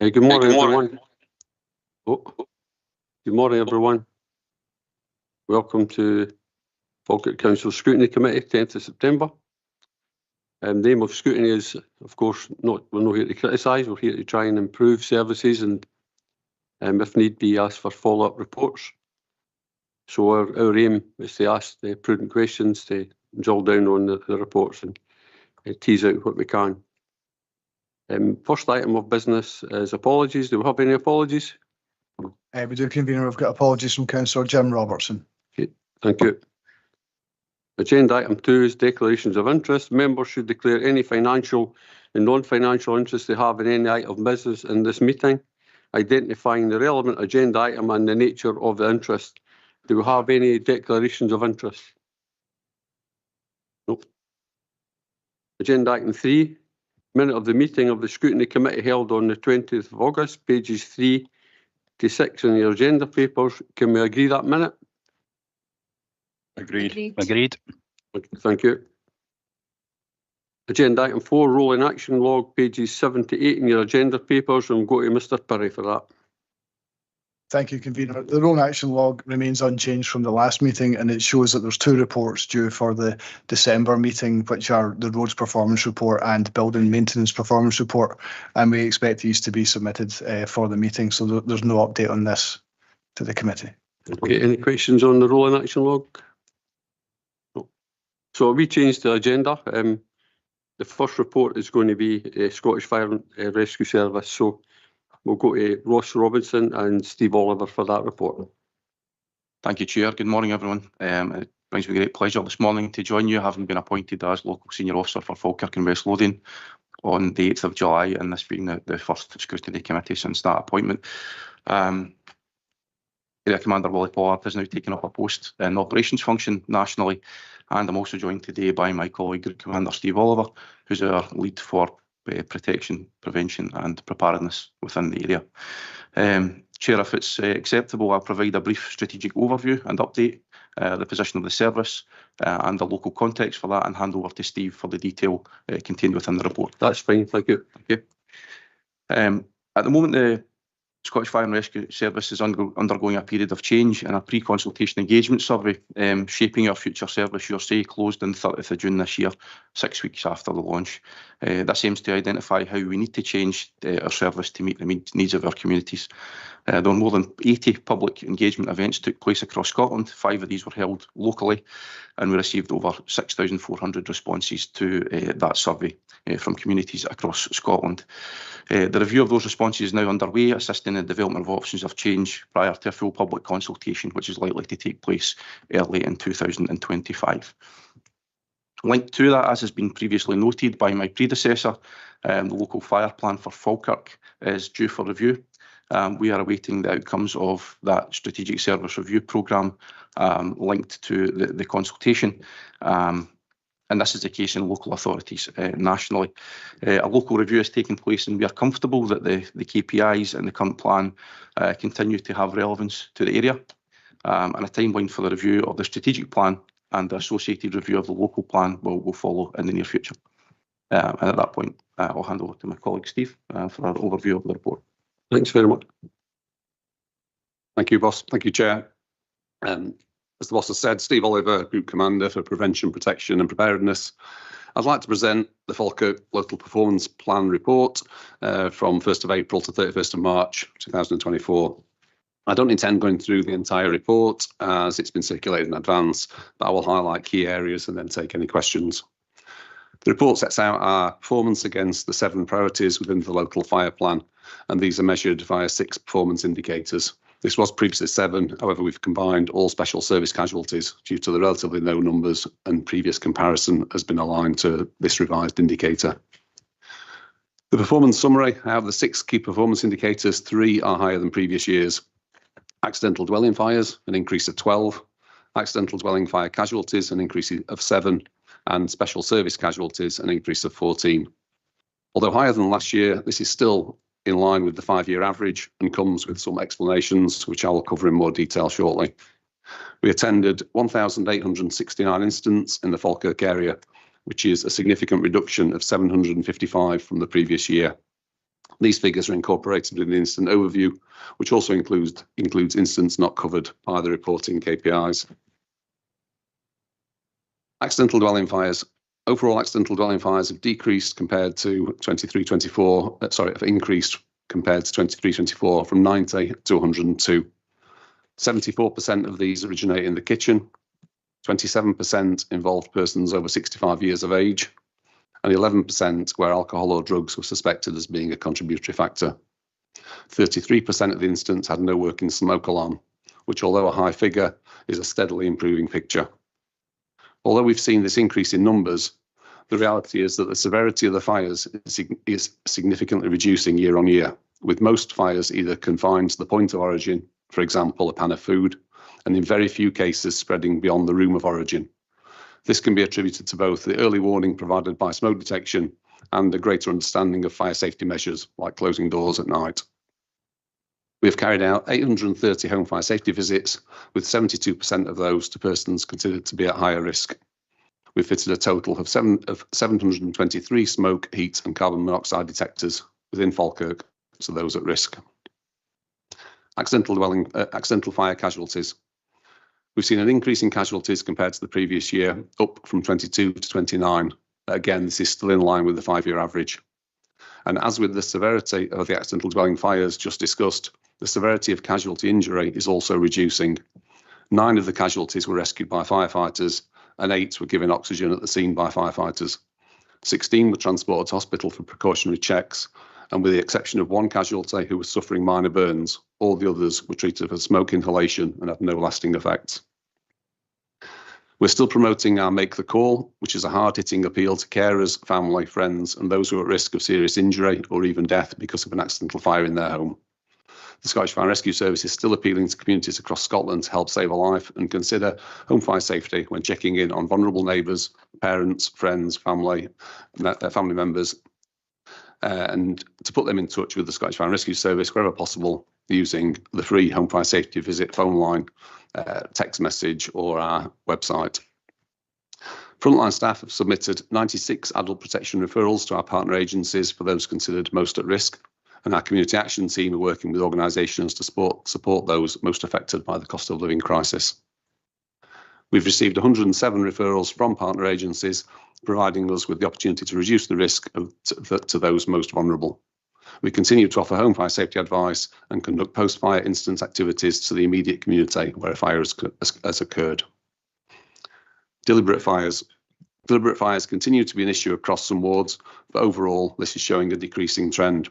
Good morning, everyone. Good morning, everyone. Welcome to Falkirk Council Scrutiny Committee, 10th of September. The aim of scrutiny is, of course, we're not here to criticise, we're here to try and improve services and, if need be, ask for follow-up reports. So our aim is to ask the prudent questions, to drill down on the reports and tease out what we can. First item of business is apologies. Do we have any apologies? We do, Convener. We've got apologies from Councillor Jim Robertson. Okay, thank you. Agenda item 2 is declarations of interest. Members should declare any financial and non-financial interest they have in any item of business in this meeting, identifying the relevant agenda item and the nature of the interest. Do we have any declarations of interest? Nope. Agenda item 3, minute of the meeting of the Scrutiny Committee held on the 20th of August, pages 3 to 6 in your agenda papers. Can we agree that minute? Agreed. Thank you. Agenda item 4, rolling action log, pages 7 to 8 in your agenda papers. And we'll go to Mr. Perry for that. Thank you, Convener. The rolling action log remains unchanged from the last meeting, and it shows that there's 2 reports due for the December meeting, which are the roads performance report and building maintenance performance report, and we expect these to be submitted for the meeting, so there's no update on this to the committee. Okay, any questions on the rolling action log? No. So we changed the agenda. The first report is going to be Scottish Fire and Rescue Service, so we'll go to Ross Robinson and Steve Oliver for that report. Thank you, Chair. Good morning, everyone. It brings me great pleasure this morning to join you, having been appointed as Local Senior Officer for Falkirk and West Lothian on the 8th of July, and this being the first Scrutiny Committee since that appointment. Area Commander Willie Pollard has now taken up a post in the operations function nationally, and I'm also joined today by my colleague, Group Commander Steve Oliver, who's our lead for protection, prevention and preparedness within the area. Chair, if it's acceptable, I'll provide a brief strategic overview and update the position of the service and the local context for that, and hand over to Steve for the detail contained within the report. That's fine, thank you. Thank you. At the moment, the Scottish Fire and Rescue Service is undergoing a period of change, and a pre-consultation engagement survey shaping our future service, your say, closed on 30th of June this year, 6 weeks after the launch. This aims to identify how we need to change our service to meet the needs of our communities. There were more than 80 public engagement events took place across Scotland. 5 of these were held locally, and we received over 6,400 responses to that survey from communities across Scotland. The review of those responses is now underway, assisting in the development of options of change prior to a full public consultation, which is likely to take place early in 2025. Linked to that, as has been previously noted by my predecessor, the local fire plan for Falkirk is due for review. We are awaiting the outcomes of that strategic service review programme linked to the consultation. And this is the case in local authorities nationally. A local review is taking place, and we are comfortable that the KPIs in the current plan continue to have relevance to the area. And a timeline for the review of the strategic plan and the associated review of the local plan will follow in the near future. And at that point, I'll hand over to my colleague Steve for an overview of the report. Thanks very much. Thank you, Boss. Thank you, Chair. As the Boss has said, Steve Oliver, Group Commander for Prevention, Protection and Preparedness. I'd like to present the Falkirk Local Performance Plan report from 1st of April to 31st of March 2024. I don't intend going through the entire report as it's been circulated in advance, but I will highlight key areas and then take any questions. The report sets out our performance against the 7 priorities within the local fire plan, and these are measured via 6 performance indicators. This was previously 7, however, we've combined all special service casualties due to the relatively low numbers, and previous comparison has been aligned to this revised indicator. The performance summary, out of the 6 key performance indicators, 3 are higher than previous years. Accidental dwelling fires, an increase of 12, accidental dwelling fire casualties, an increase of 7, and special service casualties, an increase of 14. Although higher than last year, this is still in line with the 5-year average and comes with some explanations, which I will cover in more detail shortly. We attended 1,869 incidents in the Falkirk area, which is a significant reduction of 755 from the previous year. These figures are incorporated in the incident overview, which also includes incidents not covered by the reporting KPIs. Accidental dwelling fires. Overall accidental dwelling fires have decreased compared to 23-24, have increased compared to 23-24 from 90 to 102. 74% of these originate in the kitchen, 27% involved persons over 65 years of age, and 11% where alcohol or drugs were suspected as being a contributory factor. 33% of the incidents had no working smoke alarm, which, although a high figure, is a steadily improving picture. Although we've seen this increase in numbers, the reality is that the severity of the fires is significantly reducing year on year, with most fires either confined to the point of origin, for example, a pan of food, and in very few cases spreading beyond the room of origin. This can be attributed to both the early warning provided by smoke detection and a greater understanding of fire safety measures, like closing doors at night. We have carried out 830 home fire safety visits, with 72% of those to persons considered to be at higher risk. We've fitted a total of 723 smoke, heat and carbon monoxide detectors within Falkirk to those at risk. Accidental fire casualties. We've seen an increase in casualties compared to the previous year, up from 22 to 29. Again, this is still in line with the 5-year average. And as with the severity of the accidental dwelling fires just discussed, the severity of casualty injury is also reducing. 9 of the casualties were rescued by firefighters, and 8 were given oxygen at the scene by firefighters. 16 were transported to hospital for precautionary checks, and with the exception of 1 casualty who was suffering minor burns, all the others were treated for smoke inhalation and had no lasting effects. We're still promoting our Make the Call, which is a hard-hitting appeal to carers, family, friends, and those who are at risk of serious injury or even death because of an accidental fire in their home. The Scottish Fire and Rescue Service is still appealing to communities across Scotland to help save a life and consider home fire safety when checking in on vulnerable neighbours, parents, friends, family members, and to put them in touch with the Scottish Fire and Rescue Service wherever possible using the free Home Fire Safety Visit phone line, text message or our website. Frontline staff have submitted 96 adult protection referrals to our partner agencies for those considered most at risk, and our community action team are working with organisations to support those most affected by the cost of living crisis. We've received 107 referrals from partner agencies, providing us with the opportunity to reduce the risk to those most vulnerable. We continue to offer home fire safety advice and conduct post-fire incident activities to the immediate community where a fire has occurred. Deliberate fires. Deliberate fires continue to be an issue across some wards, but overall this is showing a decreasing trend.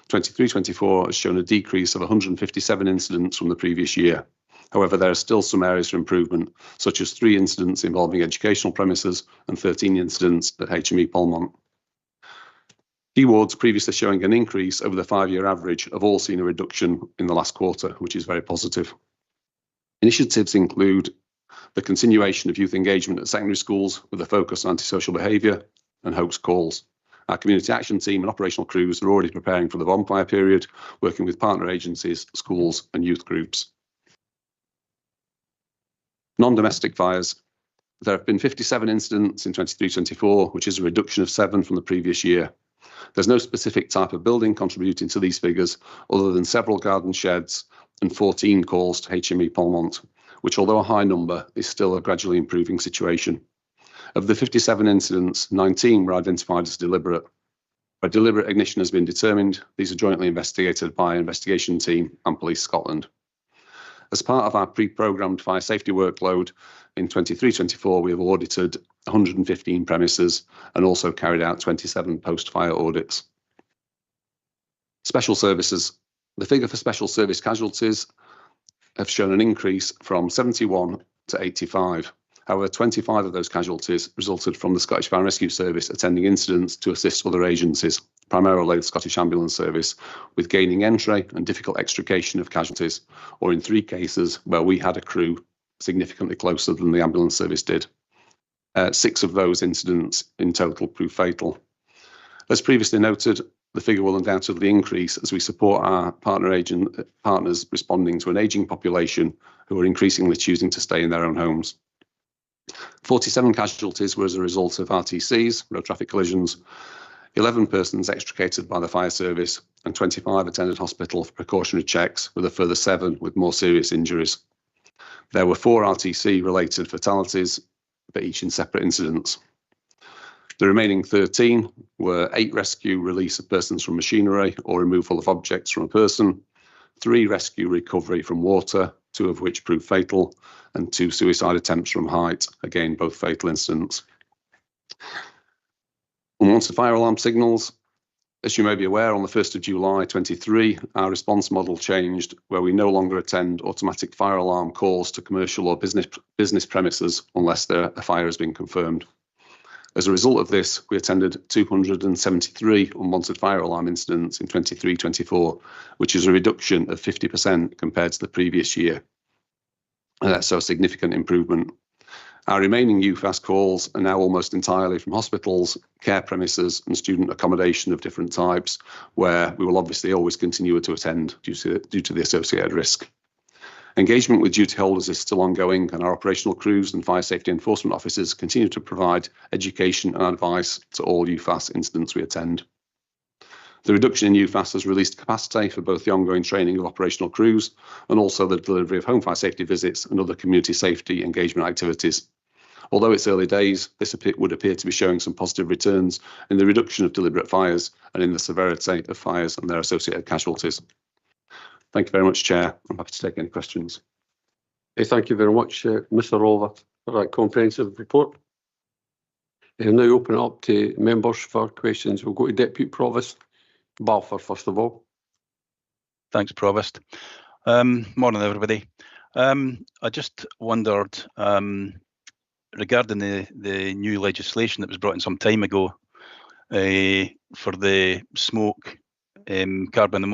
23-24 has shown a decrease of 157 incidents from the previous year. However, there are still some areas for improvement, such as 3 incidents involving educational premises and 13 incidents at HME Polmont. Key wards previously showing an increase over the 5-year average have all seen a reduction in the last quarter, which is very positive. Initiatives include the continuation of youth engagement at secondary schools with a focus on antisocial behaviour and hoax calls. Our community action team and operational crews are already preparing for the bonfire period, working with partner agencies, schools and youth groups. Non-domestic fires. There have been 57 incidents in 23-24, which is a reduction of 7 from the previous year. There's no specific type of building contributing to these figures, other than several garden sheds and 14 calls to HME Polmont, which, although a high number, is still a gradually improving situation. Of the 57 incidents, 19 were identified as deliberate. Where deliberate ignition has been determined, these are jointly investigated by an investigation team and Police Scotland. As part of our pre-programmed fire safety workload, in 23-24 we have audited 115 premises and also carried out 27 post-fire audits. Special services. The figure for special service casualties have shown an increase from 71 to 85. However, 25 of those casualties resulted from the Scottish Fire and Rescue Service attending incidents to assist other agencies, primarily the Scottish Ambulance Service, with gaining entry and difficult extrication of casualties, or in 3 cases where we had a crew significantly closer than the ambulance service did. 6 of those incidents in total proved fatal. As previously noted, the figure will undoubtedly increase as we support our partners responding to an ageing population who are increasingly choosing to stay in their own homes. 47 casualties were as a result of RTCs, road traffic collisions. 11 persons extricated by the fire service, and 25 attended hospital for precautionary checks, with a further 7 with more serious injuries. There were 4 RTC-related fatalities, but each in separate incidents. The remaining 13 were 8 rescue release of persons from machinery or removal of objects from a person, 3 rescue recovery from water, 2 of which proved fatal, and 2 suicide attempts from height, again, both fatal incidents. Unwanted fire alarm signals. As you may be aware, on the 1st of July 23, our response model changed, where we no longer attend automatic fire alarm calls to commercial or business premises unless a fire has been confirmed. As a result of this, we attended 273 unwanted fire alarm incidents in 23-24, which is a reduction of 50% compared to the previous year. So a significant improvement. Our remaining UFAS calls are now almost entirely from hospitals, care premises and student accommodation of different types, where we will obviously always continue to attend due to the associated risk. Engagement with duty holders is still ongoing, and our operational crews and fire safety enforcement officers continue to provide education and advice to all UFAS incidents we attend. The reduction in UFAS has released capacity for both the ongoing training of operational crews and also the delivery of home fire safety visits and other community safety engagement activities. Although it's early days, this would appear to be showing some positive returns in the reduction of deliberate fires and in the severity of fires and their associated casualties. Thank you very much, Chair. I'm happy to take any questions. Okay, thank you very much, Mr. Oliver, for that comprehensive report. I'll now open it up to members for questions. We'll go to Deputy Provost Balfour, first of all. Thanks, Provost. Morning, everybody. I just wondered, regarding the new legislation that was brought in some time ago for the smoke, carbon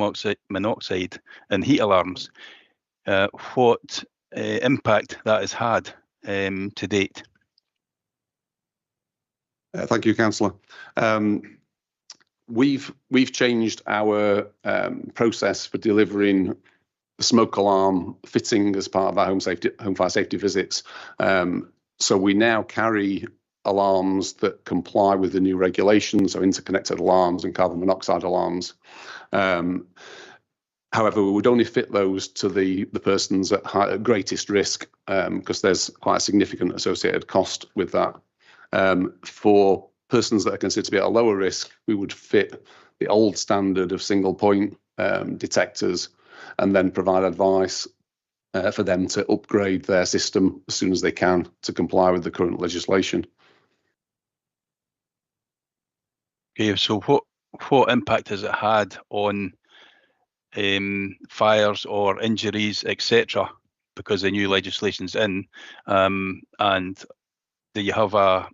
monoxide and heat alarms, what impact that has had to date? Thank you, Councillor. We've changed our process for delivering the smoke alarm fitting as part of our home fire safety visits. So we now carry alarms that comply with the new regulations, so interconnected alarms and carbon monoxide alarms. However, we would only fit those to the persons at greatest risk, because there's quite a significant associated cost with that. For persons that are considered to be at a lower risk, we would fit the old standard of single point detectors and then provide advice for them to upgrade their system as soon as they can to comply with the current legislation. Okay, so what impact has it had on fires or injuries, etc., because the new legislation's in? And do you have a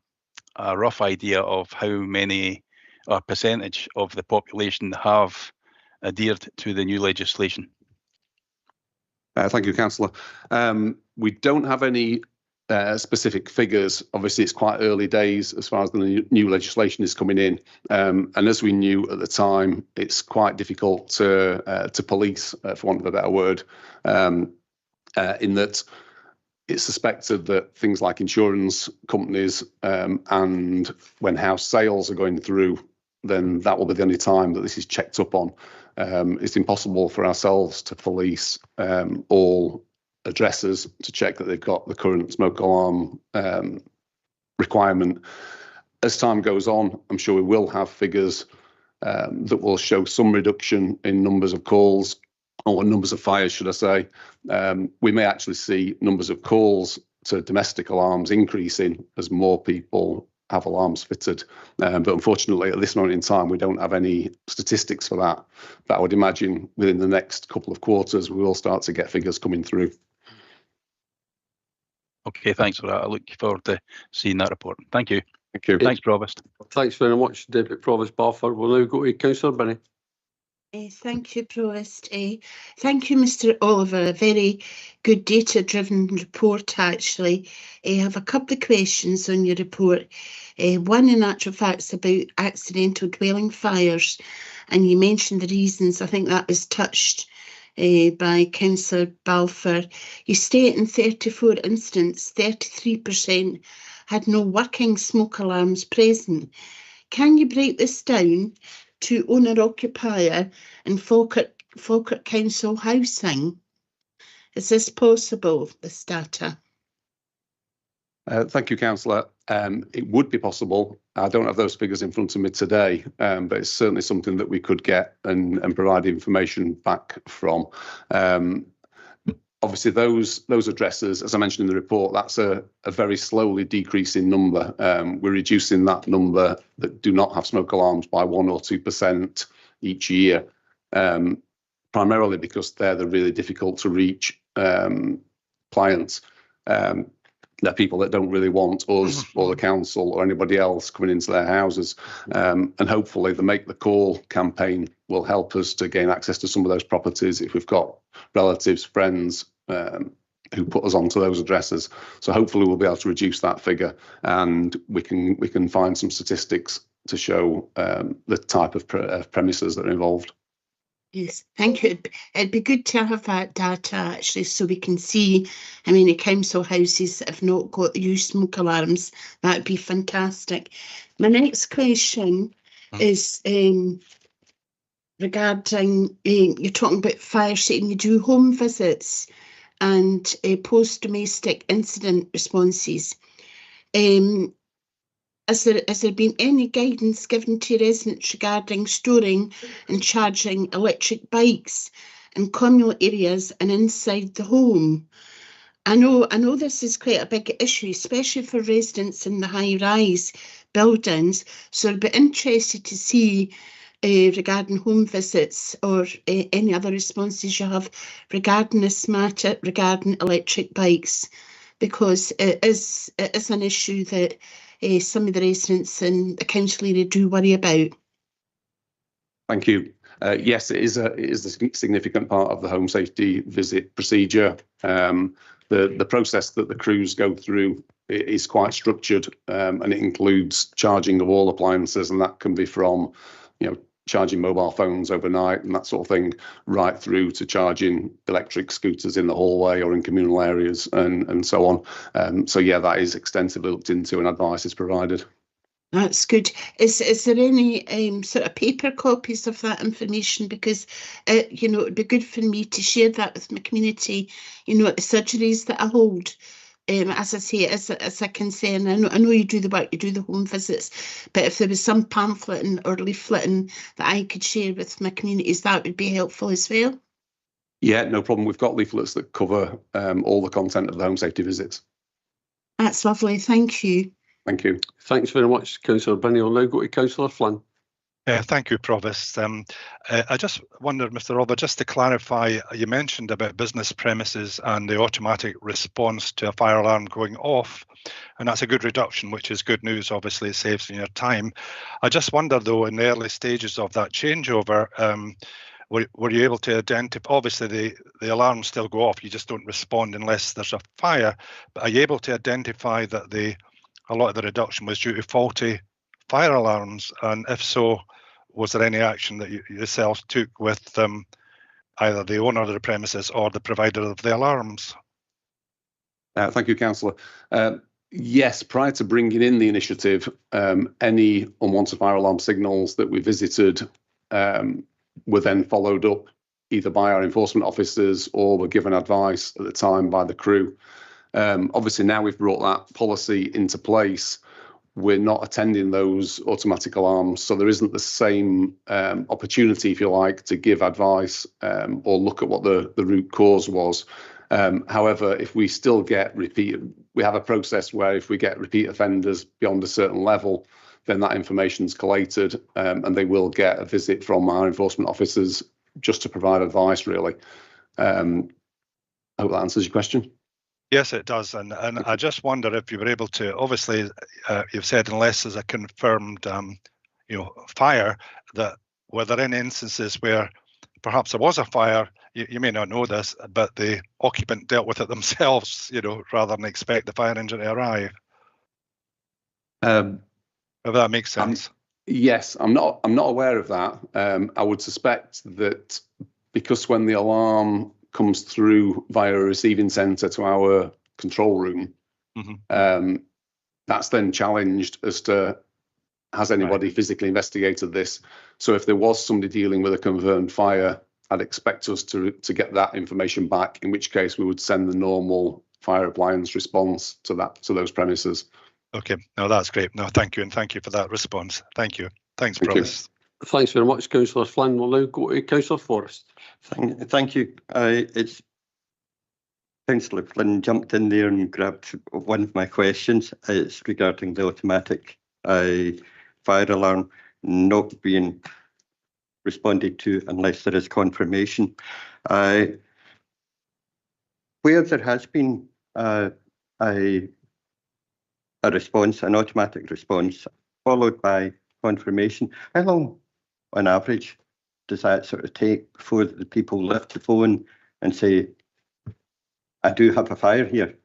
rough idea of how many or percentage of the population have adhered to the new legislation? Thank you, Councillor. We don't have any specific figures. Obviously, it's quite early days as far as the new legislation is coming in. And as we knew at the time, it's quite difficult to police, for want of a better word, in that it's suspected that things like insurance companies and when house sales are going through, then that will be the only time that this is checked up on. It's impossible for ourselves to police all addresses to check that they've got the current smoke alarm requirement. As time goes on, I'm sure we will have figures that will show some reduction in numbers of calls, or numbers of fires, should I say. We may actually see numbers of calls to domestic alarms increasing as more people have alarms fitted. But unfortunately, at this moment in time, we don't have any statistics for that. But I would imagine within the next couple of quarters, we will start to get figures coming through. Okay, thanks for that. I look forward to seeing that report. Thank you. Thank you. Thanks, Provost. Thanks very much, Deputy Provost Balfour. We'll now go to Councillor Binney. Thank you, Provost. Thank you, Mr. Oliver. A very good data-driven report, actually. I have a couple of questions on your report. One, in actual fact, is about accidental dwelling fires, and you mentioned the reasons. I think that was touched by Councillor Balfour. You state in 34 incidents, 33% had no working smoke alarms present. Can you break this down to owner-occupier and Falkirk Council housing? Is this possible, this data? Thank you, Councillor. It would be possible. I don't have those figures in front of me today, but it's certainly something that we could get and provide information back from. Obviously, those addresses, as I mentioned in the report, that's a very slowly decreasing number. We're reducing that number that do not have smoke alarms by 1 or 2% each year, primarily because they're the really difficult to reach clients. They're people that don't really want us or the council or anybody else coming into their houses. And hopefully the Make the Call campaign will help us to gain access to some of those properties if we've got relatives, friends who put us onto those addresses. So hopefully we'll be able to reduce that figure, and we can find some statistics to show the type of premises that are involved. Yes, thank you. It'd be good to have that data actually, so we can see how many council houses that have not got used smoke alarms. That'd be fantastic. My next question is regarding, you're talking about fire safety, you do home visits and post-domestic incident responses. Has there been any guidance given to residents regarding storing and charging electric bikes in communal areas and inside the home? I know this is quite a big issue, especially for residents in the high-rise buildings. So I'd be interested to see regarding home visits or any other responses you have regarding this matter, regarding electric bikes, because it is an issue that some of the residents in the council area do worry about. Thank you. Yes, it is a significant part of the home safety visit procedure. The process that the crews go through is quite structured, and it includes charging of all appliances, and that can be from, charging mobile phones overnight and that sort of thing, right through to charging electric scooters in the hallway or in communal areas and so on. So yeah, that is extensively looked into and advice is provided. That's good. Is there any sort of paper copies of that information? Because, it'd be good for me to share that with my community, at the surgeries that I hold. As I say, as a concern, I know you do the work, you do the home visits, but if there was some pamphleting or leafleting that I could share with my communities, that would be helpful as well. Yeah, no problem. We've got leaflets that cover all the content of the home safety visits. That's lovely. Thank you. Thank you. Thanks very much, Councillor Binney. I'll now go to Councillor Flynn. Thank you, Provost. I just wondered, Mr. Robert, just to clarify, you mentioned about business premises and the automatic response to a fire alarm going off, and that's a good reduction, which is good news. Obviously, it saves you your time. I just wonder, though, in the early stages of that changeover, were you able to identify, obviously the alarms still go off, you just don't respond unless there's a fire, but are you able to identify that a lot of the reduction was due to faulty fire alarms, and if so, was there any action that you yourselves took with either the owner of the premises or the provider of the alarms? Thank you, Councillor. Yes, prior to bringing in the initiative, any unwanted fire alarm signals that we visited were then followed up either by our enforcement officers or were given advice at the time by the crew. Obviously, now we've brought that policy into place, we're not attending those automatic alarms, so there isn't the same opportunity, if you like, to give advice or look at what the root cause was. However, if we still get we have a process where if we get repeat offenders beyond a certain level, then that information's collated and they will get a visit from our enforcement officers just to provide advice, really. I hope that answers your question. Yes, it does. And I just wonder if you were able to, obviously, you've said unless there's a confirmed, fire, that were there any instances where perhaps there was a fire, you may not know this, but the occupant dealt with it themselves, rather than expect the fire engine to arrive? If that makes sense. Yes, I'm not aware of that. I would suspect that because when the alarm comes through via a receiving centre to our control room, that's then challenged as to has anybody physically investigated this? So if there was somebody dealing with a confirmed fire, I'd expect us to get that information back, in which case we would send the normal fire appliance response to those premises. Okay, no, that's great. No, thank you, and thank you for that response. Thank you. Thanks, Provost. Thanks very much, Councillor Flynn. We'll now go to Councillor Forrest. Thank you. It's Councillor Flynn jumped in there and grabbed one of my questions. It's regarding the automatic fire alarm not being responded to unless there is confirmation. Where there has been a response, an automatic response, followed by confirmation, how long on average does that sort of take before the people lift the phone and say, I do have a fire here?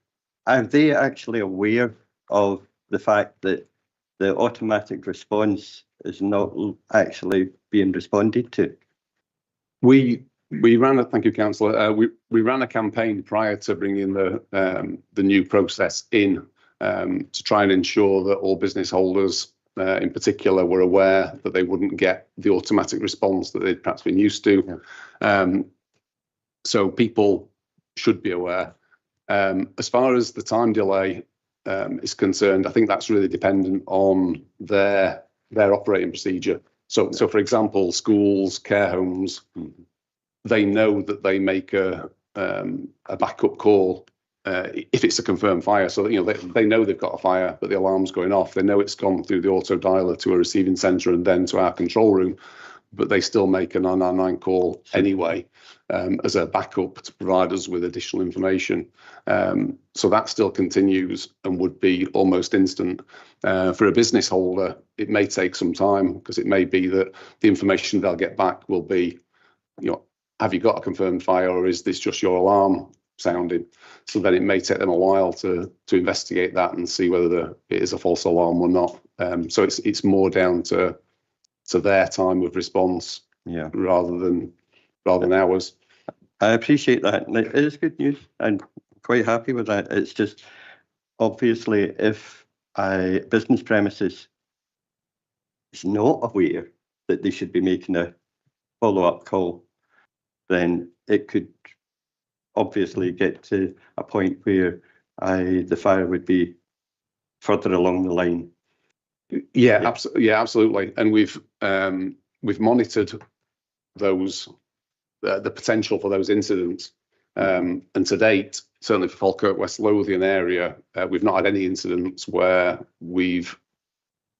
Are they actually aware of the fact that the automatic response is not actually being responded to? We ran thank you, Councillor. We ran a campaign prior to bringing the new process in to try and ensure that all business holders in particular were aware that they wouldn't get the automatic response that they'd perhaps been used to. Yeah. So people should be aware. As far as the time delay is concerned, I think that's really dependent on their operating procedure. So for example, schools, care homes, they know that they make a backup call if it's a confirmed fire. So they know they've got a fire, but the alarm's going off. They know it's gone through the auto dialer to a receiving centre and then to our control room, but they still make a 999 call anyway as a backup to provide us with additional information. So that still continues and would be almost instant. For a business holder, it may take some time because it may be that the information they'll get back will be, have you got a confirmed fire or is this just your alarm sounding? So then it may take them a while to investigate that and see whether it is a false alarm or not. So it's more down to their time of response, rather than ours. I appreciate that. It is good news. I'm quite happy with that. It's just obviously if a business premises is not aware that they should be making a follow-up call, then it could obviously get to a point where the fire would be further along the line. Yeah, absolutely. And we've monitored those the potential for those incidents, and to date, certainly for Falkirk West Lothian area, we've not had any incidents where we've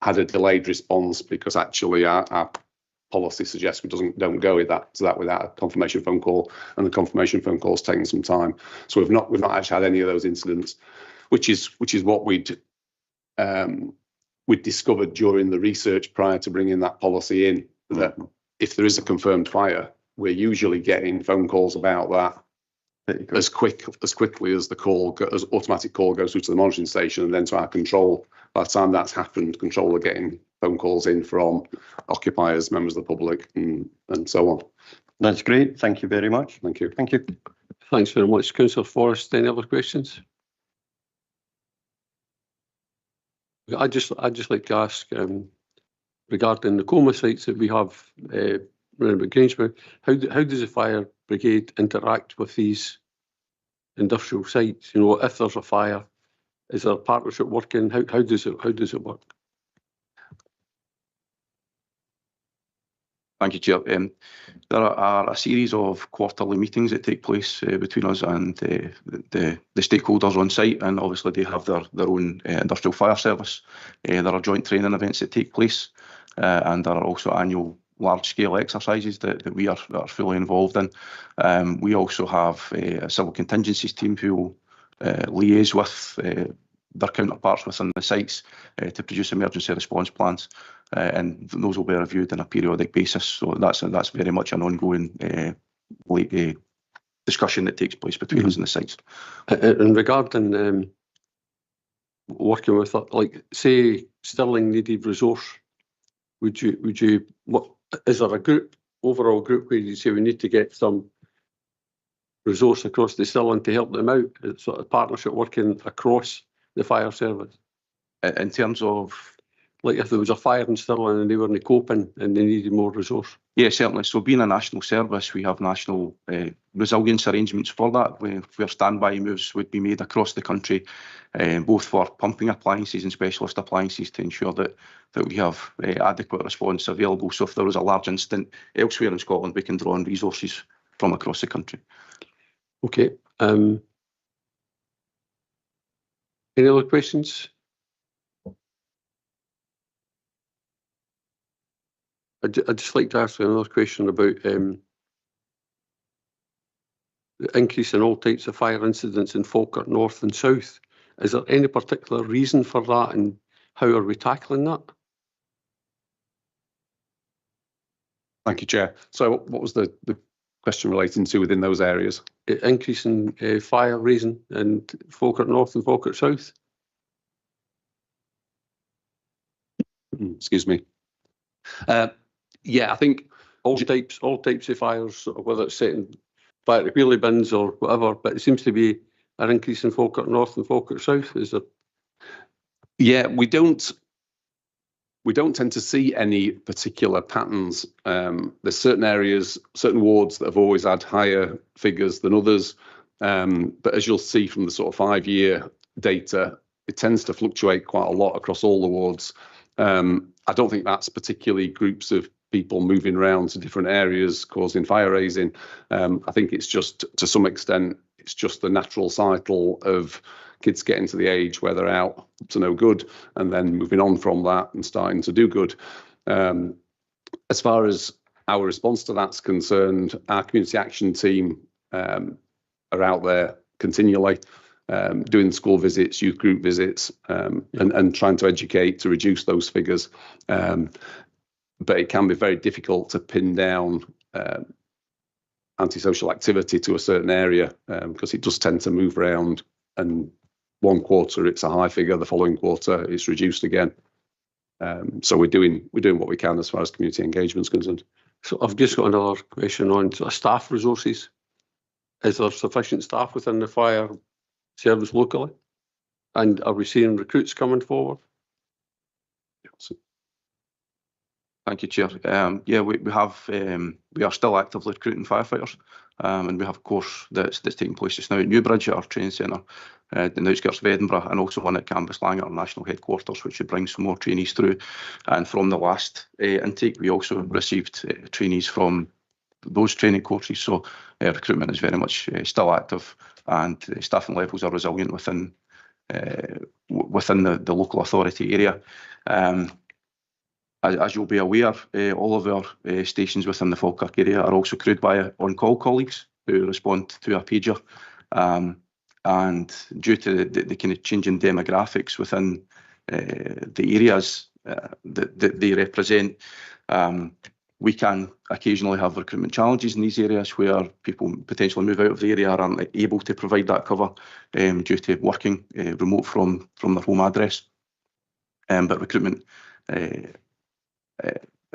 had a delayed response because actually our policy suggests we don't go with that without a confirmation phone call, and the confirmation phone call's taken some time. So we've not actually had any of those incidents, which is what we'd discovered during the research prior to bringing that policy in, that if there is a confirmed fire, we're usually getting phone calls about that as quickly as as automatic call goes through to the monitoring station and then to our control. By the time that's happened, control are getting phone calls in from occupiers, members of the public, and so on. That's great. Thank you very much. Thank you. Thank you. Thanks very much, Councillor Forrest. Any other questions? I'd just like to ask regarding the coma sites that we have around Grangemouth, how does the fire brigade interact with these industrial sites? If there's a fire, is there a partnership working? How does it work? Thank you, Chair. There are a series of quarterly meetings that take place between us and the stakeholders on site, and obviously they have their own industrial fire service. There are joint training events that take place, and there are also annual large-scale exercises that we are fully involved in. We also have a civil contingencies team who will liaise with their counterparts within the sites to produce emergency response plans, and those will be reviewed on a periodic basis. So that's very much an ongoing discussion that takes place between us and the sites. And regarding working with, like, say, Stirling needed resource, would you is there a overall group where you say we need to get some resource across the Stirling to help them out? It's sort of partnership working across the fire service. In terms of like if there was a fire installing and they weren't coping and they needed more resource? Yeah, certainly. So being a national service, we have national resilience arrangements for that, where standby moves would be made across the country, both for pumping appliances and specialist appliances to ensure that we have adequate response available. So if there was a large incident elsewhere in Scotland, we can draw on resources from across the country. Okay. Any other questions? I'd just like to ask another question about the increase in all types of fire incidents in Falkirk North and South. Is there any particular reason for that, and how are we tackling that? Thank you, Chair. So what was the question relating to within those areas? Increase in fire reason in Falkirk North and Falkirk South? Excuse me. Yeah, I think All types of fires, whether it's setting fire to wheelie bins or whatever, but it seems to be an increase in Falkirk North and Falkirk South. Is there? Yeah, we don't tend to see any particular patterns. There's certain areas, certain wards that have always had higher figures than others. But as you'll see from the sort of 5-year data, it tends to fluctuate quite a lot across all the wards. I don't think that's particularly groups of people moving around to different areas causing fire raising. I think it's just, to some extent, it's just the natural cycle of kids getting to the age where they're out to no good and then moving on from that and starting to do good. As far as our response to that's concerned, our community action team are out there continually doing school visits, youth group visits, and trying to educate to reduce those figures. But it can be very difficult to pin down antisocial activity to a certain area because it does tend to move around, and one quarter it's a high figure, the following quarter it's reduced again. So we're doing what we can as far as community engagement is concerned. So I've just got another question on staff resources. Is there sufficient staff within the fire service locally? And are we seeing recruits coming forward? Thank you, Chair. Yeah, we are still actively recruiting firefighters, and we have a course that's taking place just now at Newbridge at our training centre, in the outskirts of Edinburgh, and also one at Cambuslang at our national headquarters, which should bring some more trainees through. And from the last intake, we also received trainees from those training courses. So recruitment is very much still active, and staffing levels are resilient within the local authority area. As you'll be aware, all of our stations within the Falkirk area are also crewed by on-call colleagues who respond to a pager. And due to the kind of changing demographics within the areas that they represent, we can occasionally have recruitment challenges in these areas where people potentially move out of the area or aren't able to provide that cover due to working remote from their home address. But recruitment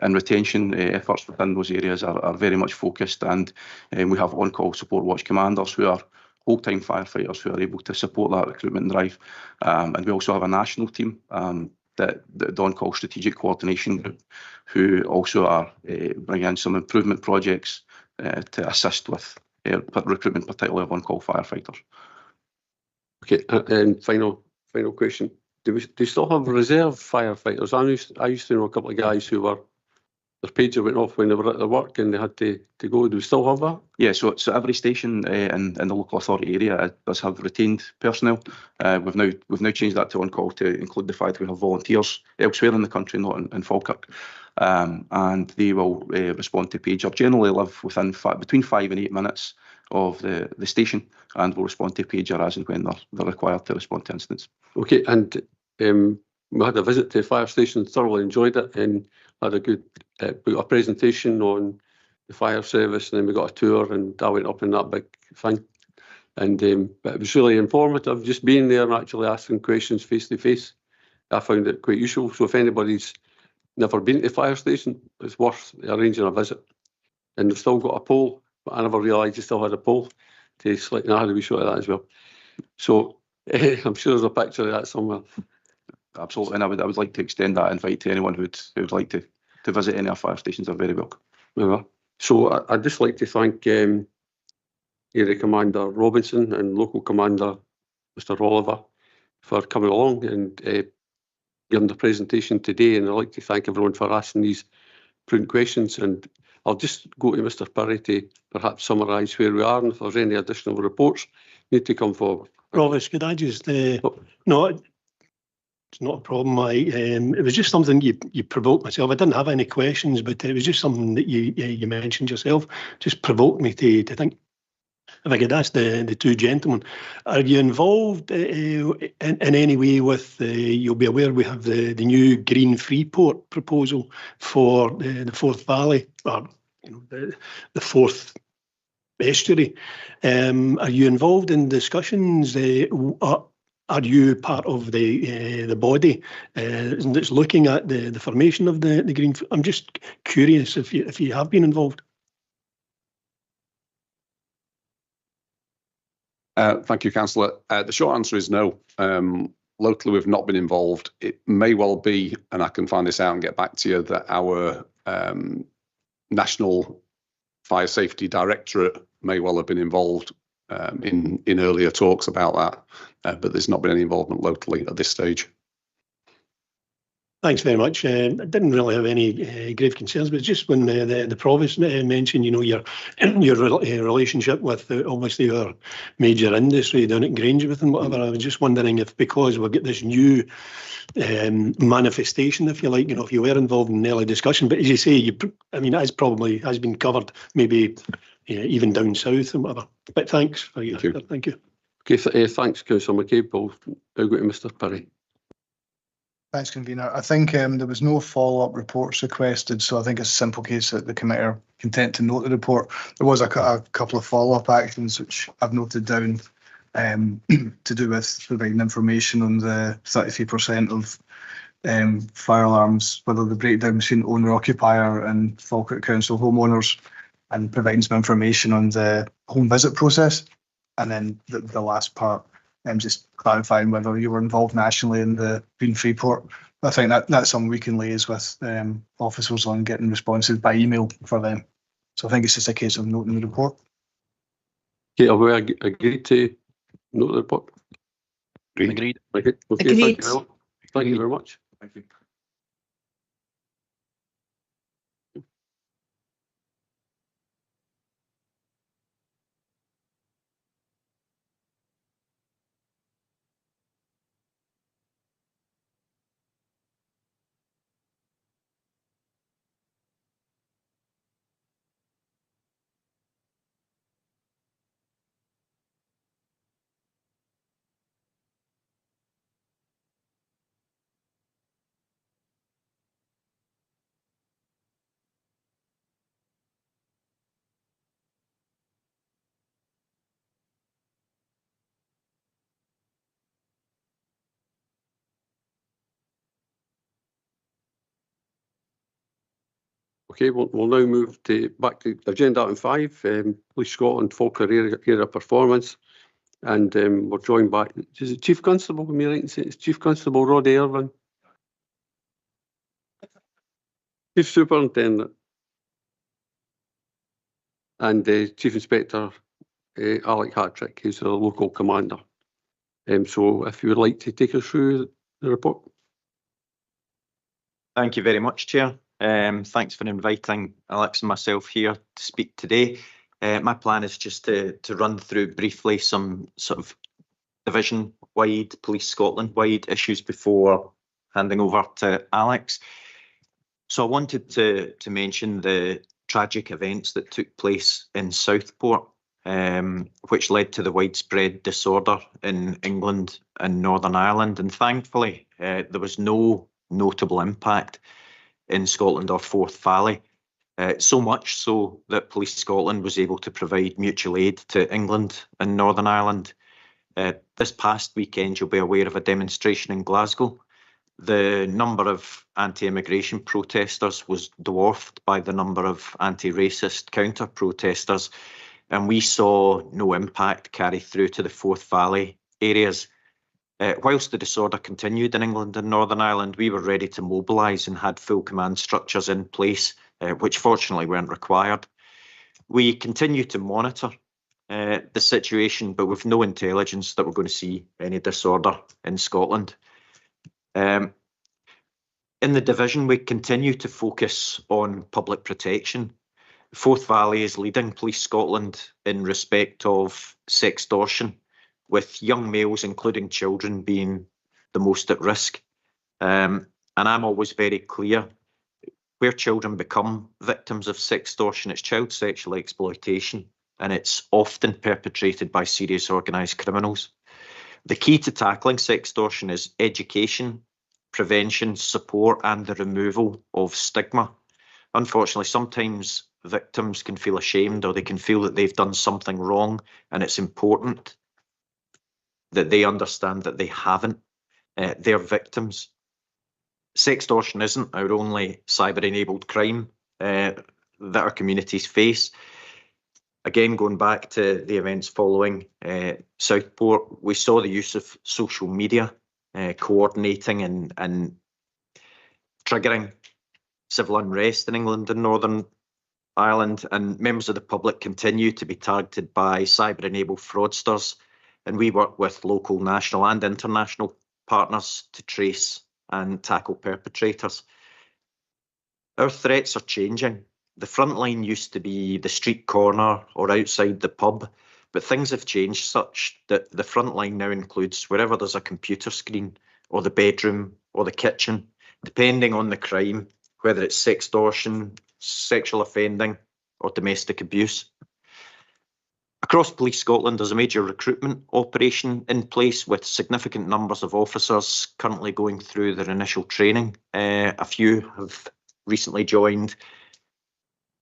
and retention efforts within those areas are very much focused, and we have on-call support watch commanders who are whole-time firefighters who are able to support that recruitment drive. And we also have a national team, the on-call strategic coordination group, who also are bringing in some improvement projects to assist with recruitment, particularly of on-call firefighters. Okay, and final question. Do you still have reserve firefighters? I used to know a couple of guys who were, their pager went off when they were at their work and they had to go. Do we still have that? Yeah, so every station in the local authority area does have retained personnel. We've now changed that to on-call to include the fact we have volunteers elsewhere in the country, not in Falkirk. And they will respond to pager, generally live within between 5 and 8 minutes of the station, and will respond to pager as and when they're required to respond to incidents. Okay, and we had a visit to the fire station, thoroughly enjoyed it, and had a good a presentation on the fire service, and then we got a tour, and I went up in that big thing. And but it was really informative, just being there and actually asking questions face to face. I found it quite useful. So if anybody's never been to the fire station, it's worth arranging a visit. And they've still got a poll, but I never realised they still had a poll to select, and I had a wee shot of that as well. So I'm sure there's a picture of that somewhere. Absolutely, and I would like to extend that invite to anyone who would like to visit any of our fire stations. Are very welcome. Yeah. So I'd just like to thank Area Commander Robinson and Local Commander Mr. Oliver for coming along and giving the presentation today, and I'd like to thank everyone for asking these prudent questions. And I'll just go to Mr. Perry to perhaps summarise where we are, and if there's any additional reports need to come forward. Provost, could I just no, it's not a problem. It was just something you provoked myself. I didn't have any questions, but it was just something that you mentioned yourself. Just provoked me to think. If I could ask the two gentlemen, are you involved in any way with, you'll be aware we have the new Green Freeport proposal for the Forth Valley, or the Forth estuary. Are you involved in discussions? Are you part of the body that's looking at the formation of the Green? I'm just curious if you have been involved. Thank you, Councillor. The short answer is no. Locally, we've not been involved. It may well be, and I can find this out and get back to you, that our National Fire Safety Directorate may well have been involved in earlier talks about that, but there's not been any involvement locally at this stage. Thanks very much. I didn't really have any grave concerns, but just when the Provost mentioned, your relationship with obviously our major industry down at Grangemouth and whatever, I was just wondering if, because we've got this new manifestation, if you like, if you were involved in an early discussion, but as you say, it probably has been covered, maybe even down south and whatever. But thanks for your thank you. Okay, thanks, Councillor McCabe. We'll now go to Mr. Perry. Thanks, Convener. I think there was no follow-up reports requested, so I think it's a simple case that the committee are content to note the report. There was a couple of follow-up actions which I've noted down to do with providing information on the 33% of fire alarms, whether the breakdown between owner-occupier and Falkirk Council homeowners, and providing some information on the home visit process. And then the last part, just clarifying whether you were involved nationally in the Green Freeport. I think that's something we can liaise with officers on, getting responses by email for them. So I think it's just a case of noting the report. Okay, have we agreed to note the report? Agreed. Okay, Agreed. Thank you very much. Thank you. Okay, we'll now move back to agenda item 5, Police Scotland Falkirk area performance, and we're joined by, is it Chief Constable? Am I right in saying it's Chief Constable Roddy Irvine? Chief Superintendent and Chief Inspector Alec Hattrick, who's the local commander. So if you would like to take us through the report. Thank you very much, Chair. Thanks for inviting Alex and myself here to speak today. My plan is just to run through briefly some sort of division-wide, Police Scotland-wide issues before handing over to Alex. So I wanted to mention the tragic events that took place in Southport, which led to the widespread disorder in England and Northern Ireland. And thankfully, there was no notable impact in Scotland or Forth Valley, so much so that Police Scotland was able to provide mutual aid to England and Northern Ireland. This past weekend, you'll be aware of a demonstration in Glasgow. The number of anti-immigration protesters was dwarfed by the number of anti-racist counter-protesters, and we saw no impact carry through to the Forth Valley areas. Whilst the disorder continued in England and Northern Ireland, we were ready to mobilise and had full command structures in place, which fortunately weren't required. We continue to monitor the situation, but with no intelligence that we're going to see any disorder in Scotland. In the division, we continue to focus on public protection. Forth Valley is leading Police Scotland in respect of sextortion, with young males, including children, being the most at risk. And I'm always very clear, where children become victims of sextortion, it's child sexual exploitation, and it's often perpetrated by serious organised criminals. The key to tackling sextortion is education, prevention, support, and the removal of stigma. Unfortunately, sometimes victims can feel ashamed, or they can feel that they've done something wrong, and it's important that they understand that they haven't. They're victims. Sextortion isn't our only cyber-enabled crime that our communities face. Again, going back to the events following Southport, we saw the use of social media coordinating and triggering civil unrest in England and Northern Ireland, and members of the public continue to be targeted by cyber-enabled fraudsters, and we work with local, national and international partners to trace and tackle perpetrators. Our threats are changing. The front line used to be the street corner or outside the pub, but things have changed such that the front line now includes wherever there's a computer screen, or the bedroom, or the kitchen, depending on the crime, whether it's sextortion, sexual offending, or domestic abuse. Across Police Scotland, there's a major recruitment operation in place with significant numbers of officers currently going through their initial training. A few have recently joined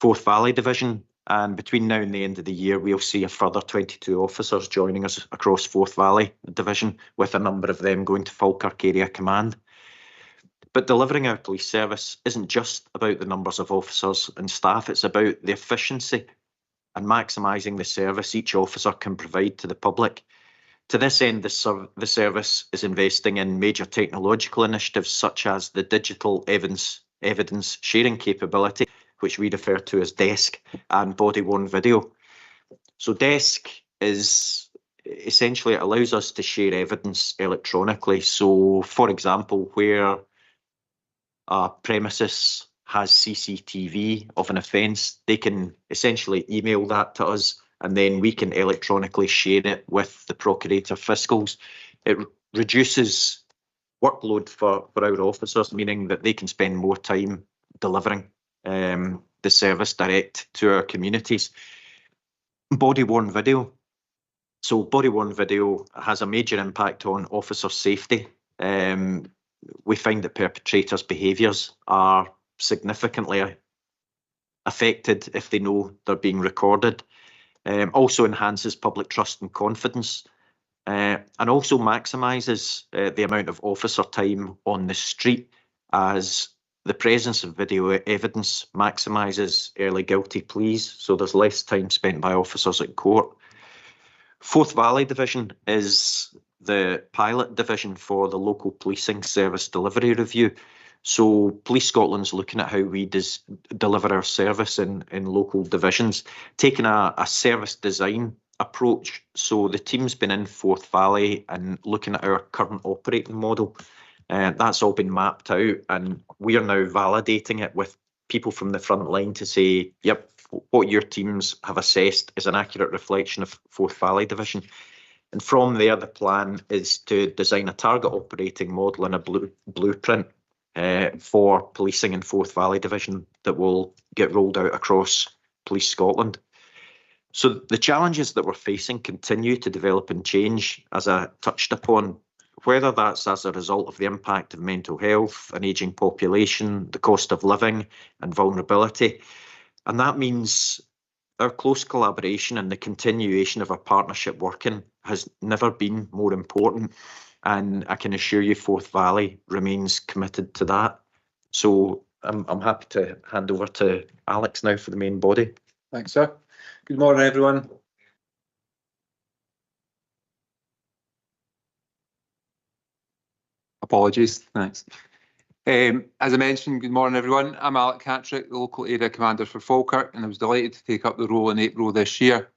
Forth Valley Division, and between now and the end of the year, we'll see a further 22 officers joining us across Forth Valley Division, with a number of them going to Falkirk Area Command. But delivering our police service isn't just about the numbers of officers and staff, it's about the efficiency and maximising the service each officer can provide to the public. To this end, the service is investing in major technological initiatives such as the digital evidence sharing capability, which we refer to as DESK, and body-worn video. So DESK is essentially, it allows us to share evidence electronically. So, for example, where a premises has CCTV of an offence, they can essentially email that to us, and then we can electronically share it with the Procurator Fiscals. It reduces workload for our officers, meaning that they can spend more time delivering the service direct to our communities. Body-worn video. So body-worn video has a major impact on officer safety. We find that perpetrators' behaviours are significantly affected if they know they're being recorded. Also enhances public trust and confidence, and also maximises the amount of officer time on the street, as the presence of video evidence maximises early guilty pleas, so there's less time spent by officers at court. Forth Valley Division is the pilot division for the local policing service delivery review. So Police Scotland's looking at how we deliver our service in local divisions, taking a service design approach. So the team's been in Forth Valley and looking at our current operating model. That's all been mapped out, and we are now validating it with people from the front line to say, yep, what your teams have assessed is an accurate reflection of Forth Valley Division. And from there, the plan is to design a target operating model and a blueprint for policing in Forth Valley Division that will get rolled out across Police Scotland. So the challenges that we're facing continue to develop and change, as I touched upon, whether that's as a result of the impact of mental health, an ageing population, the cost of living and vulnerability. And that means our close collaboration and the continuation of our partnership working has never been more important. And I can assure you Forth Valley remains committed to that. So I'm happy to hand over to Alex now for the main body. Thanks, sir. Good morning, everyone. Apologies. Thanks. As I mentioned, good morning, everyone. I'm Alec Catrick, the local area commander for Falkirk, and I was delighted to take up the role in April this year.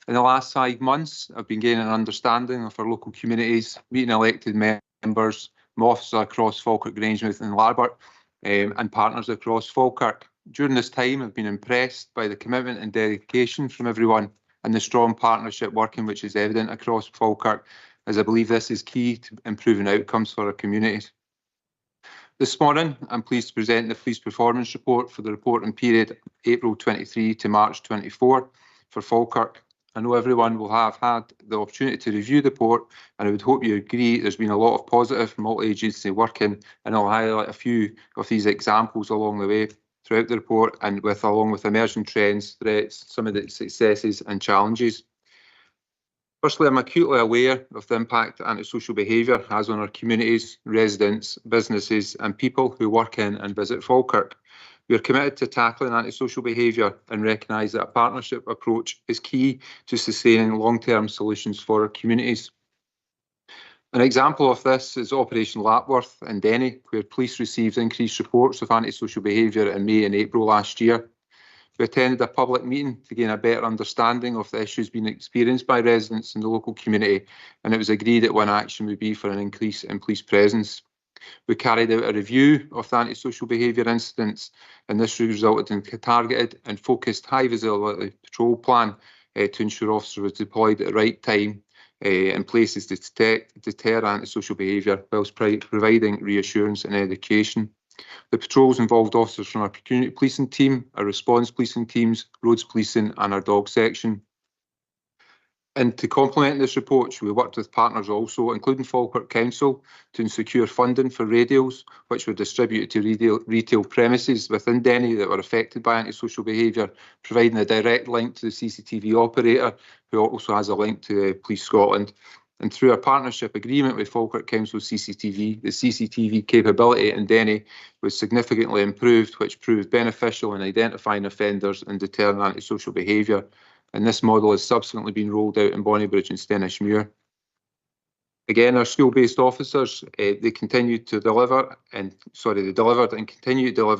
In the last 5 months, I've been gaining an understanding of our local communities, meeting elected members, my officers across Falkirk, Grangemouth and Larbert, and partners across Falkirk. During this time, I've been impressed by the commitment and dedication from everyone and the strong partnership working which is evident across Falkirk, as I believe this is key to improving outcomes for our communities. This morning, I'm pleased to present the Police Performance Report for the reporting period April 23 to March 24 for Falkirk. I know everyone will have had the opportunity to review the report, and I would hope you agree there's been a lot of positive multi-agency working, and I'll highlight a few of these examples along the way throughout the report, and along with emerging trends, threats, some of the successes and challenges. Firstly, I'm acutely aware of the impact antisocial behaviour has on our communities, residents, businesses and people who work in and visit Falkirk. We are committed to tackling antisocial behaviour and recognise that a partnership approach is key to sustaining long-term solutions for our communities. An example of this is Operation Lapworth in Denny, where police received increased reports of antisocial behaviour in May and April last year. We attended a public meeting to gain a better understanding of the issues being experienced by residents in the local community, and it was agreed that one action would be for an increase in police presence. We carried out a review of the antisocial behaviour incidents, and this resulted in a targeted and focused high visibility patrol plan to ensure officers were deployed at the right time in places to deter antisocial behaviour whilst providing reassurance and education. The patrols involved officers from our community policing team, our response policing teams, roads policing and our dog section. And to complement this report, we worked with partners also, including Falkirk Council, to secure funding for radios, which were distributed to retail premises within Denny that were affected by antisocial behaviour, providing a direct link to the CCTV operator, who also has a link to Police Scotland. And through our partnership agreement with Falkirk Council CCTV, the CCTV capability in Denny was significantly improved, which proved beneficial in identifying offenders and deterring antisocial behaviour. And this model has subsequently been rolled out in Bonnybridge and Stenishmuir. Again, our school-based officers, they delivered and continue to deliver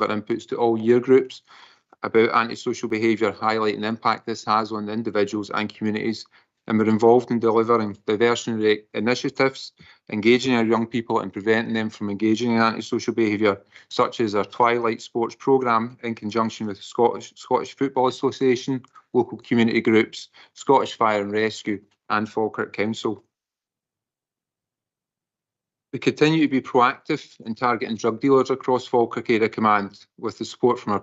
inputs to all year groups about antisocial behaviour, highlighting the impact this has on individuals and communities. And we're involved in delivering diversionary initiatives, engaging our young people and preventing them from engaging in antisocial behaviour, such as our Twilight Sports programme in conjunction with Scottish Football Association, local community groups, Scottish Fire and Rescue and Falkirk Council. We continue to be proactive in targeting drug dealers across Falkirk Area Command with the support from our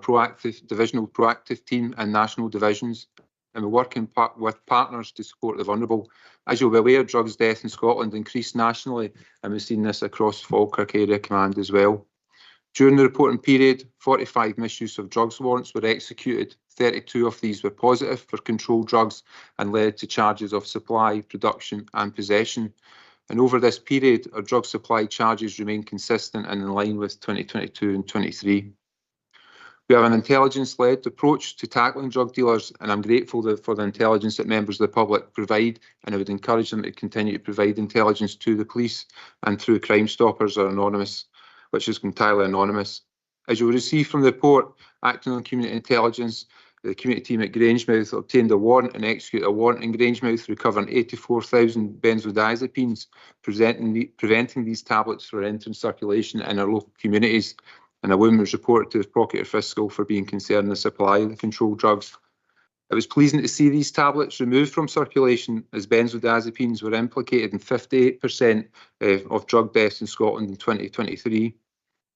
divisional proactive team and national divisions, and we're working with partners to support the vulnerable. As you'll be aware, drugs death in Scotland increased nationally, and we've seen this across Falkirk Area Command as well. During the reporting period, 45 misuse of drugs warrants were executed. 32 of these were positive for controlled drugs and led to charges of supply, production and possession. And over this period, our drug supply charges remain consistent and in line with 2022 and 23. We have an intelligence-led approach to tackling drug dealers, and I'm grateful for the intelligence that members of the public provide, and I would encourage them to continue to provide intelligence to the police and through Crime Stoppers or Anonymous, which is entirely anonymous. As you will receive from the report, acting on community intelligence, the community team at Grangemouth obtained a warrant and executed a warrant in Grangemouth recovering 84,000 benzodiazepines, preventing these tablets from entering circulation in our local communities. And a woman was reported to the Procurator Fiscal for being concerned in the supply of the controlled drugs. It was pleasing to see these tablets removed from circulation, as benzodiazepines were implicated in 58% of drug deaths in Scotland in 2023.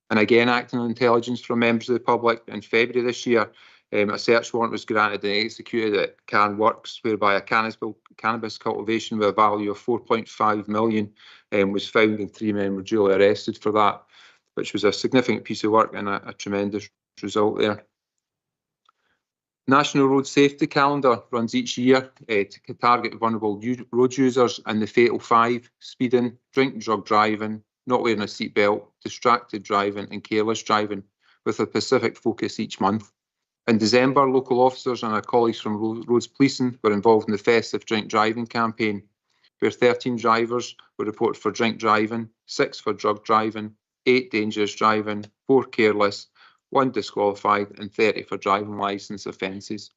And again, acting on intelligence from members of the public, in February this year, a search warrant was granted and executed at Cairn Works, whereby a cannabis cultivation with a value of 4.5 million was found, and 3 men were duly arrested for that, which was a significant piece of work and a tremendous result there. National Road Safety Calendar runs each year to target vulnerable road users and the fatal 5: speeding, drink and drug driving, not wearing a seatbelt, distracted driving and careless driving, with a specific focus each month. In December, local officers and our colleagues from Roads Policing were involved in the Festive Drink Driving campaign, where 13 drivers were reported for drink driving, 6 for drug driving, 8 dangerous driving, 4 careless, 1 disqualified and 30 for driving licence offences.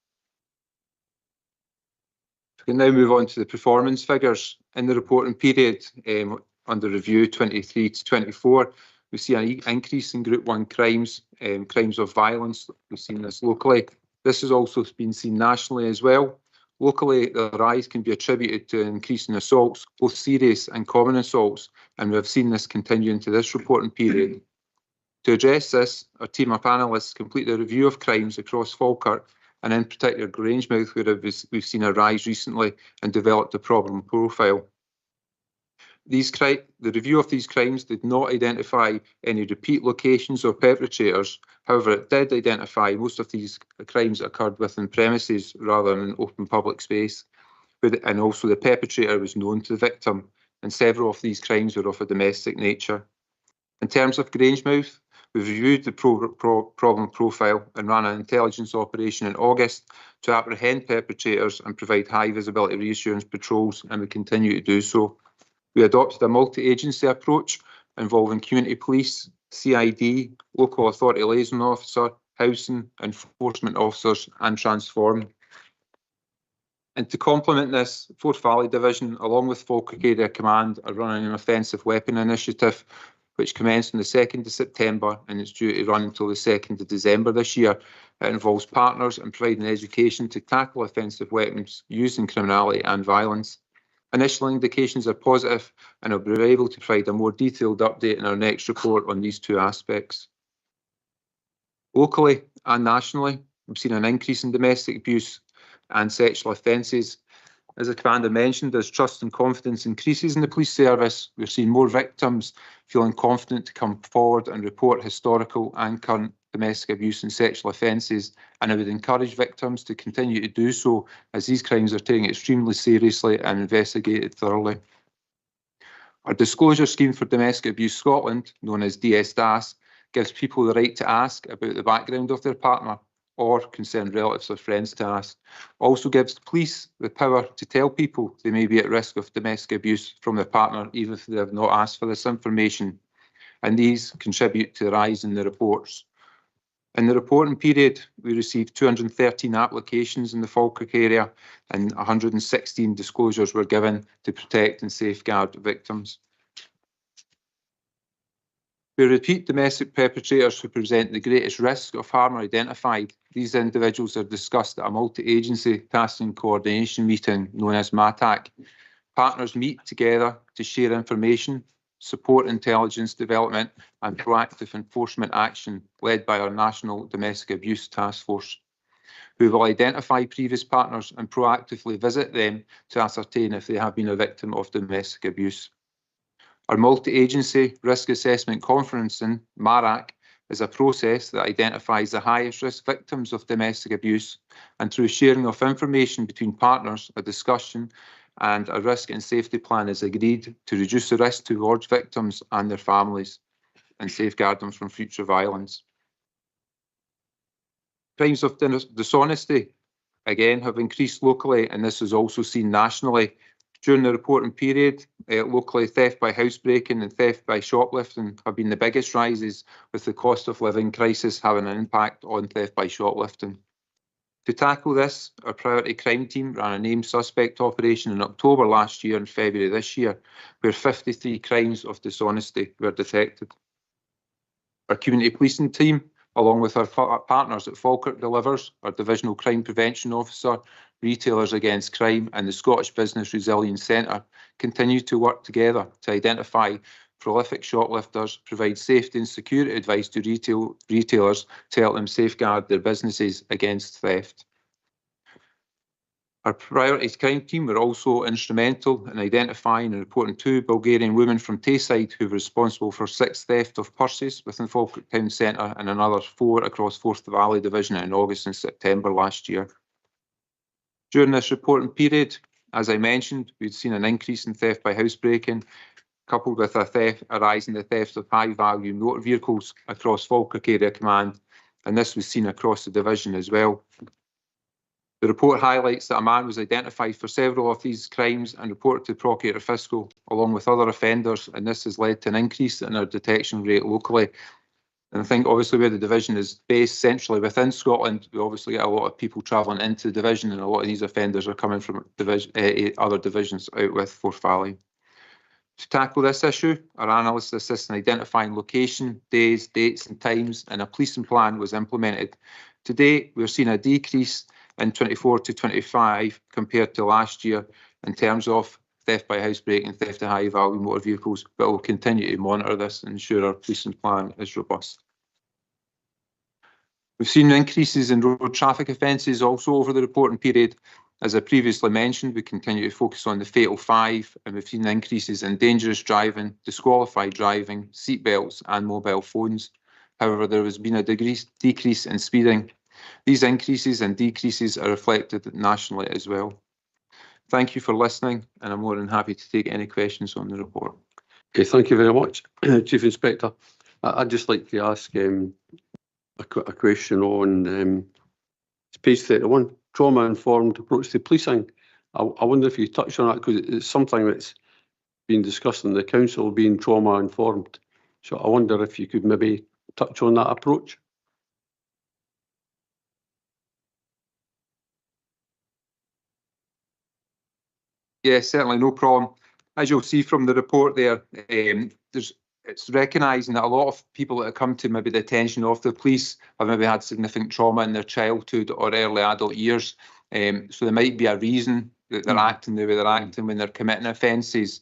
We can now move on to the performance figures. In the reporting period under review 23 to 24, we see an increase in Group 1 crimes, crimes of violence. We've seen this locally. This has also been seen nationally as well. Locally, the rise can be attributed to an increase in assaults, both serious and common assaults, and we have seen this continue into this reporting period. To address this, our team of analysts completed a review of crimes across Falkirk, and in particular Grangemouth, where we've seen a rise recently, and developed a problem profile. The review of these crimes did not identify any repeat locations or perpetrators. However, it did identify most of these crimes occurred within premises rather than an open public space. And also the perpetrator was known to the victim, and several of these crimes were of a domestic nature. In terms of Grangemouth, we've reviewed the problem profile and ran an intelligence operation in August to apprehend perpetrators and provide high visibility reassurance patrols, and we continue to do so. We adopted a multi-agency approach involving community police, CID, local authority liaison officer, housing, enforcement officers and Transform. And to complement this, Forth Valley Division, along with Falkirk Area Command, are running an offensive weapon initiative which commenced on the 2nd of September and it's due to run until the 2nd of December this year. It involves partners and providing education to tackle offensive weapons used in criminality and violence. Initial indications are positive, and I'll be able to provide a more detailed update in our next report on these two aspects. Locally and nationally, we've seen an increase in domestic abuse and sexual offences. As the Commander mentioned, as trust and confidence increases in the police service, we're seeing more victims feeling confident to come forward and report historical and current domestic abuse and sexual offences, and I would encourage victims to continue to do so, as these crimes are taken extremely seriously and investigated thoroughly. Our disclosure scheme for Domestic Abuse Scotland, known as DSDAS, gives people the right to ask about the background of their partner or concerned relatives or friends to ask. Also gives the police the power to tell people they may be at risk of domestic abuse from their partner, even if they have not asked for this information. And these contribute to the rise in the reports. In the reporting period, we received 213 applications in the Falkirk area and 116 disclosures were given to protect and safeguard victims. Where repeat domestic perpetrators who present the greatest risk of harm are identified, these individuals are discussed at a multi-agency task and coordination meeting known as MATAC. Partners meet together to share information, support intelligence development and proactive enforcement action led by our National Domestic Abuse Task Force, who will identify previous partners and proactively visit them to ascertain if they have been a victim of domestic abuse. Our multi-agency risk assessment conferencing, MARAC, is a process that identifies the highest risk victims of domestic abuse, and through sharing of information between partners, a discussion and a risk and safety plan is agreed to reduce the risk towards victims and their families and safeguard them from future violence. Crimes of dishonesty, again, have increased locally, and this is also seen nationally. During the reporting period, locally, theft by housebreaking and theft by shoplifting have been the biggest rises, with the cost of living crisis having an impact on theft by shoplifting. To tackle this, our priority crime team ran a named suspect operation in October last year and February this year, where 53 crimes of dishonesty were detected. Our community policing team, along with our partners at Falkirk Delivers, our Divisional Crime Prevention Officer, Retailers Against Crime and the Scottish Business Resilience Centre, continue to work together to identify prolific shoplifters, provide safety and security advice to retailers to help them safeguard their businesses against theft. Our priority crime team were also instrumental in identifying and reporting 2 Bulgarian women from Tayside who were responsible for 6 theft of purses within Falkirk Town Centre and another 4 across Forth Valley Division in August and September last year. During this reporting period, as I mentioned, we'd seen an increase in theft by housebreaking, coupled with a rise in the theft of high-value motor vehicles across Falkirk Area Command, and this was seen across the division as well. The report highlights that a man was identified for several of these crimes and reported to Procurator Fiscal along with other offenders, and this has led to an increase in our detection rate locally. And I think obviously where the division is based centrally within Scotland, we obviously get a lot of people travelling into the division, and a lot of these offenders are coming from other divisions out with Forth Valley. To tackle this issue, our analysts assist in identifying location, days, dates and times, and a policing plan was implemented. To date, we're seeing a decrease in 24 to 25 compared to last year in terms of theft by housebreak and theft of high value motor vehicles, but we'll continue to monitor this and ensure our policing plan is robust. We've seen increases in road traffic offences also over the reporting period. As I previously mentioned, we continue to focus on the fatal 5, and we've seen increases in dangerous driving, disqualified driving, seatbelts and mobile phones. However, there has been a decrease in speeding. These increases and decreases are reflected nationally as well. Thank you for listening, and I'm more than happy to take any questions on the report. Okay, thank you very much, Chief Inspector. I'd just like to ask a question on page 31, trauma-informed approach to policing. I wonder if you touch on that, because it's something that's been discussed in the council, being trauma-informed. So I wonder if you could maybe touch on that approach. Yes, certainly, no problem. As you'll see from the report there, it's recognising that a lot of people that come to maybe the attention of the police have maybe had significant trauma in their childhood or early adult years. So there might be a reason that they're acting the way they're acting when they're committing offences.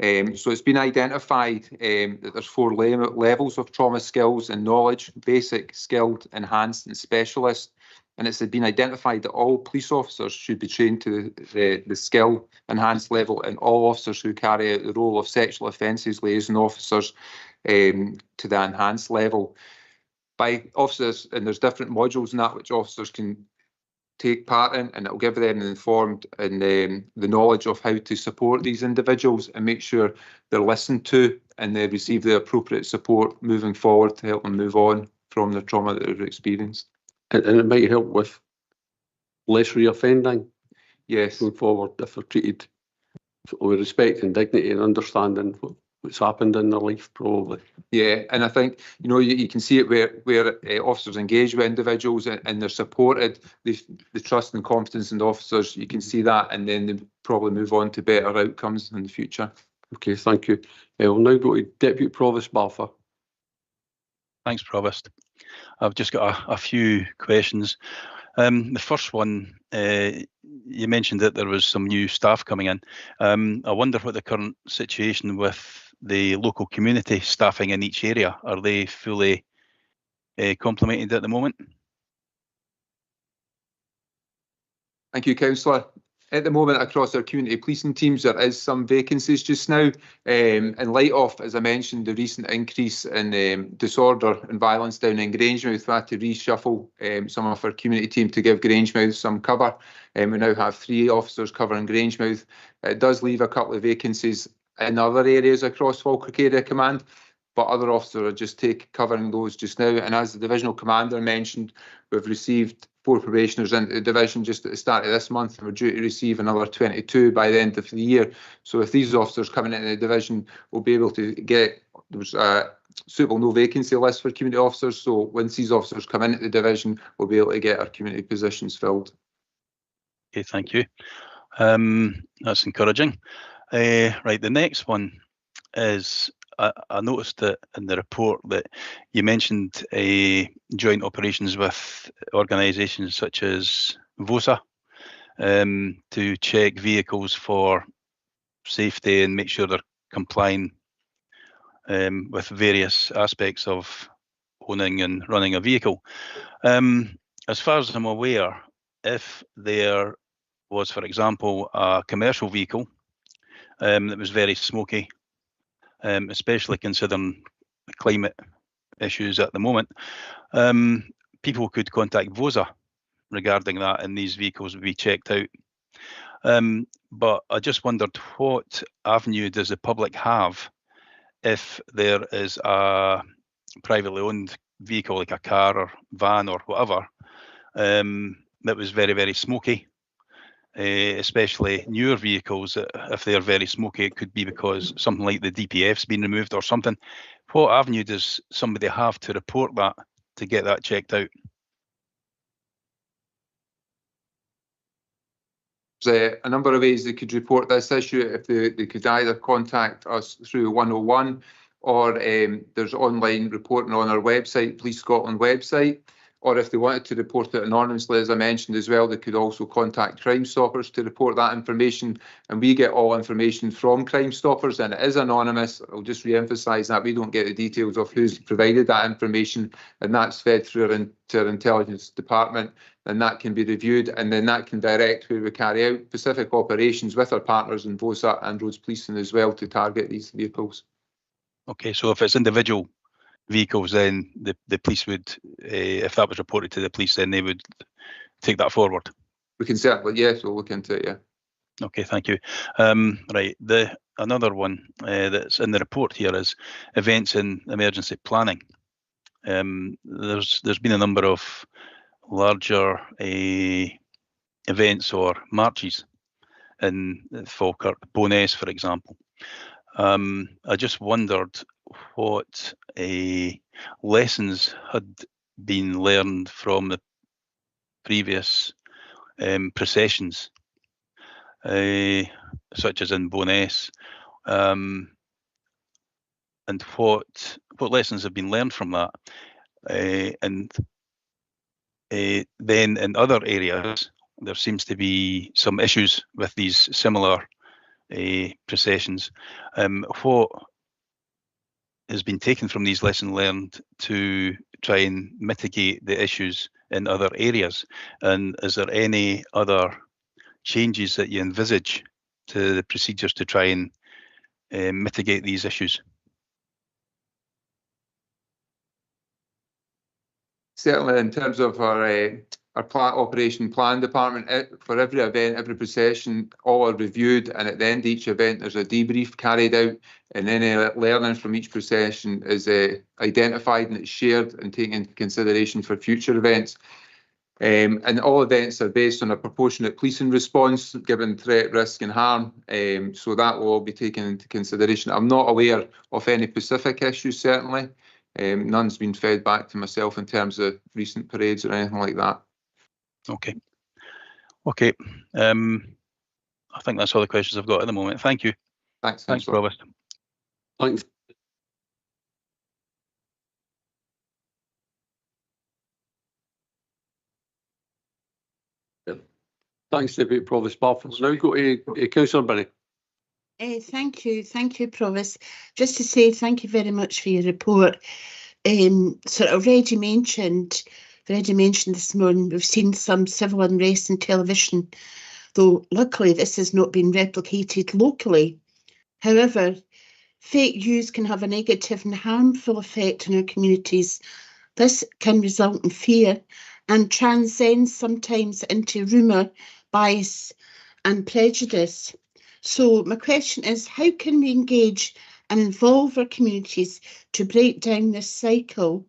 So it's been identified that there's 4 levels of trauma skills and knowledge: basic, skilled, enhanced and specialist. And it's been identified that all police officers should be trained to the skill enhanced level, and all officers who carry out the role of sexual offences liaison officers to the enhanced level. By officers, and there's different modules in that which officers can take part in, and it will give them informed and the knowledge of how to support these individuals and make sure they're listened to and they receive the appropriate support moving forward to help them move on from the trauma that they've experienced. And it might help with less reoffending. Yes. Going forward, if they're treated with respect and dignity and understanding what's happened in their life, probably. Yeah, and I think, you know, you can see it where officers engage with individuals and they're supported, the trust and confidence in the officers, you can see that, and then they probably move on to better outcomes in the future. Okay, thank you. We'll now go to Deputy Provost Balfour. Thanks, Provost. I've just got a few questions. The first one, you mentioned that there was some new staff coming in. I wonder what the current situation with the local community staffing in each area. Are they fully complemented at the moment? Thank you, Councillor. At the moment, across our community policing teams, there is some vacancies just now. In light of, as I mentioned, the recent increase in disorder and violence down in Grangemouth, we had to reshuffle some of our community team to give Grangemouth some cover. We now have 3 officers covering Grangemouth. It does leave a couple of vacancies in other areas across Falkirk Area Command, but other officers are just covering those just now. And as the divisional commander mentioned, we've received 4 probationers into the division just at the start of this month, and we're due to receive another 22 by the end of the year. So with these officers coming into the division, we'll be able to get, there's a suitable no vacancy list for community officers. So once these officers come into the division, we'll be able to get our community positions filled. Okay, thank you. That's encouraging. Right, the next one is, I noticed that in the report that you mentioned joint operations with organisations such as VOSA to check vehicles for safety and make sure they're complying with various aspects of owning and running a vehicle. As far as I'm aware, if there was, for example, a commercial vehicle that was very smoky, especially considering climate issues at the moment, people could contact VOSA regarding that, and these vehicles would be checked out. But I just wondered, what avenue does the public have if there is a privately owned vehicle, like a car or van or whatever, that was very, very smoky, especially newer vehicles. If they're very smoky, it could be because something like the DPF's been removed or something. What avenue does somebody have to report that to get that checked out? There's a number of ways they could report this issue. If they could either contact us through 101, or there's online reporting on our website, Police Scotland website. Or if they wanted to report it anonymously, as I mentioned as well, they could also contact Crime Stoppers to report that information. And we get all information from Crime Stoppers, and it is anonymous. I'll just re-emphasise that we don't get the details of who's provided that information, and that's fed through to our intelligence department, and that can be reviewed, and then that can direct where we carry out specific operations with our partners in VOSA and Roads Policing as well to target these vehicles. Okay, so if it's individual vehicles, then the police would, if that was reported to the police, then they would take that forward. We can certainly, yes, we'll look into it, yeah. Okay, thank you. Right, another one that's in the report here is events in emergency planning. There's been a number of larger events or marches in Falkirk, Bowness, for example. I just wondered what lessons had been learned from the previous processions, such as in Bowness, and what lessons have been learned from that, and then in other areas there seems to be some issues with these similar processions. What has been taken from these lessons learned to try and mitigate the issues in other areas? And is there any other changes that you envisage to the procedures to try and mitigate these issues? Certainly, in terms of our operation plan department, for every event, every procession, all are reviewed, and at the end of each event there's a debrief carried out, and any learning from each procession is identified and it's shared and taken into consideration for future events. And all events are based on a proportionate policing response given threat, risk and harm, so that will all be taken into consideration. I'm not aware of any specific issues, certainly. None's been fed back to myself in terms of recent parades or anything like that. Okay. Okay. I think that's all the questions I've got at the moment. Thank you. Thanks. Thanks, Provost. Thanks. Thanks, Deputy Provost Barfoot. Now go to Councillor Birnie. Thank you, Provost. Just to say thank you very much for your report. So already mentioned this morning, we've seen some civil unrest on television, though luckily this has not been replicated locally. However, fake news can have a negative and harmful effect on our communities. This can result in fear and transcends sometimes into rumour, bias and prejudice. So my question is, how can we engage and involve our communities to break down this cycle?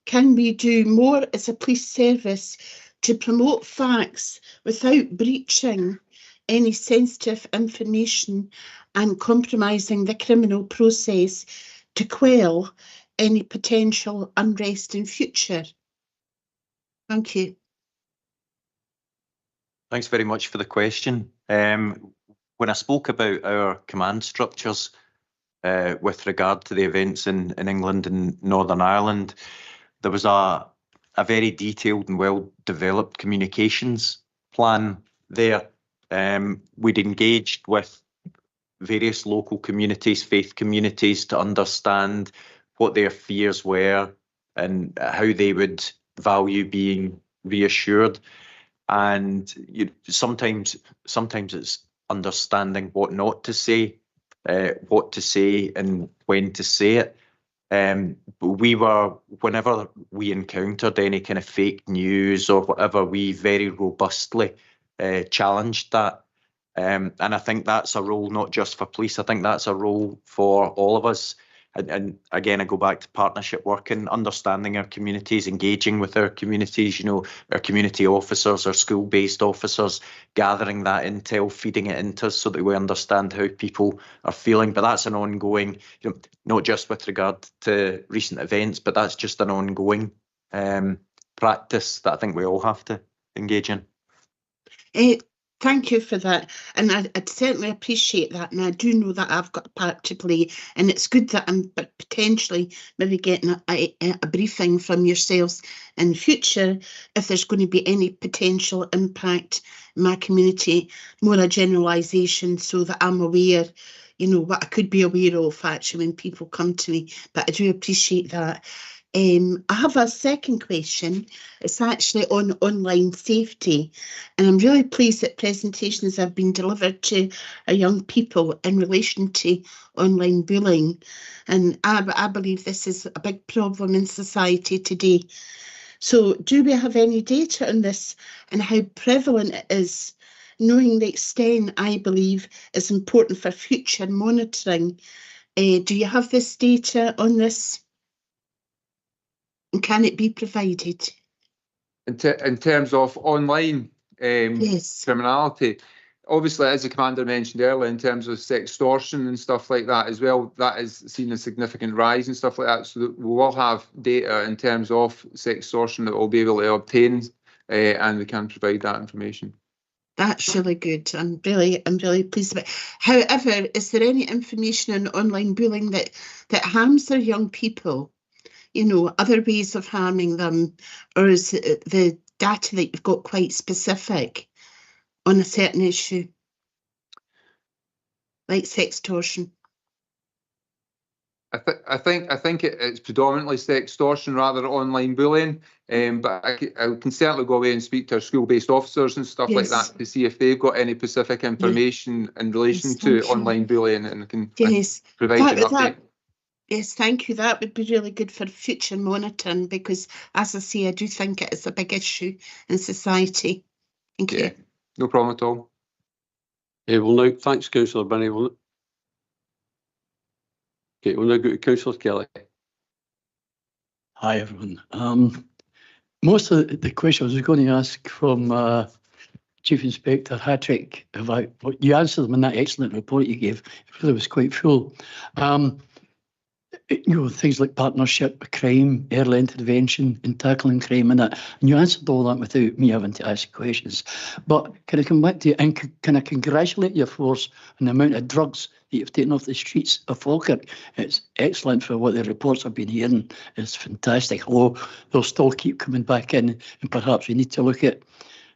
Can we do more as a police service to promote facts without breaching any sensitive information and compromising the criminal process to quell any potential unrest in future? Thank you. Thanks very much for the question. When I spoke about our command structures with regard to the events in England and Northern Ireland, there was a very detailed and well-developed communications plan there. We'd engaged with various local communities, faith communities, to understand what their fears were and how they would value being reassured. And sometimes it's understanding what not to say, what to say and when to say it. Whenever we encountered any kind of fake news or whatever, we very robustly challenged that. And I think that's a role not just for police, I think that's a role for all of us. and again, I go back to partnership working, understanding our communities, engaging with our communities, you know, our community officers, our school-based officers, gathering that intel, feeding it into us so that we understand how people are feeling. But that's an ongoing, you know, not just with regard to recent events, but that's just an ongoing practice that I think we all have to engage in. Thank you for that, and I'd certainly appreciate that, and I do know that I've got a part to play, and it's good that I'm potentially maybe getting a briefing from yourselves in future if there's going to be any potential impact in my community, more a generalisation so that I'm aware, you know, what I could be aware of actually when people come to me, but I do appreciate that. I have a second question. It's actually on online safety, and I'm really pleased that presentations have been delivered to our young people in relation to online bullying, and I believe this is a big problem in society today. So do we have any data on this and how prevalent it is? Knowing the extent, I believe, is important for future monitoring. Do you have this data on this? And can it be provided? In terms of online Yes. criminality, obviously, as the Commander mentioned earlier, in terms of sextortion and stuff like that as well, that is seen a significant rise and stuff like that. So that we will have data in terms of sextortion that we'll be able to obtain, and we can provide that information. That's really good. I'm really pleased about it. However, is there any information on online bullying that harms their young people? You know, other ways of harming them, or is the data that you've got quite specific on a certain issue, like sextortion? I think it's predominantly sextortion rather than online bullying, but I can certainly go away and speak to our school-based officers and stuff like that to see if they've got any specific information in relation to online bullying, and I can provide an update. Yes, thank you. That would be really good for future monitoring because, as I say, I do think it is a big issue in society. Thank you. No problem at all. Well, now, thanks, Councillor Binney. We'll now go to Councillor Kelly. Hi, everyone. Most of the questions I was going to ask from Chief Inspector Hattrick, you answered them in that excellent report you gave. It really was quite full. You know, things like partnership with crime, early intervention in tackling crime and that. And you answered all that without me having to ask questions. But can I come back to you and can I congratulate your force on the amount of drugs that you've taken off the streets of Falkirk? It's excellent for what the reports I've been hearing. It's fantastic. Although they'll still keep coming back in, and perhaps we need to look at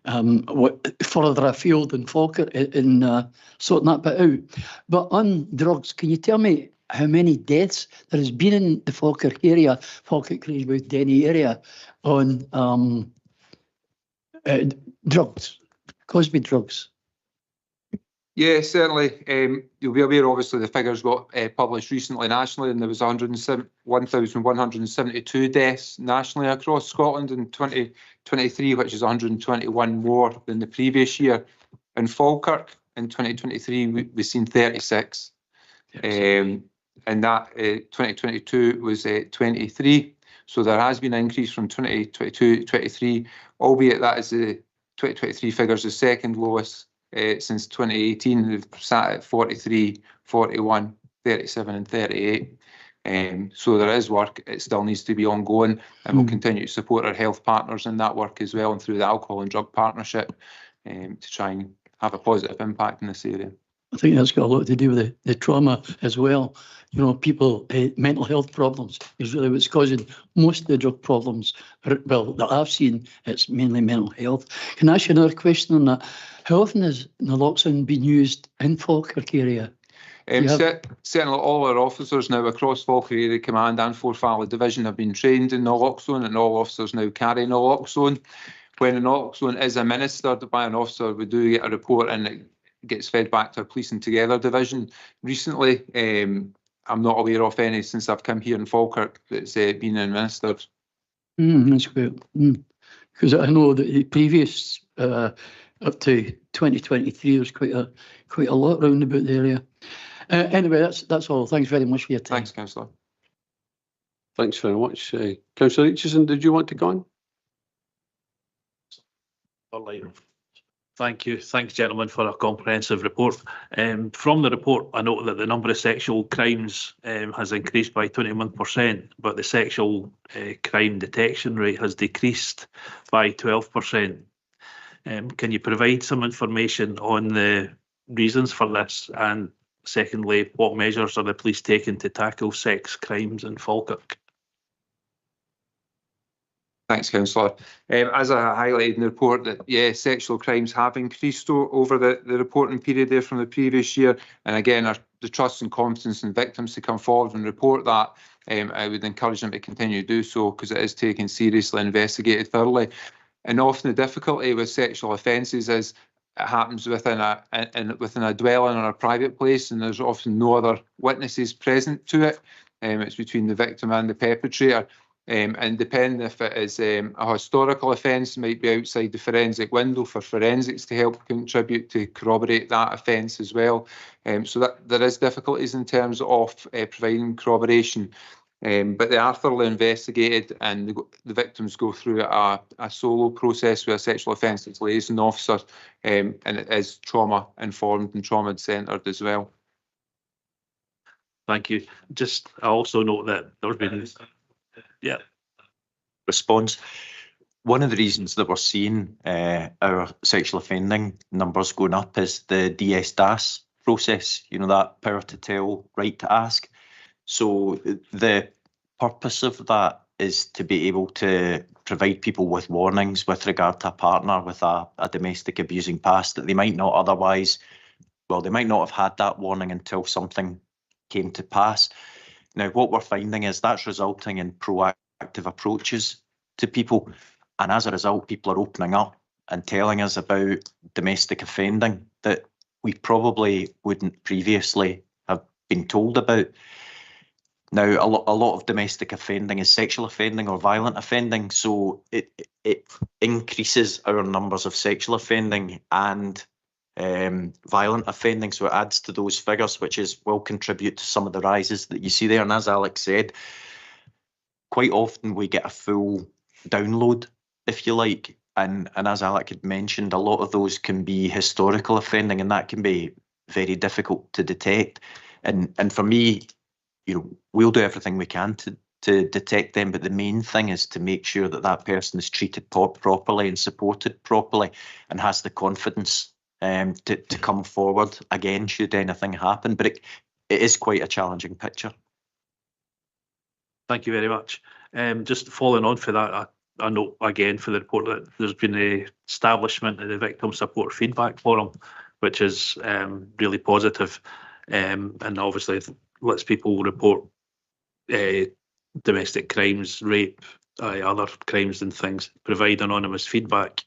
what further afield in Falkirk in sorting that bit out. But on drugs, can you tell me how many deaths there has been in the Falkirk area, Falkirk, Craigmouth, Denny area, on drugs, Cosby drugs? Yeah, certainly. You'll be aware, obviously, the figures got published recently nationally, and there was 1,172 deaths nationally across Scotland in 2023, which is 121 more than the previous year. In Falkirk, in 2023, we've seen 36. And that 2022 was 23. So there has been an increase from 2022 to 23, albeit that is the 2023 figures the second lowest since 2018. We've sat at 43, 41, 37 and 38. So there is work. It still needs to be ongoing, and we'll continue to support our health partners in that work as well, and through the Alcohol and Drug Partnership to try and have a positive impact in this area. I think that's got a lot to do with the trauma as well. You know, people, mental health problems is really what's causing most of the drug problems. Well, that I've seen, it's mainly mental health. Can I ask you another question on that? How often has naloxone been used in Falkirk area? Certainly all our officers now across Falkirk Area Command and Forth Valley Division have been trained in naloxone, and all officers now carry naloxone. When naloxone is administered by an officer, we do get a report, and it gets fed back to our Policing Together division. Recently, I'm not aware of any since I've come here in Falkirk that's been administered. That's good. Because I know that the previous up to 2023, there's quite a lot round about the area. Anyway, that's all. Thanks very much for your time. Thanks, Councillor. Thanks very much. Councillor Aitchison, did you want to go on? Thank you. Thanks, gentlemen, for a comprehensive report. From the report, I note that the number of sexual crimes has increased by 21%, but the sexual crime detection rate has decreased by 12%. Can you provide some information on the reasons for this? And secondly, what measures are the police taking to tackle sex crimes in Falkirk? Thanks, Councillor. As I highlighted in the report, that yeah, sexual crimes have increased over the reporting period there from the previous year. And again, the trust and confidence in victims to come forward and report that. I would encourage them to continue to do so because it is taken seriously and investigated thoroughly. And often the difficulty with sexual offences is it happens within a dwelling or a private place, and there's often no other witnesses present to it. It's between the victim and the perpetrator. And depending if it is a historical offence, might be outside the forensic window for forensics to help contribute to corroborate that offence as well. So that there is difficulties in terms of providing corroboration, but they are thoroughly investigated, and the victims go through a solo process with a sexual offences liaison officer, and it is trauma informed and trauma centred as well. Thank you. Just I also note that there's been response. One of the reasons that we're seeing our sexual offending numbers going up is the DS-DAS process, you know, that power to tell, right to ask. So the purpose of that is to be able to provide people with warnings with regard to a partner with a domestic abusing past that they might not otherwise, well, they might not have had that warning until something came to pass. Now, what we're finding is that's resulting in proactive approaches to people, and as a result, people are opening up and telling us about domestic offending that we probably wouldn't previously have been told about. Now, a lot of domestic offending is sexual offending or violent offending, so it increases our numbers of sexual offending and violent offending, so it adds to those figures, which will contribute to some of the rises that you see there. And as Alex said, quite often we get a full download, if you like, and as Alex had mentioned, a lot of those can be historical offending, and that can be very difficult to detect. And for me, you know, we'll do everything we can to detect them, but the main thing is to make sure that that person is treated properly and supported properly and has the confidence to come forward again should anything happen. But it is quite a challenging picture. Thank you very much. Just following on for that, I note again for the report that there's been the establishment of the Victim Support Feedback Forum, which is really positive, and obviously lets people report domestic crimes, rape, other crimes and things, provide anonymous feedback.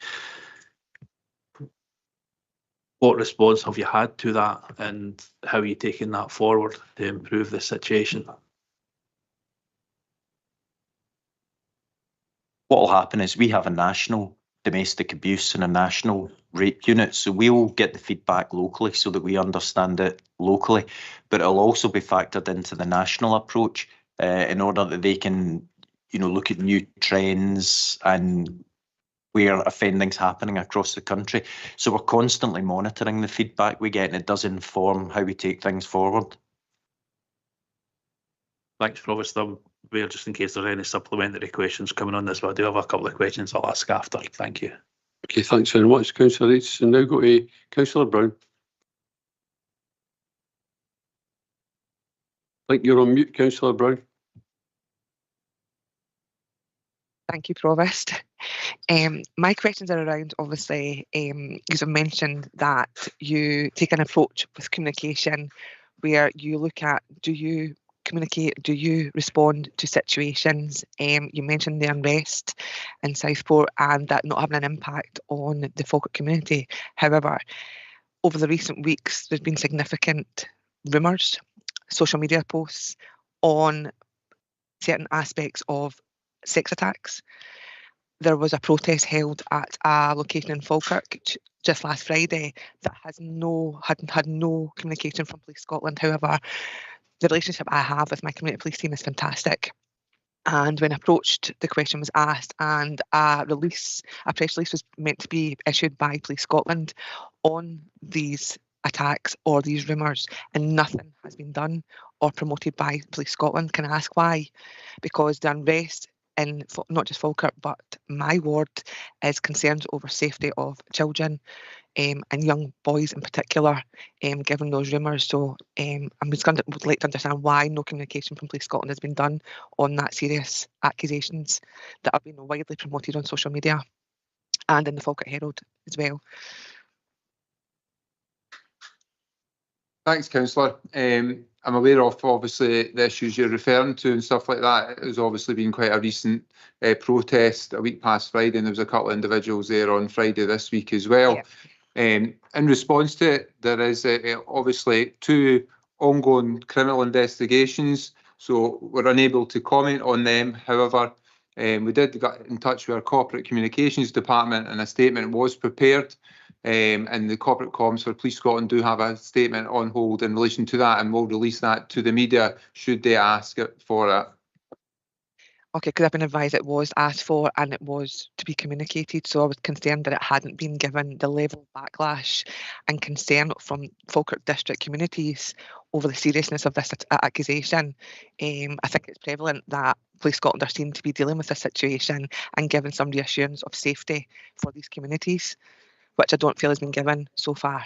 What response have you had to that, and how are you taking that forward to improve the situation? What will happen is we have a national domestic abuse and a national rape unit, so we'll get the feedback locally so that we understand it locally, but it'll also be factored into the national approach in order that they can, you know, look at new trends and where offending's happening across the country. So we're constantly monitoring the feedback we get, and it does inform how we take things forward. Thanks, Provost. We're just in case there's any supplementary questions coming on this, but I do have a couple of questions I'll ask after. Thank you. Okay, thanks very much, Councillor Aitchison. Now go to Councillor Brown. I think you're on mute, Councillor Brown. Thank you, Provost. My questions are around, obviously, you have mentioned that you take an approach with communication where you look at, do you communicate, do you respond to situations? You mentioned the unrest in Southport and that not having an impact on the Falkirk community. However, over the recent weeks, there's been significant rumours, social media posts on certain aspects of sex attacks. There was a protest held at a location in Falkirk just last Friday that had no communication from Police Scotland. However, the relationship I have with my community police team is fantastic. And when approached, the question was asked, and a press release was meant to be issued by Police Scotland on these attacks or these rumours, and nothing has been done or promoted by Police Scotland. Can I ask why? Because the unrest in not just Falkirk but my ward is concerns over safety of children and young boys in particular, given those rumours. So would like to understand why no communication from Police Scotland has been done on that serious accusations that have been widely promoted on social media and in the Falkirk Herald as well. Thanks, Councillor. I'm aware of obviously the issues you're referring to and stuff like that. There's obviously been quite a recent protest a week past Friday, and there was a couple of individuals there on Friday this week as well. Yeah. In response to it, there is obviously 2 ongoing criminal investigations, so we're unable to comment on them. However, we did get in touch with our corporate communications department, and a statement was prepared. And the corporate comms for Police Scotland do have a statement on hold in relation to that, and we'll release that to the media should they ask it for it. Okay, because I've been advised it was asked for and it was to be communicated, so I was concerned that it hadn't been given the level of backlash and concern from Falkirk district communities over the seriousness of this accusation. I think it's prevalent that Police Scotland are seen to be dealing with this situation and giving some reassurance of safety for these communities, which I don't feel has been given so far.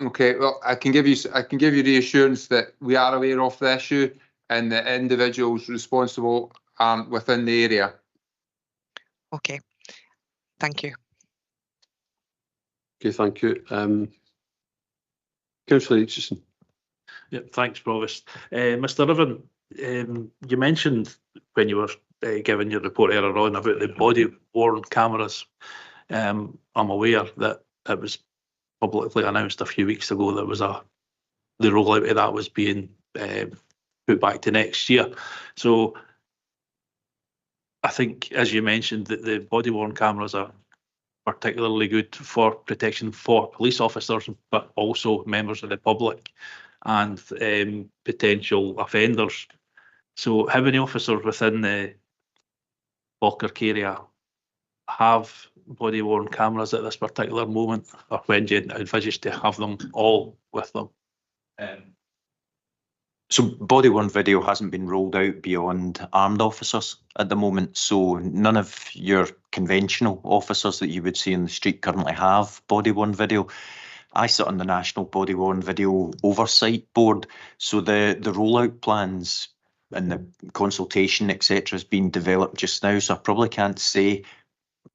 Okay, well, I can give you reassurance that we are aware of the issue and the individuals responsible within the area. Okay, thank you. Okay, thank you. Councillor Aitchison. Yeah, thanks, Provost. Mr. Riven, you mentioned when you were giving your report earlier on about the body-worn cameras. I'm aware that it was publicly announced a few weeks ago that was the rollout of that was being put back to next year. So I think, as you mentioned, that the body-worn cameras are particularly good for protection for police officers, but also members of the public and potential offenders. So how many officers within the Falkirk area have body-worn cameras at this particular moment, or when do you envisage to have them all with them? So body-worn video hasn't been rolled out beyond armed officers at the moment, so none of your conventional officers that you would see in the street currently have body-worn video. I sit on the National Body-Worn Video Oversight Board, so the rollout plans and the consultation, etc., is being developed just now, so I probably can't say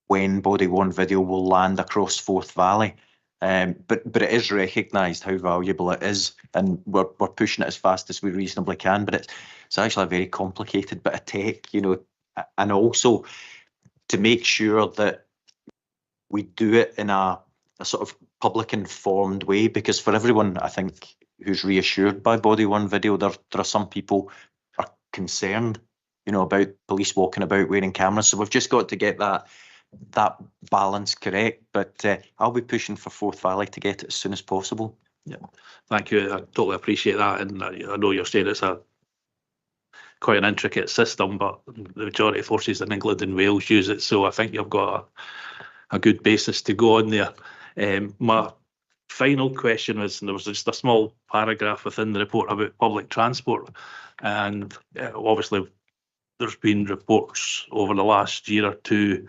when body-worn video will land across Forth Valley. But it is recognised how valuable it is, and we're pushing it as fast as we reasonably can. But it's actually a very complicated bit of tech, you know, and also to make sure that we do it in a sort of public informed way, because for everyone, I think, who's reassured by body-worn video, there are some people are concerned, you know, about police walking about wearing cameras. So we've just got to get that balance correct, but I'll be pushing for Forth Valley to get it as soon as possible. Yeah, thank you. I totally appreciate that, and I know you're saying it's quite an intricate system, but the majority of forces in England and Wales use it, so I think you've got a good basis to go on there. My final question was, and there was just a small paragraph within the report about public transport, and obviously there's been reports over the last year or two,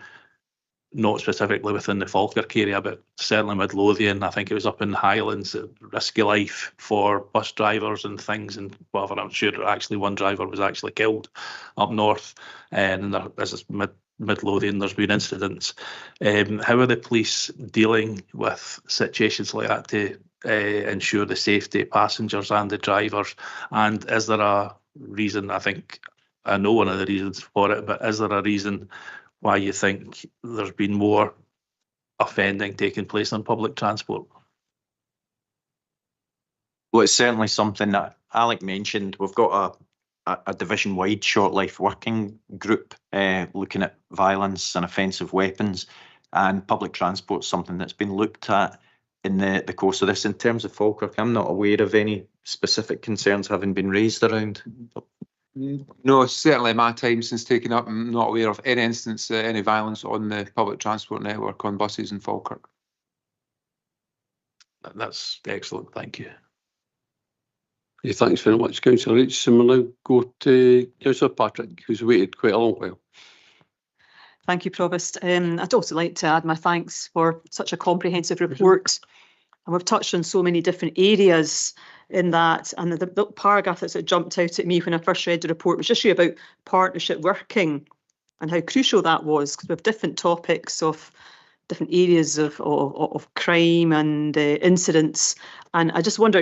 not specifically within the Falkirk area, but certainly Midlothian. I think it was up in the Highlands, risky life for bus drivers and things, and whatever. I'm sure actually one driver was actually killed up north, and as it's Midlothian, there's been incidents. How are the police dealing with situations like that to ensure the safety of passengers and the drivers? And is there a reason? I know one of the reasons for it, but is there a reason why you think there's been more offending taking place on public transport? Well, it's certainly something that Alec mentioned. We've got a division-wide short life working group looking at violence and offensive weapons, and public transport is something that's been looked at in the course of this. In terms of Falkirk, I'm not aware of any specific concerns having been raised around No, certainly my time since taking up, I'm not aware of any instance, any violence on the public transport network on buses in Falkirk. That's excellent. Thank you. Yeah, thanks very much, Councillor H. And we'll now go to Councillor Patrick, who's waited quite a long while. Thank you, Provost. I'd also like to add my thanks for such a comprehensive report. And we've touched on so many different areas in that. And the paragraph that jumped out at me when I first read the report was just really about partnership working and how crucial that was, because we have different topics of different areas of crime and incidents. And I just wonder,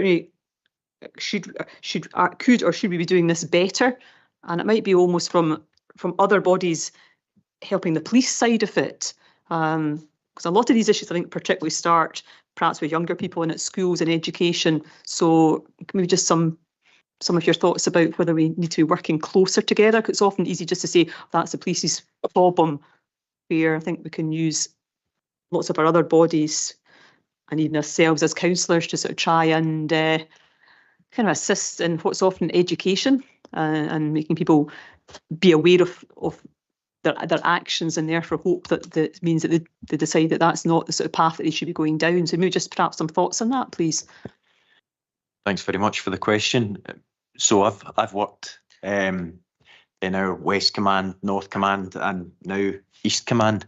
could or should we be doing this better? And it might be almost from other bodies helping the police side of it. Because a lot of these issues, I think, particularly start perhaps with younger people and at schools and education. So maybe just some of your thoughts about whether we need to be working closer together, because it's often easy just to say that's the police's problem, where I think we can use lots of our other bodies and even ourselves as councillors to sort of try and kind of assist in what's often education and making people be aware of their actions, and therefore hope that means that they decide that that's not the sort of path that they should be going down. So maybe just perhaps some thoughts on that, please. Thanks very much for the question. So I've worked in our West Command, North Command, and now East Command,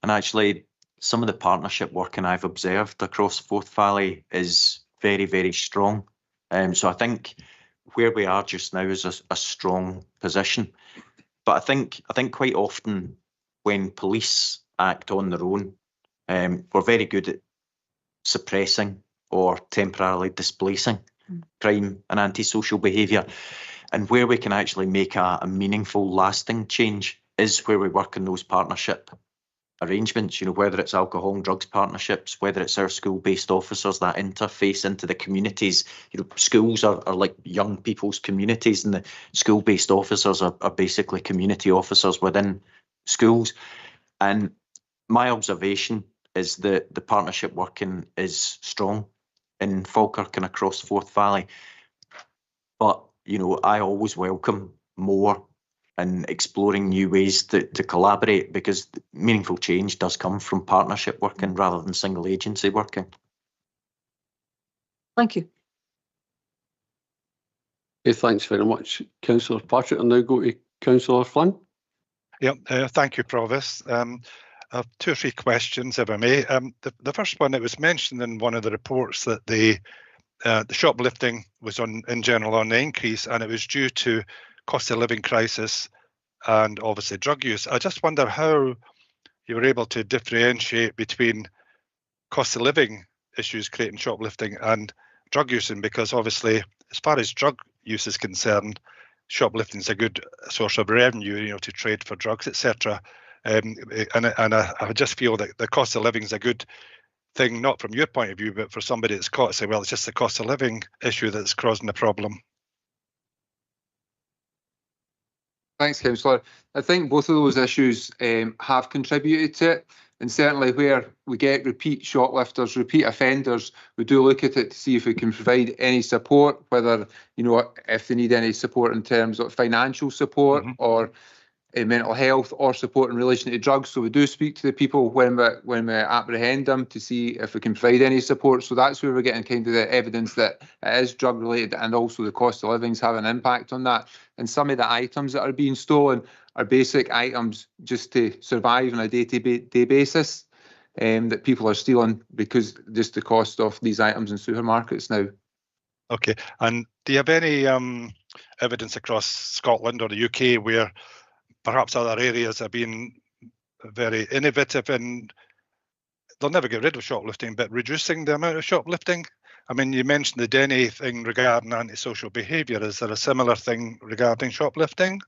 and actually some of the partnership working I've observed across Forth Valley is very, very strong. So I think where we are just now is a strong position. But I think quite often when police act on their own, we're very good at suppressing or temporarily displacing crime and antisocial behaviour. And where we can actually make a meaningful, lasting change is where we work in those partnership arrangements, whether it's alcohol and drugs partnerships, whether it's our school-based officers that interface into the communities. Schools are like young people's communities, and the school-based officers are basically community officers within schools. And my observation is that the partnership working is strong in Falkirk and across Forth Valley. But, I always welcome more and exploring new ways to collaborate, because meaningful change does come from partnership working rather than single agency working. Thank you. Okay, thanks very much, Councillor Patrick. I'll now go to Councillor Flynn. Thank you, Provost. I have 2 or 3 questions, if I may. The first one, it was mentioned in one of the reports that the shoplifting was in general on the increase, and it was due to cost of living crisis and obviously drug use. I just wonder how you were able to differentiate between cost of living issues creating shoplifting and drug using, because obviously as far as drug use is concerned, shoplifting is a good source of revenue, to trade for drugs, etc. And I just feel that the cost of living is a good thing, not from your point of view, but for somebody that's caught, say, well, it's just the cost of living issue that's causing the problem. Thanks, Councillor. I think both of those issues have contributed to it, and certainly where we get repeat shoplifters, repeat offenders, we do look at it to see if we can provide any support, whether, if they need any support in terms of financial support or mental health or support in relation to drugs. So we do speak to the people when we apprehend them to see if we can provide any support. So that's where we're getting kind of the evidence that it is drug related, and also the cost of living's have an impact on that. And some of the items that are being stolen are basic items just to survive on a day-to-day basis that people are stealing, because just the cost of these items in supermarkets now. Okay, and do you have any evidence across Scotland or the UK where perhaps other areas have been very innovative and they'll never get rid of shoplifting, but reducing the amount of shoplifting? I mean, you mentioned the Denny thing regarding antisocial behaviour. Is there a similar thing regarding shoplifting?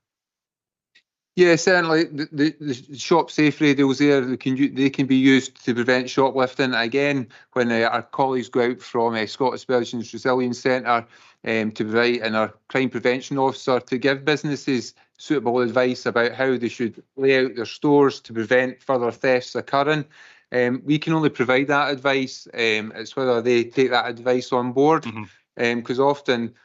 Yeah, certainly the shop safe radios there, they can be used to prevent shoplifting. Again, when our colleagues go out from Scottish Belgians Resilience Centre to provide, and our crime prevention officer to give businesses suitable advice about how they should lay out their stores to prevent further thefts occurring. We can only provide that advice. It's whether they take that advice on board, because often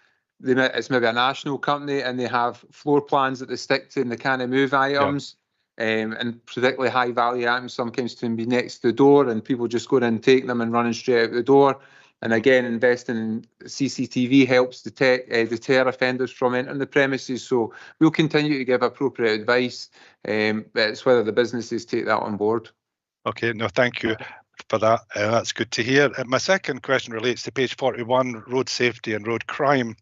it's maybe a national company and they have floor plans that they stick to and they can't move items. And particularly high value items sometimes can be next to the door and people just go in and take them and running straight out the door. And again, investing in CCTV helps deter offenders from entering the premises. So we'll continue to give appropriate advice, but it's whether the businesses take that on board. Okay, no, thank you for that. That's good to hear. My second question relates to page 41, road safety and road crime.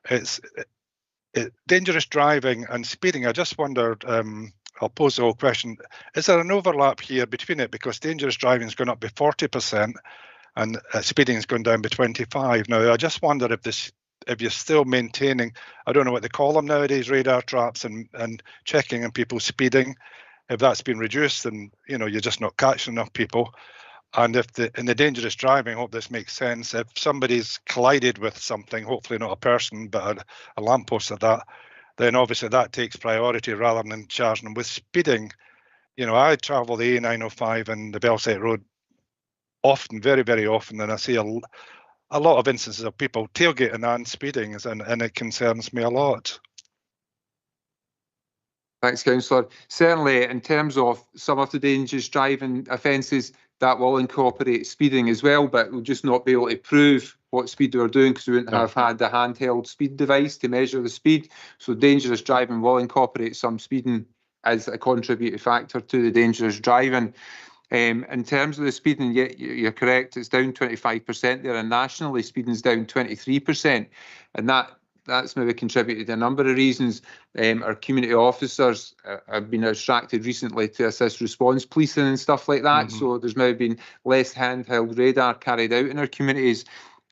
It's dangerous driving and speeding. I just wondered, I'll pose the whole question, is there an overlap here between it? Because dangerous driving has gone up by 40% and speeding has gone down by 25%. Now, I just wonder if you're still maintaining, I don't know what they call them nowadays, radar traps and checking on people speeding. If that's been reduced, then you're just not catching enough people. And if in the dangerous driving, I hope this makes sense, if somebody's collided with something, hopefully not a person, but a lamppost or that, then obviously that takes priority rather than charging them with speeding. I travel the A905 and the Belsight Road often, very, very often, and I see a lot of instances of people tailgating and speeding, and it concerns me a lot. Thanks, Councillor. Certainly, in terms of some of the dangerous driving offences, that will incorporate speeding as well, but we'll just not be able to prove what speed we're doing because we wouldn't have had the handheld speed device to measure the speed. So dangerous driving will incorporate some speeding as a contributing factor to the dangerous driving. In terms of the speeding, yeah, you're correct, it's down 25% there, and nationally speeding's down 23%, and that's maybe contributed to a number of reasons. Our community officers have been instructed recently to assist response policing and stuff like that. So there's maybe been less handheld radar carried out in our communities.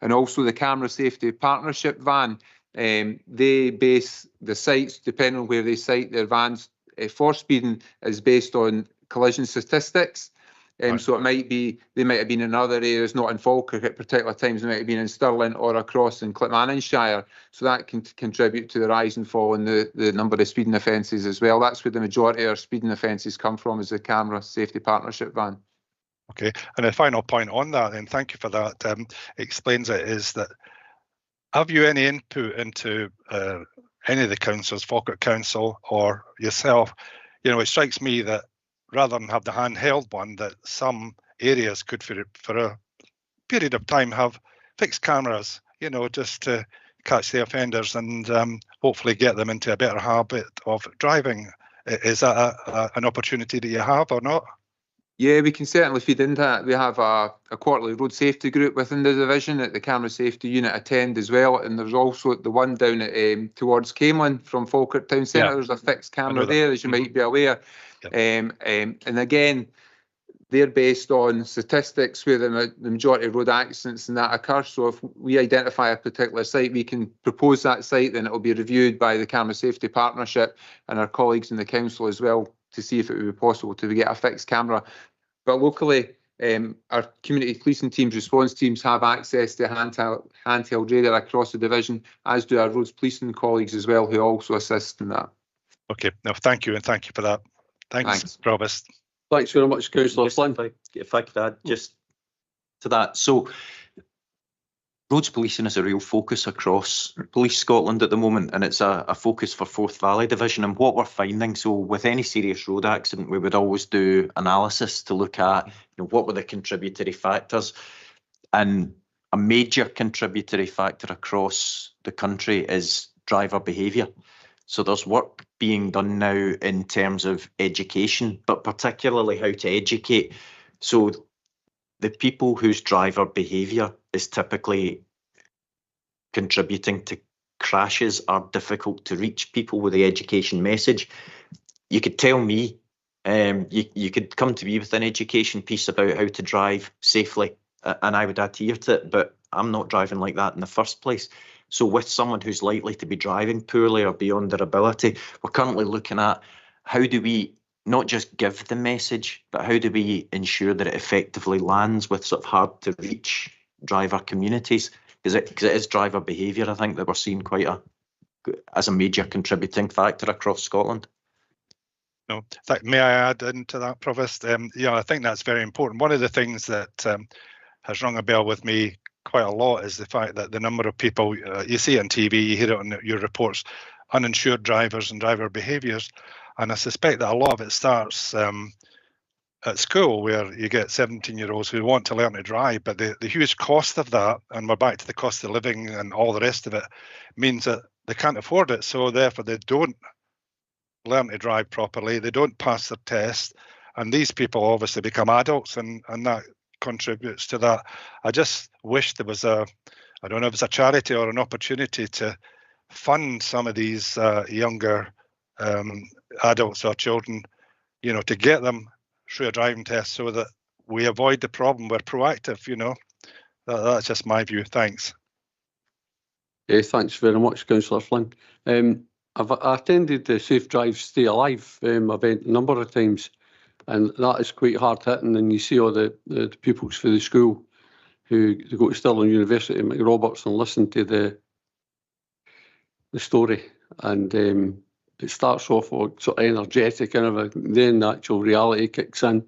And also the camera safety partnership van, they base the sites, depending on where they site their vans for speeding, is based on collision statistics. So it might be, they might have been in other areas, not in Falkirk at particular times, they might have been in Stirling or across in Clackmannanshire. So that can contribute to the rise and fall in the number of speeding offences as well. That's where the majority of our speeding offences come from, is the camera safety partnership van. Okay, and a final point on that, and thank you for that, explains it, is that have you any input into any of the councils, Falkirk Council or yourself? It strikes me that rather than have the handheld one, that some areas could, for a period of time, have fixed cameras, just to catch the offenders and hopefully get them into a better habit of driving. Is that an opportunity that you have or not? Yeah, we can certainly feed into that. We have a quarterly road safety group within the division that the camera safety unit attend as well. And there's also the one down at towards Camelin from Falkirk Town Centre. There's a fixed camera there, as you might be aware. And again, they're based on statistics where the majority of road accidents and that occur. So if we identify a particular site, we can propose that site, then it will be reviewed by the Camera Safety Partnership and our colleagues in the council as well to see if it would be possible to get a fixed camera. But locally, our community policing teams, response teams have access to handheld radar across the division, as do our roads policing colleagues as well, who also assist in that. Okay, no, thank you, and thank you for that. Thanks. Provost. Thanks very much, Councillor Flynn. If I could add just to that. So roads policing is a real focus across Police Scotland at the moment, and it's a focus for Forth Valley Division. And what we're finding, so with any serious road accident, we would always do analysis to look at what were the contributory factors. And a major contributory factor across the country is driver behaviour. So there's work being done now in terms of education, but particularly how to educate. So the people whose driver behaviour is typically contributing to crashes are difficult to reach people with the education message. You could tell me, you could come to me with an education piece about how to drive safely, and I would adhere to it, but I'm not driving like that in the first place. So with someone who's likely to be driving poorly or beyond their ability, we're currently looking at how do we not just give the message, but how do we ensure that it effectively lands with sort of hard to reach driver communities? Because it is driver behaviour, I think, that we're seeing quite as a major contributing factor across Scotland. No, may I add into that, Provost? I think that's very important. One of the things that has rung a bell with me quite a lot is the fact that the number of people, you see on TV, you hear it on your reports, uninsured drivers and driver behaviours. And I suspect that a lot of it starts at school, where you get 17-year-olds who want to learn to drive, but the huge cost of that, and we're back to the cost of living and all the rest of it, means that they can't afford it. So therefore they don't learn to drive properly, they don't pass their test, and these people obviously become adults, and that contributes to that. I just wish there was I don't know if it's a charity or an opportunity to fund some of these younger adults or children, to get them through a driving test so that we avoid the problem. We're proactive, That's just my view. Thanks. Thanks very much, Councillor Flynn. I've attended the Safe Drive Stay Alive event a number of times, and that is quite hard hitting. And you see all the pupils for the school who go to Stirling University, McRoberts, and listen to the story. And it starts off sort of energetic, and then the actual reality kicks in,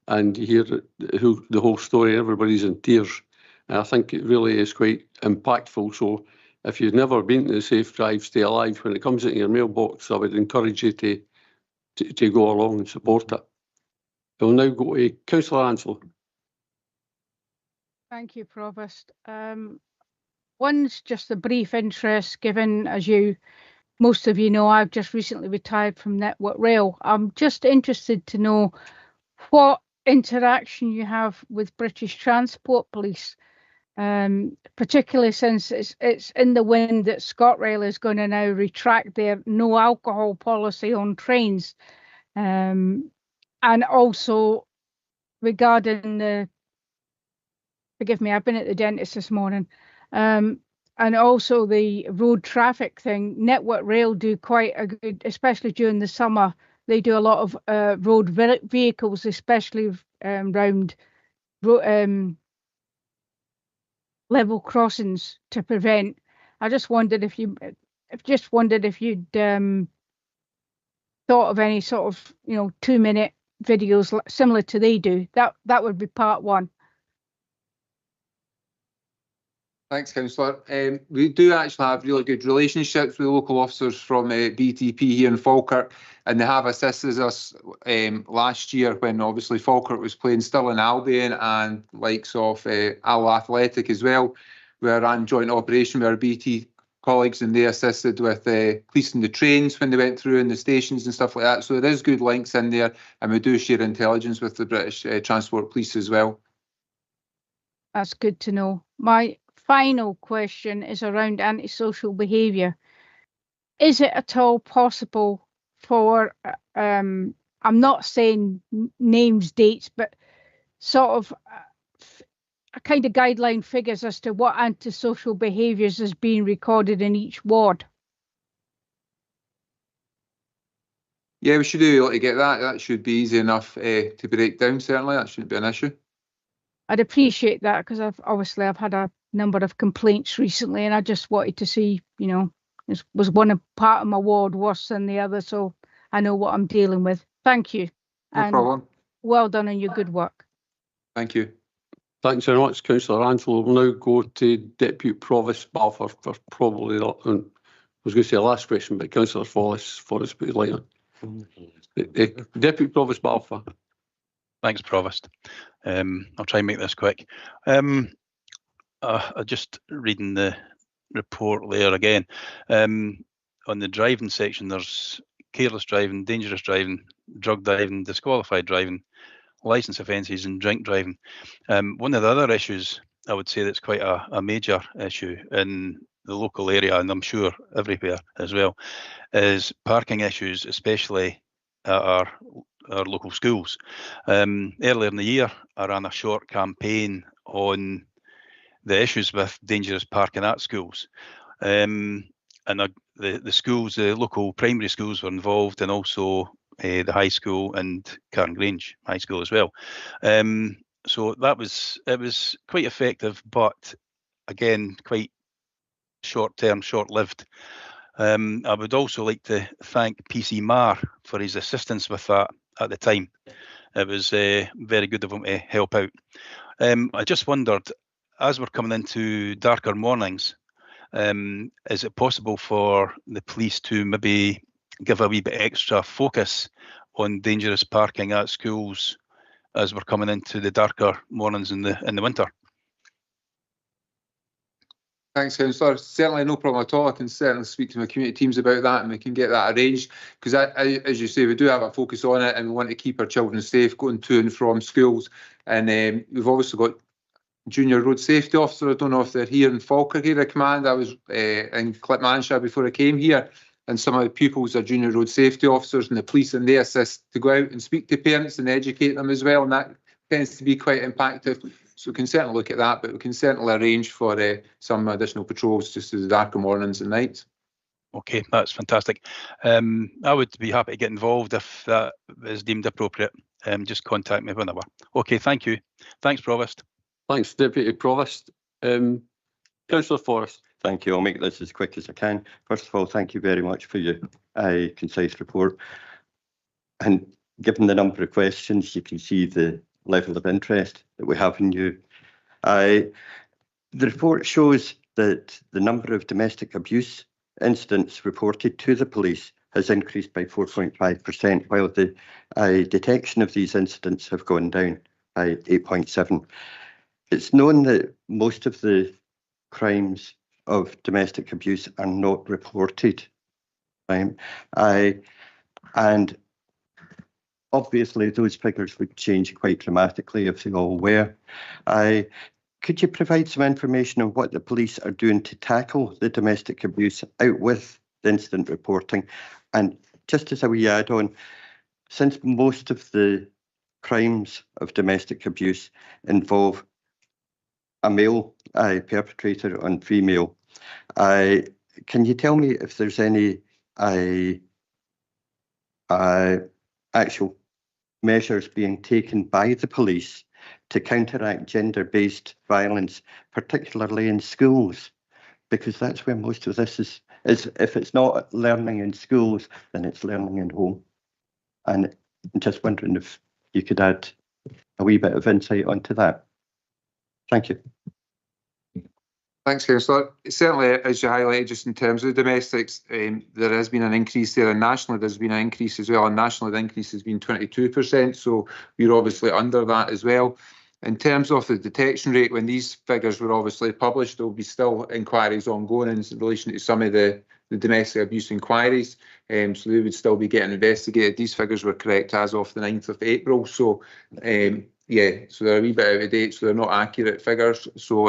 and you hear the whole story, and everybody's in tears. And I think it really is quite impactful. So if you've never been to the Safe Drive Stay Alive, when it comes into your mailbox, I would encourage you to go along and support it. We'll now go to Councillor Ansell. Thank you, Provost. One's just a brief interest, given, as most of you know, I've just recently retired from Network Rail. I'm just interested to know what interaction you have with British Transport Police, particularly since it's in the wind that ScotRail is going to now retract their no alcohol policy on trains, and also regarding forgive me, I've been at the dentist this morning, and also the road traffic thing. Network Rail do quite a good, especially during the summer, they do a lot of road vehicles, especially round level crossings to prevent. I just wondered if you'd thought of any sort of 2-minute videos similar to they do. That would be part one. Thanks, Councillor. We do actually have really good relationships with local officers from BTP here in Falkirk, and they have assisted us last year when obviously Falkirk was playing Stirling Albion and likes of Al Athletic as well. We ran joint operation with our BT colleagues, and they assisted with policing the trains when they went through in the stations and stuff like that. So there is good links in there, and we do share intelligence with the British Transport Police as well. That's good to know. My final question is around antisocial behaviour. Is it at all possible for, I'm not saying names, dates, but sort of a kind of guideline figures as to what antisocial behaviours is being recorded in each ward? Yeah, we should be able to get that. That should be easy enough to break down, certainly. That shouldn't be an issue. I'd appreciate that, because I've had a number of complaints recently, and I just wanted to see, was one part of my ward worse than the other, so I know what I'm dealing with. Thank you. No problem. Well done on your good work. Thank you. Thanks very much, Councillor Ansell. We'll now go to Deputy Provost Balfour for probably, I was going to say the last question, but Councillor Forrest put his light on. Deputy Provost Balfour. Thanks, Provost. I'll try and make this quick. Just reading the report there again. On the driving section, there's careless driving, dangerous driving, drug driving, disqualified driving, licence offences and drink driving. One of the other issues, I would say, that's quite a major issue in the local area, and I'm sure everywhere as well, is parking issues, especially at our local schools. Earlier in the year, I ran a short campaign on the issues with dangerous parking at schools. And the schools, the local primary schools were involved, and also the high school and Carn Grange High School as well. So it was quite effective, but again, quite short-term, short-lived. I would also like to thank PC Marr for his assistance with that at the time. It was very good of him to help out. I just wondered, as we're coming into darker mornings, is it possible for the police to maybe give a wee bit extra focus on dangerous parking at schools as we're coming into the darker mornings in the winter? Thanks, Councillor. Certainly no problem at all. I can certainly speak to my community teams about that and we can get that arranged. Because as you say, we do have a focus on it and we want to keep our children safe going to and from schools. And we've obviously got junior road safety officer. I don't know if they're here in Falkirk Area Command. I was in Clipmanshire before I came here. And some of the pupils are junior road safety officers and the police, and they assist to go out and speak to parents and educate them as well. And that tends to be quite impactful. So we can certainly look at that, but we can certainly arrange for some additional patrols just to the darker mornings and nights. Okay, that's fantastic. I would be happy to get involved if that is deemed appropriate. Just contact me whenever. Okay, thank you. Thanks, Provost. Thanks, Deputy Provost. Councillor Forrest. Thank you. I'll make this as quick as I can. First of all, thank you very much for your concise report. And given the number of questions, you can see the level of interest that we have in you. The report shows that the number of domestic abuse incidents reported to the police has increased by 4.5%, while the detection of these incidents have gone down by 8.7%. It's known that most of the crimes of domestic abuse are not reported. And obviously those figures would change quite dramatically if they all were. Could you provide some information on what the police are doing to tackle the domestic abuse out with the incident reporting? And just as a wee add-on, since most of the crimes of domestic abuse involve a male perpetrator on female, can you tell me if there's any actual measures being taken by the police to counteract gender-based violence, particularly in schools? Because that's where most of this is. If it's not learning in schools, then it's learning in home. And I'm just wondering if you could add a wee bit of insight onto that. Thank you. Thanks, Councillor. Certainly, as you highlighted, just in terms of domestics, there has been an increase there, and nationally there's been an increase as well. And nationally, the increase has been 22%, so we're obviously under that as well. In terms of the detection rate, when these figures were obviously published, there will be still inquiries ongoing in relation to some of the domestic abuse inquiries, so they would still be getting investigated. These figures were correct as of the 9th of April, so yeah, so they're a wee bit out of date, so they're not accurate figures. So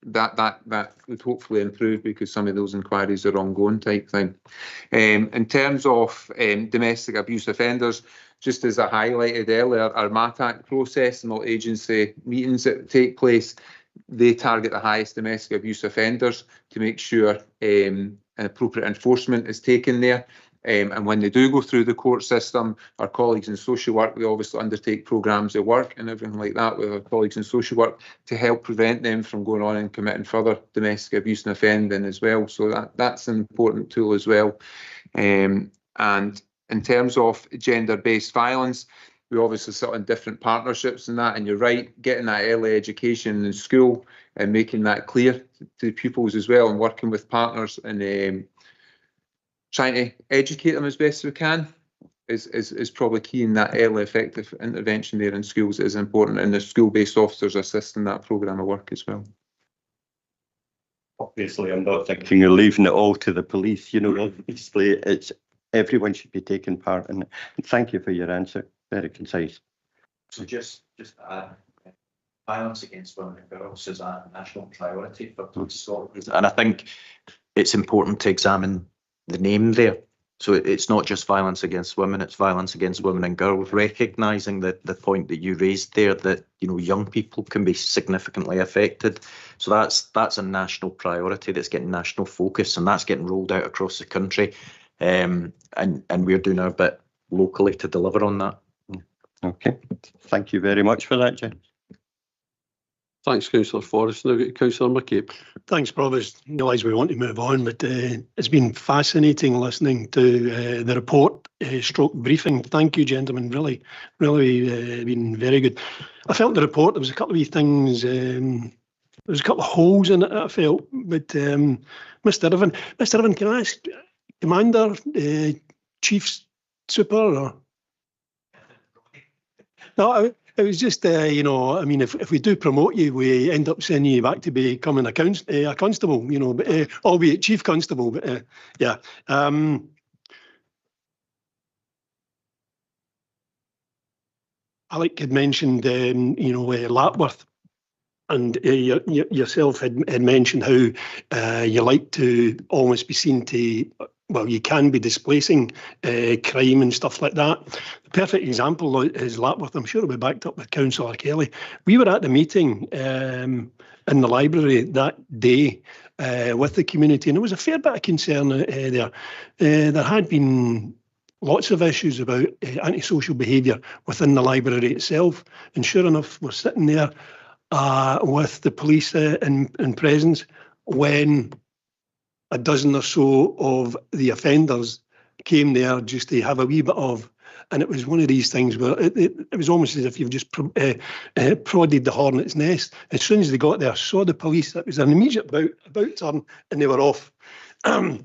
that would hopefully improve because some of those inquiries are ongoing type thing. In terms of domestic abuse offenders, just as I highlighted earlier, our MATAC process and all agency meetings that take place, they target the highest domestic abuse offenders to make sure an appropriate enforcement is taken there. And when they do go through the court system, our colleagues in social work, we obviously undertake programmes of work and everything like that with our colleagues in social work to help prevent them from going on and committing further domestic abuse and offending as well. So that's an important tool as well. And in terms of gender-based violence, we obviously sit on different partnerships and that, and you're right, getting that early education in school and making that clear to pupils as well, and working with partners and trying to educate them as best as we can is probably key, in that early effective intervention there in schools is important, and the school-based officers assist in that programme of work as well. Obviously, I'm not thinking of leaving it all to the police. You know, obviously, it's everyone should be taking part in it. And thank you for your answer. Very concise. So just violence against women and girls is a national priority for Scotland, and I think it's important to examine the name there. So it's not just violence against women, it's violence against women and girls, recognising that the point that you raised there, that young people can be significantly affected. So that's a national priority that's getting national focus, and that's getting rolled out across the country. And we're doing our bit locally to deliver on that. Okay, thank you very much for that, James. Thanks, Councillor Forrest. Now get Councillor McCabe. Thanks, Provost. Realise we want to move on, but it's been fascinating listening to the report stroke briefing. Thank you, gentlemen. Really been very good. I felt the report, there was a couple of wee things was a couple of holes in it, I felt. But Mr. Irvine, can I ask, Commander, Chief Super, or? No, it was just, you know, I mean, if we do promote you, we end up sending you back to becoming a constable, you know, but, albeit Chief Constable, but yeah. Alec had mentioned, you know, Lapworth, and yourself had mentioned how you like to almost be seen to, well, you can be displacing crime and stuff like that. The perfect example is Lapworth. I'm sure it'll be backed up with Councillor Kelly. We were at the meeting in the library that day with the community, and there was a fair bit of concern there. There had been lots of issues about antisocial behaviour within the library itself, and sure enough, we're sitting there with the police in presence when a dozen or so of the offenders came there just to have a wee bit of, and it was one of these things where it was almost as if you've just prodded the hornet's nest. As soon as they got there, saw the police, it was an immediate about turn, and they were off. The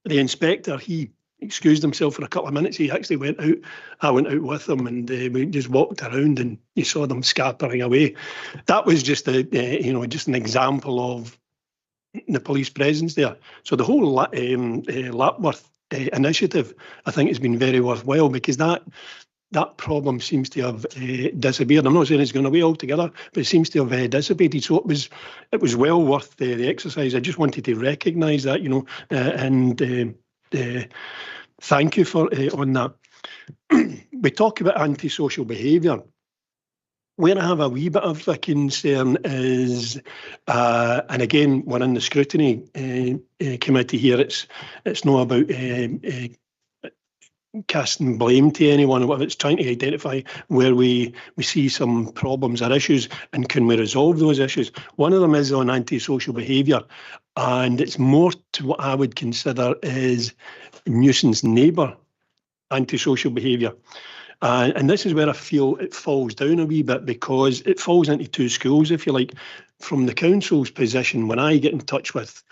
inspector, he excused himself for a couple of minutes. He actually went out. I went out with him, and we just walked around, and you saw them scattering away. That was just you know, just an example of the police presence there. So the whole Lapworth initiative, I think, has been very worthwhile, because that problem seems to have disappeared. I'm not saying it's going away altogether, but it seems to have dissipated. So it was well worth the exercise. I just wanted to recognise that, you know, and thank you for on that. We talk about antisocial behaviour. Where I have a wee bit of a concern is, and again, we're in the scrutiny committee here. It's not about casting blame to anyone or whatever. It's trying to identify where we see some problems or issues, and can we resolve those issues. One of them is on antisocial behaviour, and it's more to what I would consider is nuisance neighbour antisocial behaviour. And this is where I feel it falls down a wee bit, because it falls into two schools, if you like. From the council's position, when I get in touch with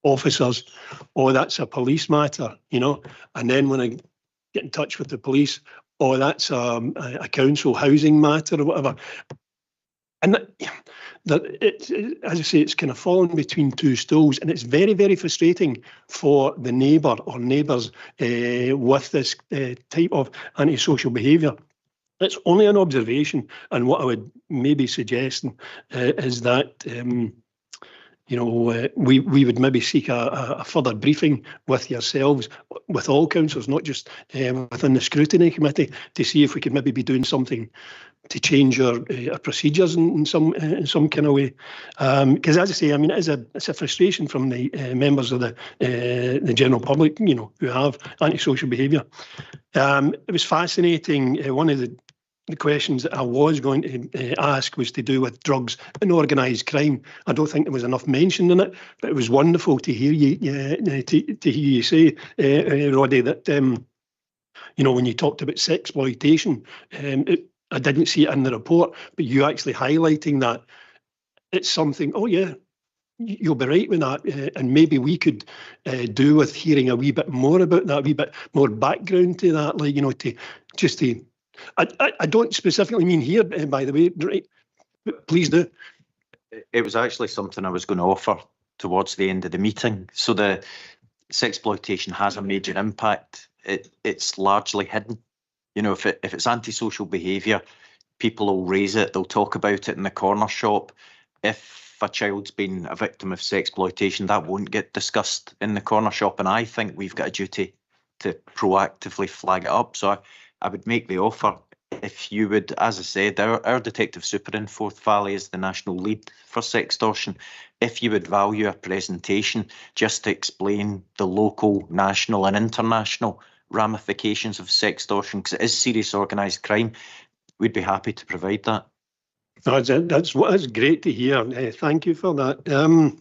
officers, oh, that's a police matter, you know, and then when I get in touch with the police, oh, that's a council housing matter or whatever. And that as I say, it's kind of fallen between two stools, and it's very, very frustrating for the neighbour or neighbours with this type of antisocial behaviour. It's only an observation, and what I would maybe suggest is that you know, we would maybe seek a further briefing with yourselves, with all councillors, not just within the scrutiny committee, to see if we could maybe be doing something to change our procedures in some kind of way. Because as I say, I mean, it's a frustration from the members of the general public, you know, who have antisocial behaviour. It was fascinating. One of the questions that I was going to ask was to do with drugs and organised crime. I don't think there was enough mentioned in it, but it was wonderful to hear you to hear you say, Roddy, that you know, when you talked about sexploitation, I didn't see it in the report, but you actually highlighting that it's something. Oh yeah, you'll be right with that, and maybe we could do with hearing a wee bit more about that, a wee bit more background to that, like, you know, to. I don't specifically mean here, by the way, right? Please do. It was actually something I was going to offer towards the end of the meeting. So the sexploitation has a major impact. It's largely hidden. You know, if it's antisocial behaviour, people will raise it. They'll talk about it in the corner shop. If a child's been a victim of sexploitation, that won't get discussed in the corner shop. And I think we've got a duty to proactively flag it up. So I would make the offer, if you would, as I said, our Detective Super in Forth Valley is the national lead for sextortion. If you would value a presentation just to explain the local, national and international ramifications of sextortion, because it is serious organised crime, we'd be happy to provide that. That's great to hear. Thank you for that. A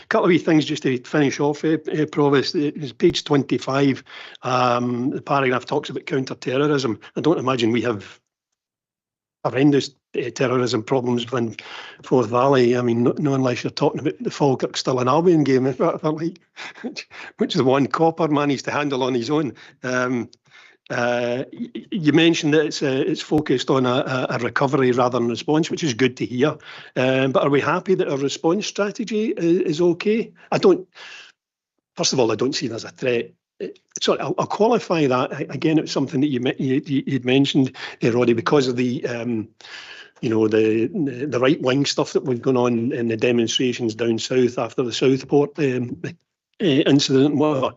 couple of wee things just to finish off, Provost. It's page 25. The paragraph talks about counter-terrorism. I don't imagine we have horrendous terrorism problems within Forth Valley. I mean, no unless you're talking about the Falkirk Still in Albion game, like, which the one copper managed to handle on his own. You mentioned that it's focused on a recovery rather than response, which is good to hear. But are we happy that our response strategy is okay? First of all, I don't see it as a threat. Sorry, I'll qualify that. Again, it's something that you'd mentioned, Roddy, because of the the right wing stuff that was going on in the demonstrations down south after the Southport incident and whatever.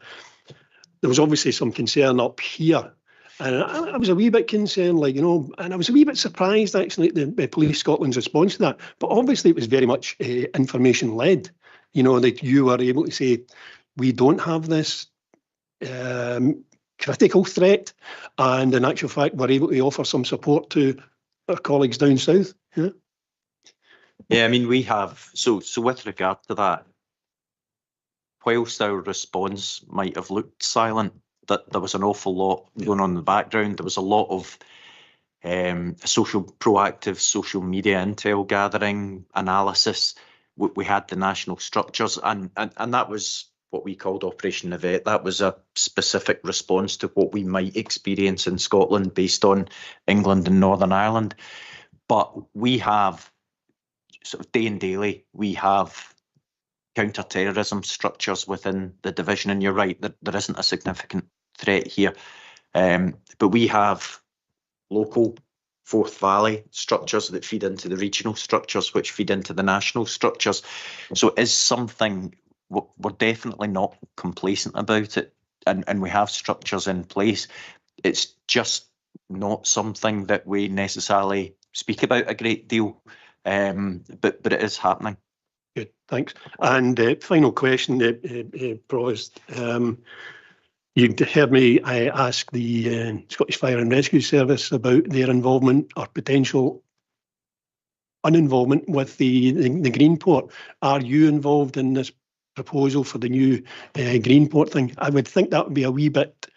There was obviously some concern up here. And I was a wee bit concerned, and I was a wee bit surprised actually at the Police Scotland's response to that. But obviously it was very much information-led, that you were able to say, we don't have this critical threat, and in actual fact, we're able to offer some support to our colleagues down south. Yeah, I mean, we have, so with regard to that, whilst our response might have looked silent, that there was an awful lot going on in the background. There was a lot of proactive social media intel gathering, analysis. We had the national structures, and that was what we called Operation Yvette. That was a specific response to what we might experience in Scotland based on England and Northern Ireland. But we have, sort of day and daily, we have counter-terrorism structures within the division, and you're right, that there isn't a significant threat here. But we have local Forth Valley structures that feed into the regional structures, which feed into the national structures. So it is something, we're definitely not complacent about it, and we have structures in place. It's just not something that we necessarily speak about a great deal, but it is happening. Good, thanks. And final question, Provost. You heard me ask the Scottish Fire and Rescue Service about their involvement or potential uninvolvement with the Greenport. Are you involved in this proposal for the new Greenport thing? I would think that would be a wee bit.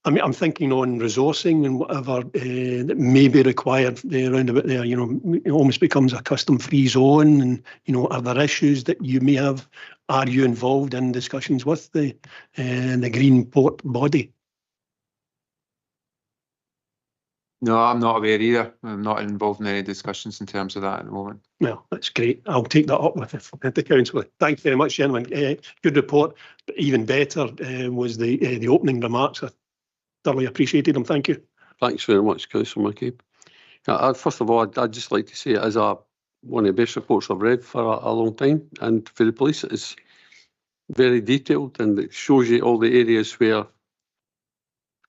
I mean, I'm thinking on resourcing and whatever that may be required around about there. It almost becomes a custom-free zone, and are there issues that you may have? Are you involved in discussions with the Greenport body? No, I'm not aware either. I'm not involved in any discussions in terms of that at the moment. Well, that's great. I'll take that up with the council. Thanks very much, gentlemen. Good report, but even better was the opening remarks. I thoroughly appreciated them. Thank you. Thanks very much, Councillor McCabe. First of all, I'd just like to say it is one of the best reports I've read for a long time, and for the police it's very detailed, and it shows you all the areas where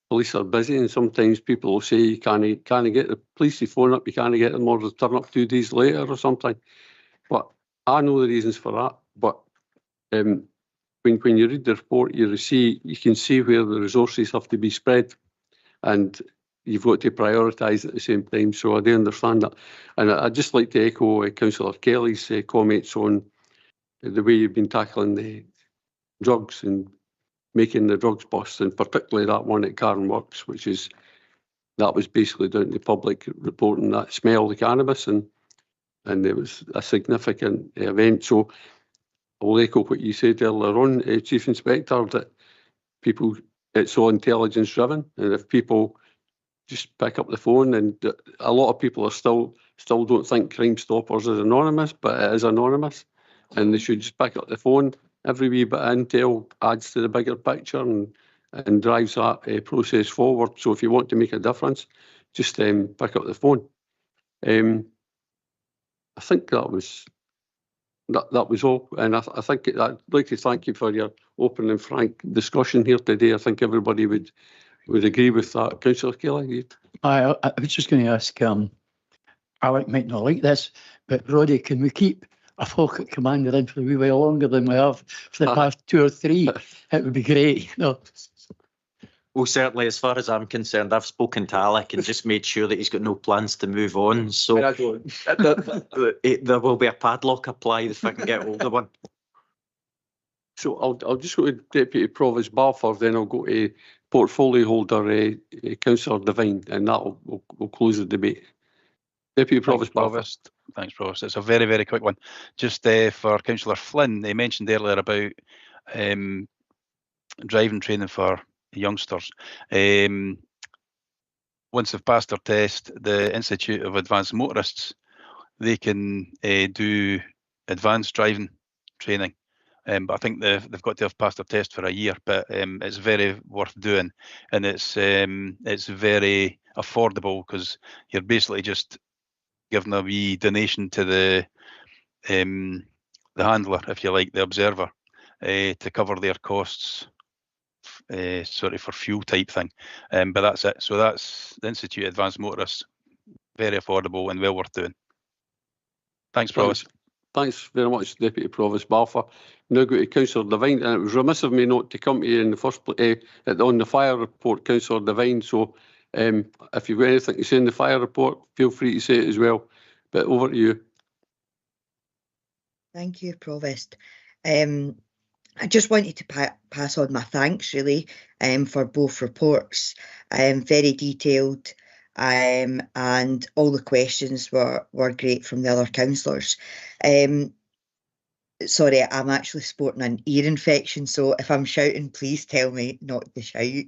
police are busy, and sometimes people will say you can't get the police, you phone up, you can't get them, or they'll turn up 2 days later or something. But I know the reasons for that. But when you read the report, you can see where the resources have to be spread, and you've got to prioritise at the same time. So I do understand that. And I'd just like to echo Councillor Kelly's comments on the way you've been tackling the drugs and making the drugs bust, and particularly that one at Cairn Works, that was basically down to the public reporting that smell of the cannabis, and it was a significant event. So I'll echo what you said earlier on, Chief Inspector, that it's all intelligence driven, and if people just pick up the phone, and a lot of people are still don't think Crime Stoppers is anonymous, but it is anonymous, and they should just pick up the phone. Every wee bit of intel adds to the bigger picture and drives that process forward. So if you want to make a difference, just pick up the phone. I think that was all, and I think I'd like to thank you for your open and frank discussion here today. I think everybody would agree with that. Councillor Kelly? I was just going to ask, Alec might not like this, but Roddy, can we keep a Falkirk commander in for a wee while longer than we have for the past 2 or 3? It would be great. No. Well, certainly, as far as I'm concerned, I've spoken to Alec and just made sure that he's got no plans to move on. So there will be a padlock applied if I can get hold of one. So I'll just go to Deputy Provost Balfour, then I'll go to portfolio holder Councillor Devine, and we'll close the debate. Deputy Provost Balfour. Thanks, Provost. It's a very, very quick one. Just for Councillor Flynn, they mentioned earlier about driving training for youngsters. Once they've passed their test, the Institute of Advanced Motorists, they can do advanced driving training. But I think they've got to have passed their test for a year, but it's very worth doing, and it's very affordable because you're basically just giving a wee donation to the handler, if you like, the observer, to cover their costs, for fuel type thing. But that's it. So that's the Institute of Advanced Motorists, very affordable and well worth doing. Thanks, Provost. Thanks very much, Deputy Provost Balfour. Now go to Councillor Devine, and it was remiss of me not to come to you in the first place on the fire report, Councillor Devine. So if you've got anything to say in the fire report, feel free to say it as well. But over to you. Thank you, Provost. I just wanted to pass on my thanks, really, for both reports. Very detailed, and all the questions were great from the other councillors. Sorry, I'm actually sporting an ear infection, so if I'm shouting, please tell me not to shout.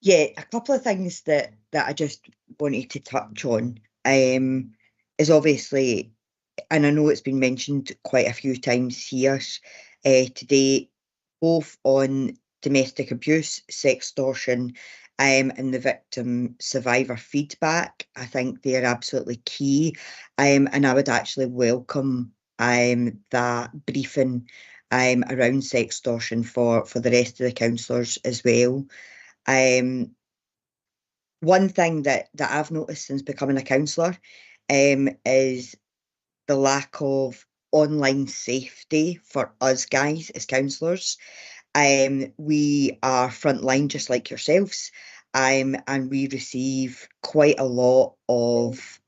Yeah, a couple of things that I just wanted to touch on is obviously, and I know it's been mentioned quite a few times here today, both on domestic abuse, sextortion, and the victim survivor feedback. I think they're absolutely key, and I would actually welcome that briefing around sextortion for the rest of the councillors as well. One thing that I've noticed since becoming a councillor is the lack of online safety for us guys as councillors. We are frontline just like yourselves, and we receive quite a lot of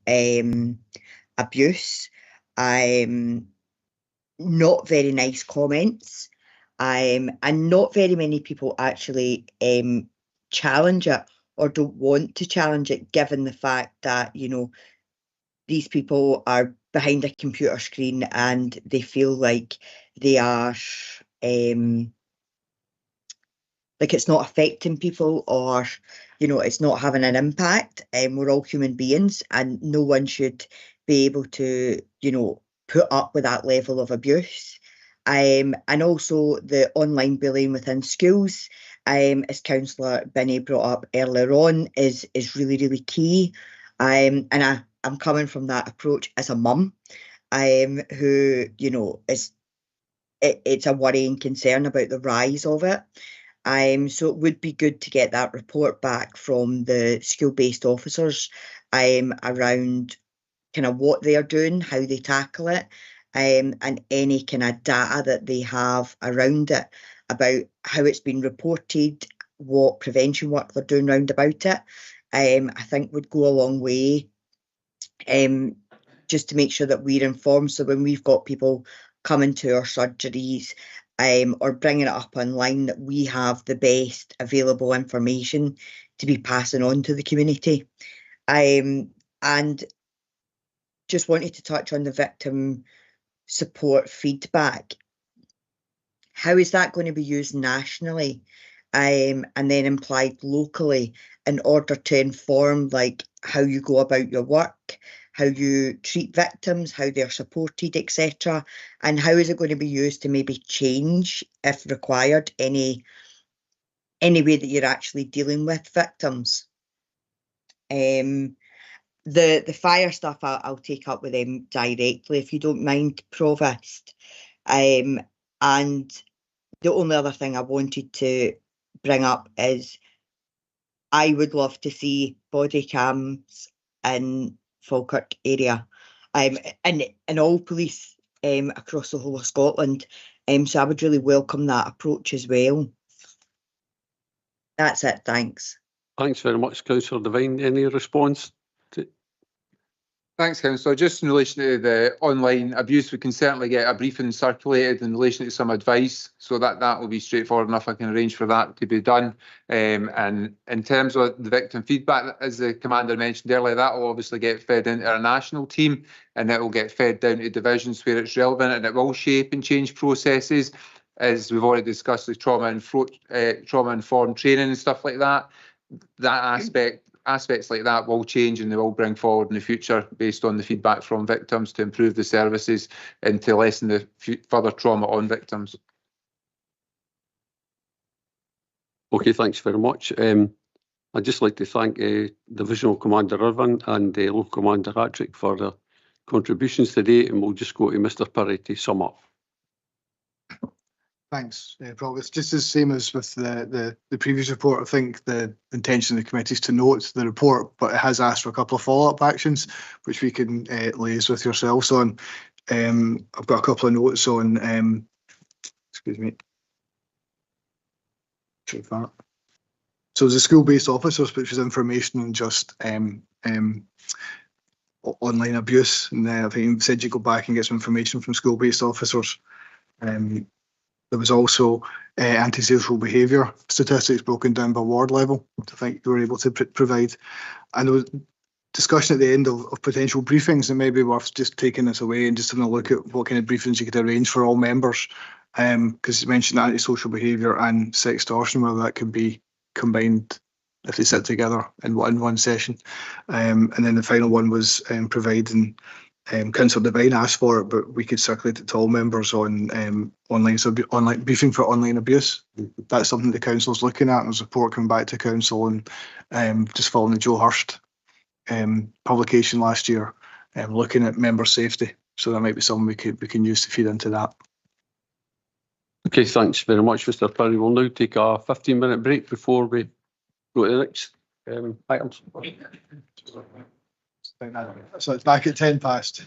abuse, not very nice comments, and not very many people actually challenge it or don't want to challenge it, given the fact that, you know, these people are behind a computer screen and they feel like they are like it's not affecting people, or, you know, it's not having an impact. We're all human beings, and no one should be able to, you know, put up with that level of abuse. And also the online bullying within schools, as Councillor Binney brought up earlier on, is really, really key. And I'm coming from that approach as a mum, who, you know, it's a worry and concern about the rise of it. So it would be good to get that report back from the school-based officers around kind of what they are doing, how they tackle it, and any kind of data that they have around it about how it's been reported, what prevention work they're doing round about it. I think would go a long way, just to make sure that we're informed. So when we've got people coming to our surgeries, or bringing it up online, that we have the best available information to be passing on to the community. And just wanted to touch on the victim support feedback. How is that going to be used nationally, and then applied locally in order to inform, like, how you go about your work, how you treat victims, how they're supported, etc. And how is it going to be used to maybe change, if required, any way that you're actually dealing with victims? The fire stuff I'll take up with them directly, if you don't mind, Provost. And the only other thing I wanted to bring up is I would love to see body cams in Falkirk area, and all police across the whole of Scotland. So I would really welcome that approach as well. That's it, thanks. Thanks very much, Councillor Devine. Any response? Thanks, Councillor. Just in relation to the online abuse, we can certainly get a briefing circulated in relation to some advice, so that will be straightforward enough. I can arrange for that to be done. And in terms of the victim feedback, as the Commander mentioned earlier, that will obviously get fed into our national team, and it will get fed down to divisions where it's relevant, and it will shape and change processes. As we've already discussed, the trauma-informed training and stuff like that. Aspects like that will change, and they will bring forward in the future based on the feedback from victims to improve the services and to lessen the further trauma on victims. Okay, thanks very much. I'd just like to thank Divisional Commander Irvine and Local Commander Hattrick for their contributions today, and we'll just go to Mr. Perry to sum up. Thanks, Provost. Just the same as with the previous report, I think the intention of the committee is to note the report, but it has asked for a couple of follow-up actions, which we can liaise with yourselves on. I've got a couple of notes on, excuse me. So the school-based officers, which is information on just online abuse, and I think you said you go back and get some information from school-based officers. There was also antisocial behaviour statistics broken down by ward level, which I think you were able to provide. And there was discussion at the end of potential briefings, and maybe worth just taking this away and just having a look at what kind of briefings you could arrange for all members. Because you mentioned antisocial behaviour and sextortion, whether that could be combined if they sit together in one session. And then the final one was providing. Councillor Devine asked for it, but we could circulate it to all members on online briefing for online abuse. That's something the council's looking at, and there's a report coming back to council, and just following the Joe Hurst publication last year, looking at member safety. So that might be something we can use to feed into that. Okay, thanks very much, Mr. Perry. We'll now take a 15-minute break before we go to the next items. So it's back at 10 past.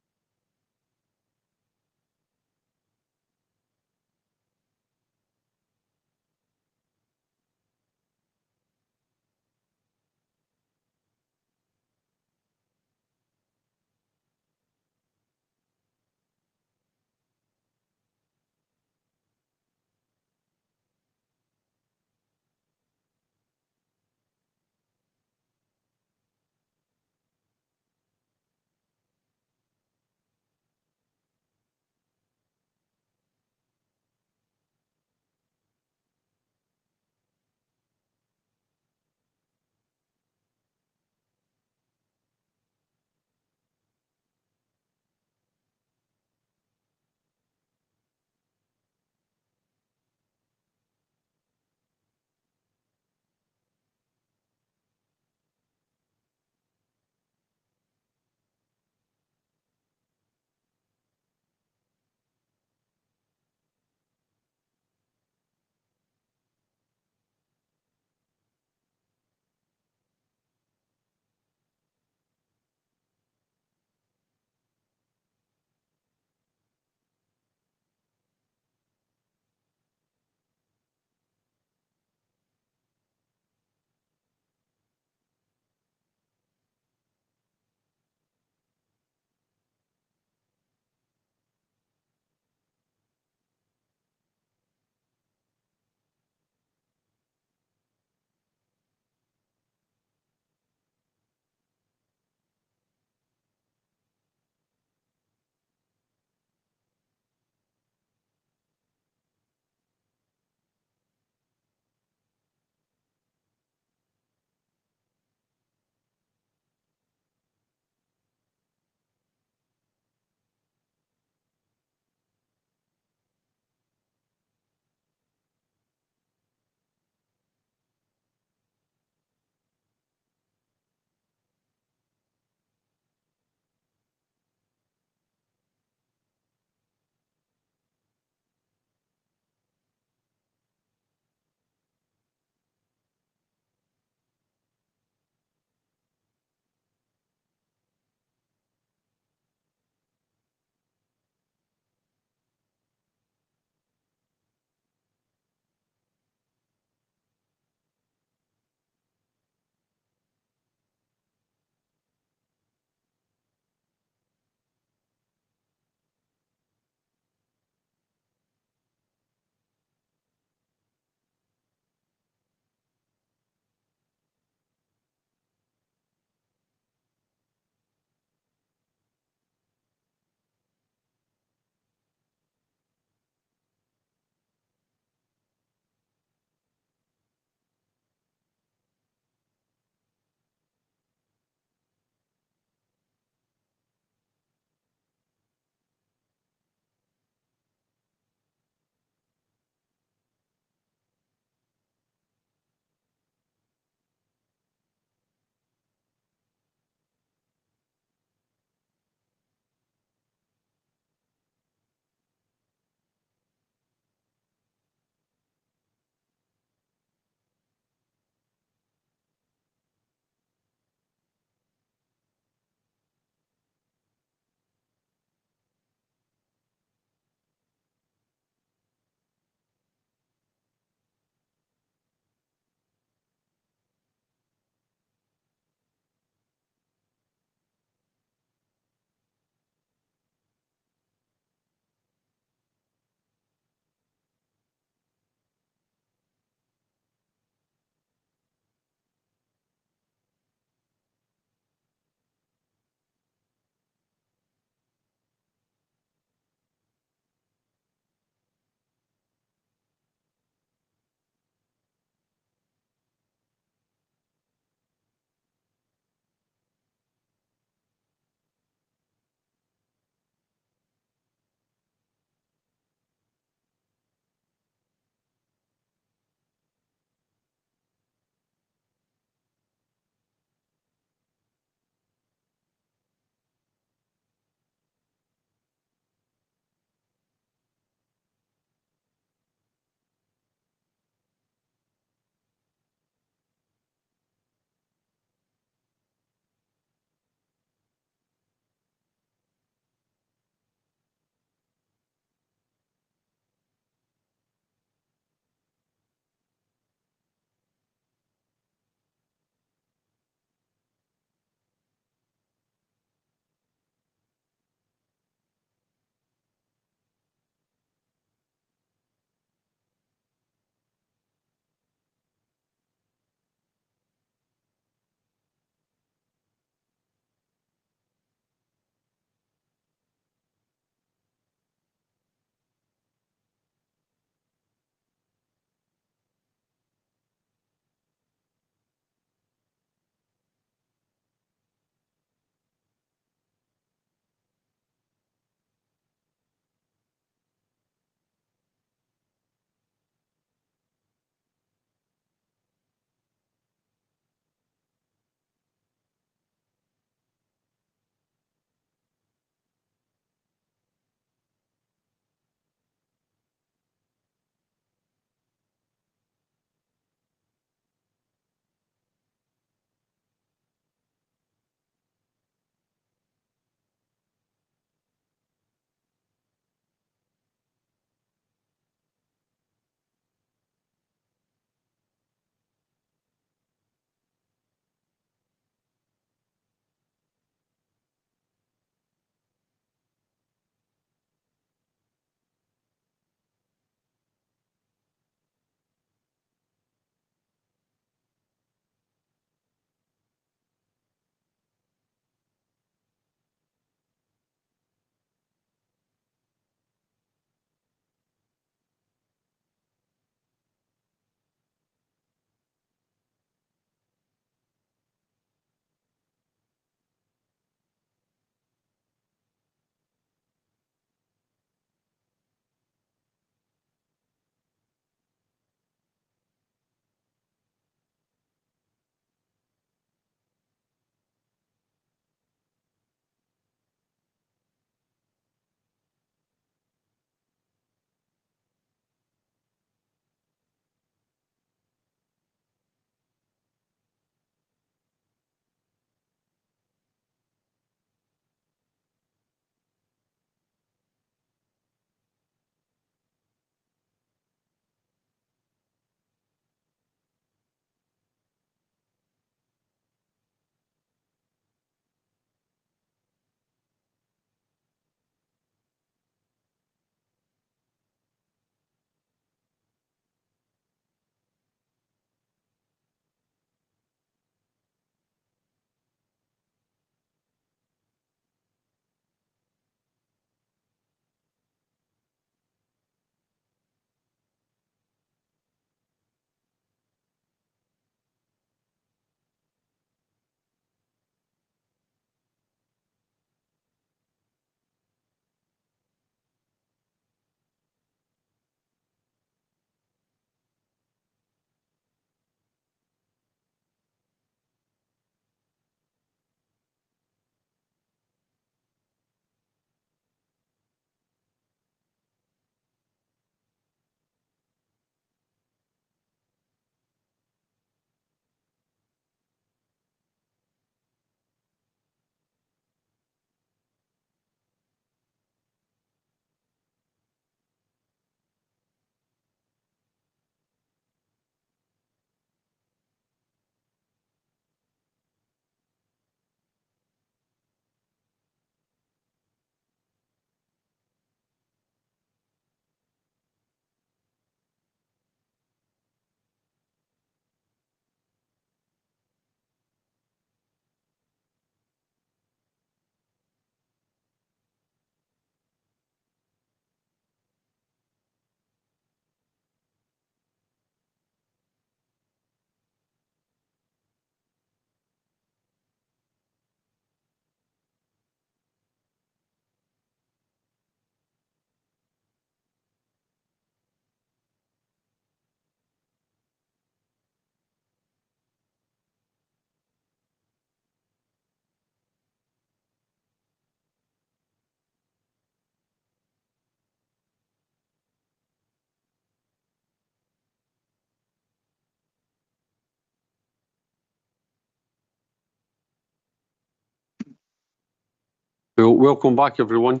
Well, welcome back, everyone.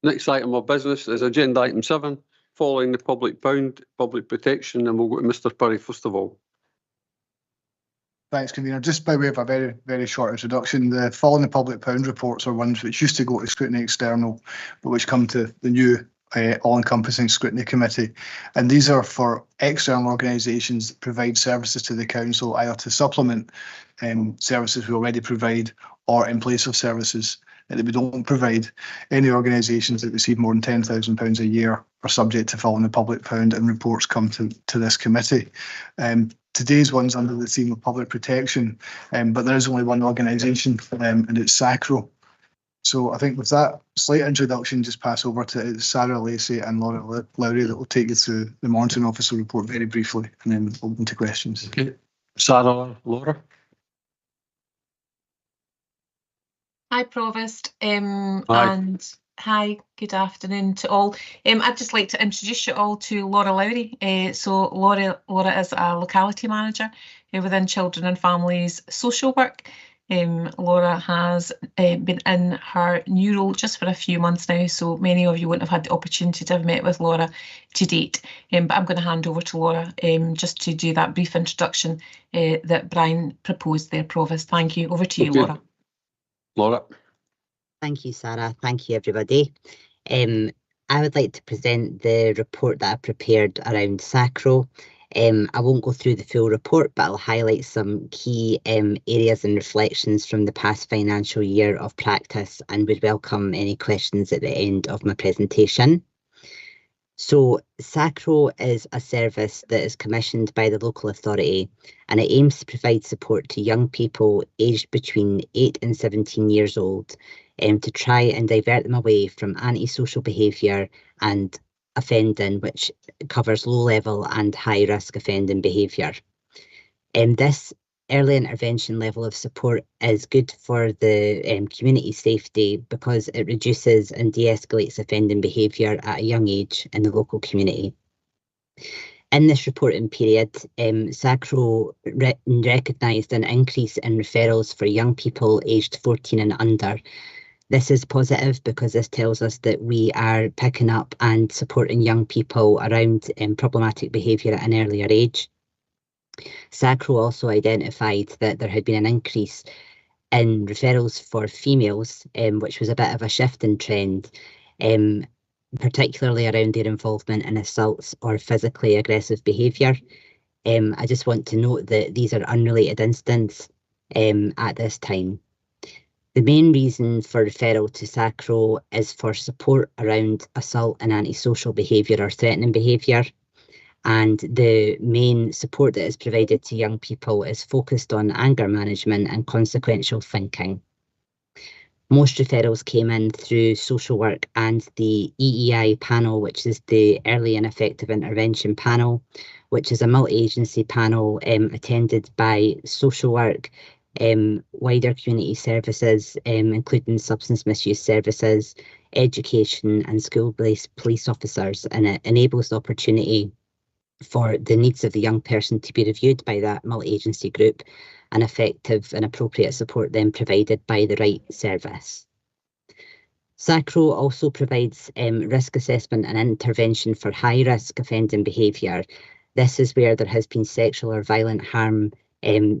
Next item of business is agenda item 7, following the public pound, public protection, and we'll go to Mr. Perry first of all. Thanks, Convener. Just by way of a very, very short introduction, the following the public pound reports are ones which used to go to Scrutiny External, but which come to the new all-encompassing Scrutiny Committee. And these are for external organisations that provide services to the council, either to supplement services we already provide or in place of services that we don't provide. Any organisations that receive more than £10,000 a year are subject to following the public pound, and reports come to this committee. Today's one's under the theme of public protection, but there is only one organisation, and it's SACRO. So I think with that slight introduction, just pass over to Sarah Lacey and Laura Lowry that will take you through the monitoring officer report very briefly, and then open to questions. Okay, Sarah, Laura. Hi, Provost, and hi, good afternoon to all. I'd just like to introduce you all to Laura Lowry. So Laura is a locality manager within Children and Families Social Work. Laura has been in her new role just for a few months now, so many of you wouldn't have had the opportunity to have met with Laura to date. But I'm going to hand over to Laura just to do that brief introduction that Brian proposed there, Provost. Thank you. Over to you, Laura. Laura. Thank you, Sarah. Thank you, everybody. I would like to present the report that I prepared around SACRO. I won't go through the full report, but I'll highlight some key areas and reflections from the past financial year of practice, and would welcome any questions at the end of my presentation. So SACRO is a service that is commissioned by the local authority, and it aims to provide support to young people aged between 8 and 17 years old to try and divert them away from antisocial behaviour and offending, which covers low-level and high-risk offending behaviour. This early intervention level of support is good for the community safety because it reduces and de-escalates offending behaviour at a young age in the local community. In this reporting period, SACRO recognised an increase in referrals for young people aged 14 and under. This is positive because this tells us that we are picking up and supporting young people around problematic behaviour at an earlier age. SACRO also identified that there had been an increase in referrals for females, which was a bit of a shift in trend, particularly around their involvement in assaults or physically aggressive behaviour. I just want to note that these are unrelated incidents at this time. The main reason for referral to SACRO is for support around assault and antisocial behaviour or threatening behaviour. And the main support that is provided to young people is focused on anger management and consequential thinking. Most referrals came in through social work and the EEI panel, which is the Early and Effective Intervention panel, which is a multi-agency panel attended by social work, wider community services, including substance misuse services, education and school-based police officers, and it enables the opportunity for the needs of the young person to be reviewed by that multi-agency group and effective and appropriate support then provided by the right service. SACRO also provides risk assessment and intervention for high-risk offending behaviour. This is where there has been sexual or violent harm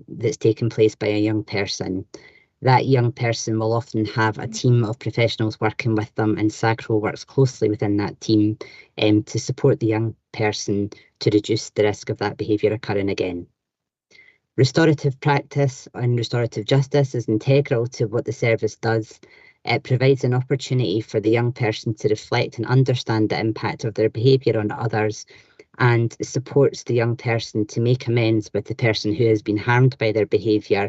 that's taken place by a young person. That young person will often have a team of professionals working with them, and SACRO works closely within that team to support the young person to reduce the risk of that behaviour occurring again. Restorative practice and restorative justice is integral to what the service does. It provides an opportunity for the young person to reflect and understand the impact of their behaviour on others, and supports the young person to make amends with the person who has been harmed by their behaviour,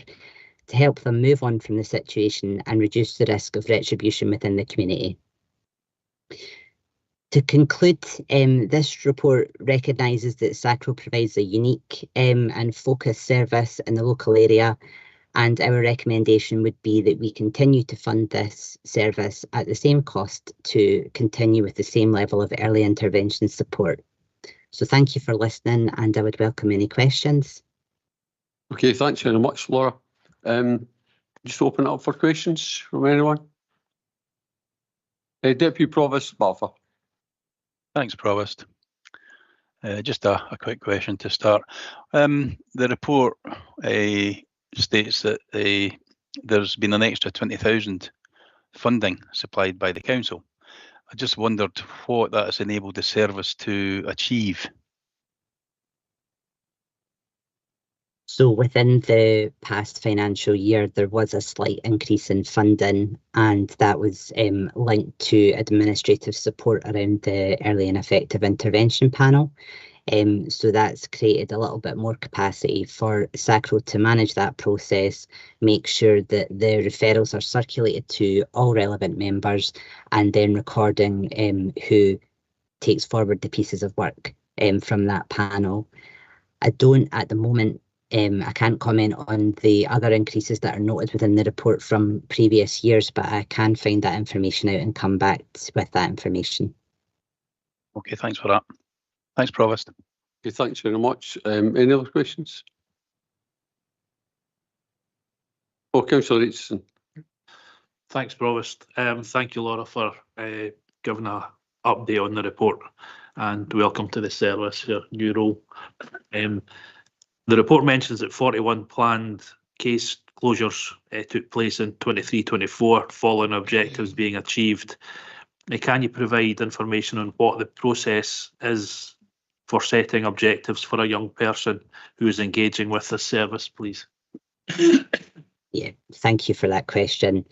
to help them move on from the situation and reduce the risk of retribution within the community. To conclude, this report recognises that SACRO provides a unique and focused service in the local area, and our recommendation would be that we continue to fund this service at the same cost to continue with the same level of early intervention support. So thank you for listening, and I would welcome any questions. Okay, thanks very much, Laura. Just open it up for questions from anyone. Deputy Provost Balfour. Thanks, Provost. Just a quick question to start. The report states that there's been an extra 20,000 funding supplied by the council. I just wondered what that has enabled the service to achieve. So within the past financial year, there was a slight increase in funding, and that was linked to administrative support around the early and effective intervention panel. So that's created a little bit more capacity for SACRO to manage that process, make sure that the referrals are circulated to all relevant members, and then recording who takes forward the pieces of work from that panel. I don't at the moment, I can't comment on the other increases that are noted within the report from previous years, but I can find that information out and come back with that information. Okay, thanks for that. Thanks, Provost. Okay, thanks very much. Any other questions? Oh, Councillor Richardson. Thanks, Provost. Thank you, Laura, for giving an update on the report, and welcome to the service, your new role. The report mentions that 41 planned case closures took place in 23-24, following objectives being achieved. Can you provide information on what the process is for setting objectives for a young person who is engaging with this service, please? Yeah, thank you for that question.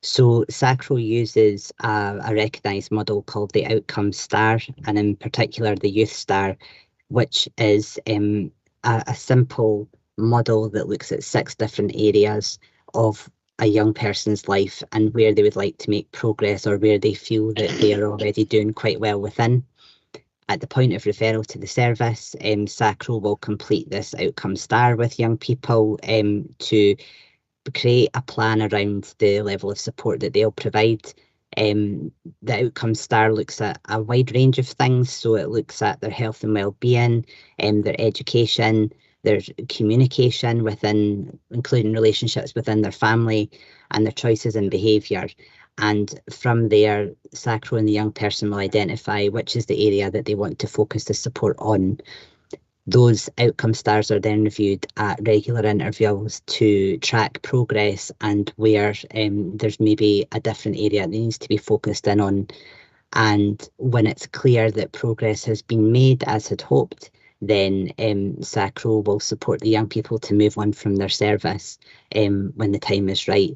So SACRO uses a recognised model called the Outcome Star, and in particular the Youth Star, which is a simple model that looks at 6 different areas of a young person's life and where they would like to make progress or where they feel that they are already doing quite well within. At the point of referral to the service, SACRO will complete this Outcome Star with young people to create a plan around the level of support that they'll provide. The Outcome Star looks at a wide range of things, so it looks at their health and well-being, their education, their communication within, including relationships within their family, and their choices and behaviour. And from there, SACRO and the young person will identify which is the area that they want to focus the support on. Those outcome stars are then reviewed at regular intervals to track progress and where there's maybe a different area that needs to be focused in on. And when it's clear that progress has been made as had hoped, then SACRO will support the young people to move on from their service when the time is right.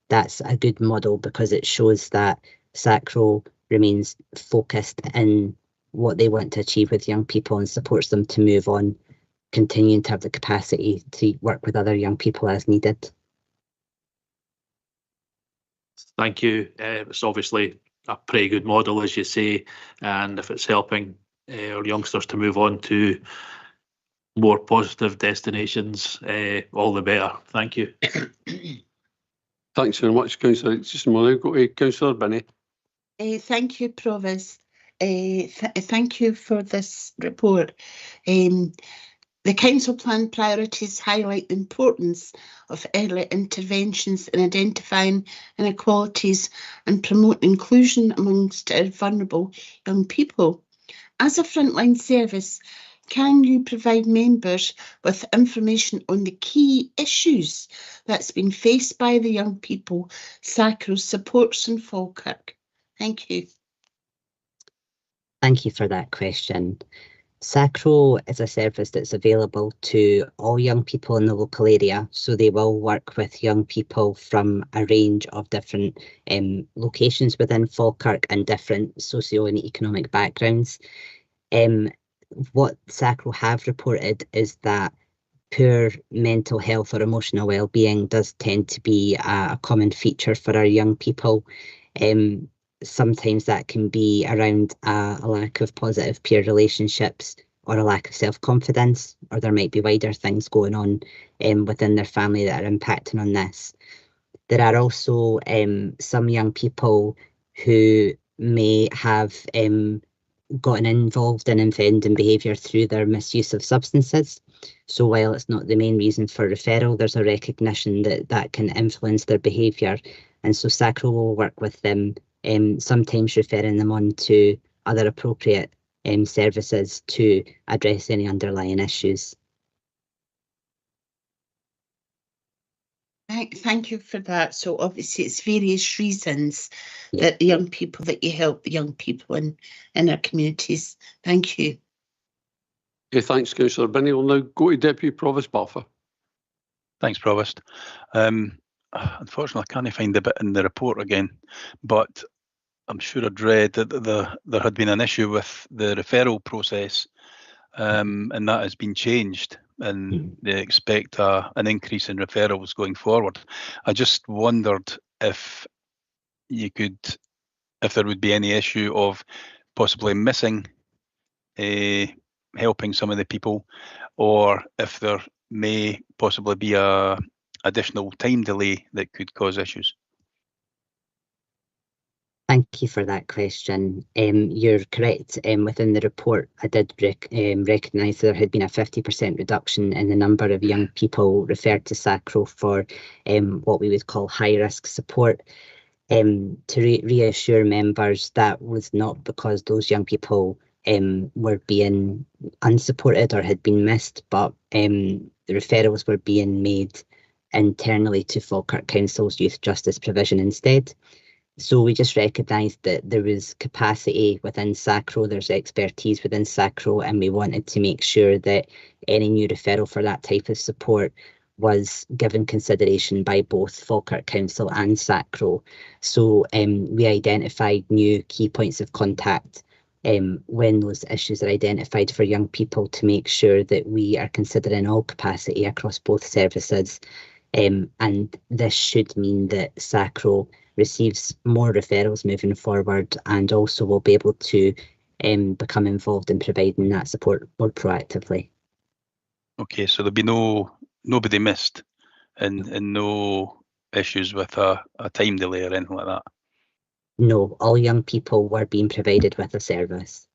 That's a good model because it shows that SACRO remains focused in what they want to achieve with young people and supports them to move on, continuing to have the capacity to work with other young people as needed. Thank you. It's obviously a pretty good model, as you say, and if it's helping our youngsters to move on to more positive destinations, all the better. Thank you. Thanks very much, Councillor. Just a moment, go to Councillor Binney. Thank you, Provost. Thank you for this report. The Council Plan priorities highlight the importance of early interventions in identifying inequalities and promote inclusion amongst our vulnerable young people. As a frontline service, can you provide members with information on the key issues that's been faced by the young people SACRO supports in Falkirk? Thank you. Thank you for that question. SACRO is a service that's available to all young people in the local area, so they will work with young people from a range of different locations within Falkirk and different socio and economic backgrounds. What SACRO have reported is that poor mental health or emotional well-being does tend to be a common feature for our young people. Sometimes that can be around a lack of positive peer relationships or a lack of self-confidence, or there might be wider things going on within their family that are impacting on this. There are also some young people who may have gotten involved in offending behaviour through their misuse of substances. So while it's not the main reason for referral, there's a recognition that that can influence their behaviour. And so SACRO will work with them sometimes referring them on to other appropriate services to address any underlying issues. Thank you for that. So obviously it's various reasons that the young people that you help, the young people in our communities. Thank you. Okay, thanks, Councillor Binney. We'll now go to Deputy Provost Balfour. Thanks, Provost. Unfortunately, I can't find the bit in the report again, but I'm sure I'd read that there had been an issue with the referral process, and that has been changed, and they expect an increase in referrals going forward. I just wondered if there would be any issue of possibly missing helping some of the people, or if there may possibly be a additional time delay that could cause issues. Thank you for that question. You're correct. Within the report, I did recognise there had been a 50% reduction in the number of young people referred to SACRO for what we would call high-risk support. To reassure members, that was not because those young people were being unsupported or had been missed, but the referrals were being made internally to Falkirk Council's Youth Justice Provision instead. So we just recognised that there was capacity within SACRO, there's expertise within SACRO, and we wanted to make sure that any new referral for that type of support was given consideration by both Falkirk Council and SACRO. So we identified new key points of contact when those issues are identified for young people to make sure that we are considering all capacity across both services. And this should mean that SACRO receives more referrals moving forward, and also will be able to become involved in providing that support more proactively. Okay, so there'll be nobody missed, and no issues with a time delay or anything like that? No, all young people were being provided with a service.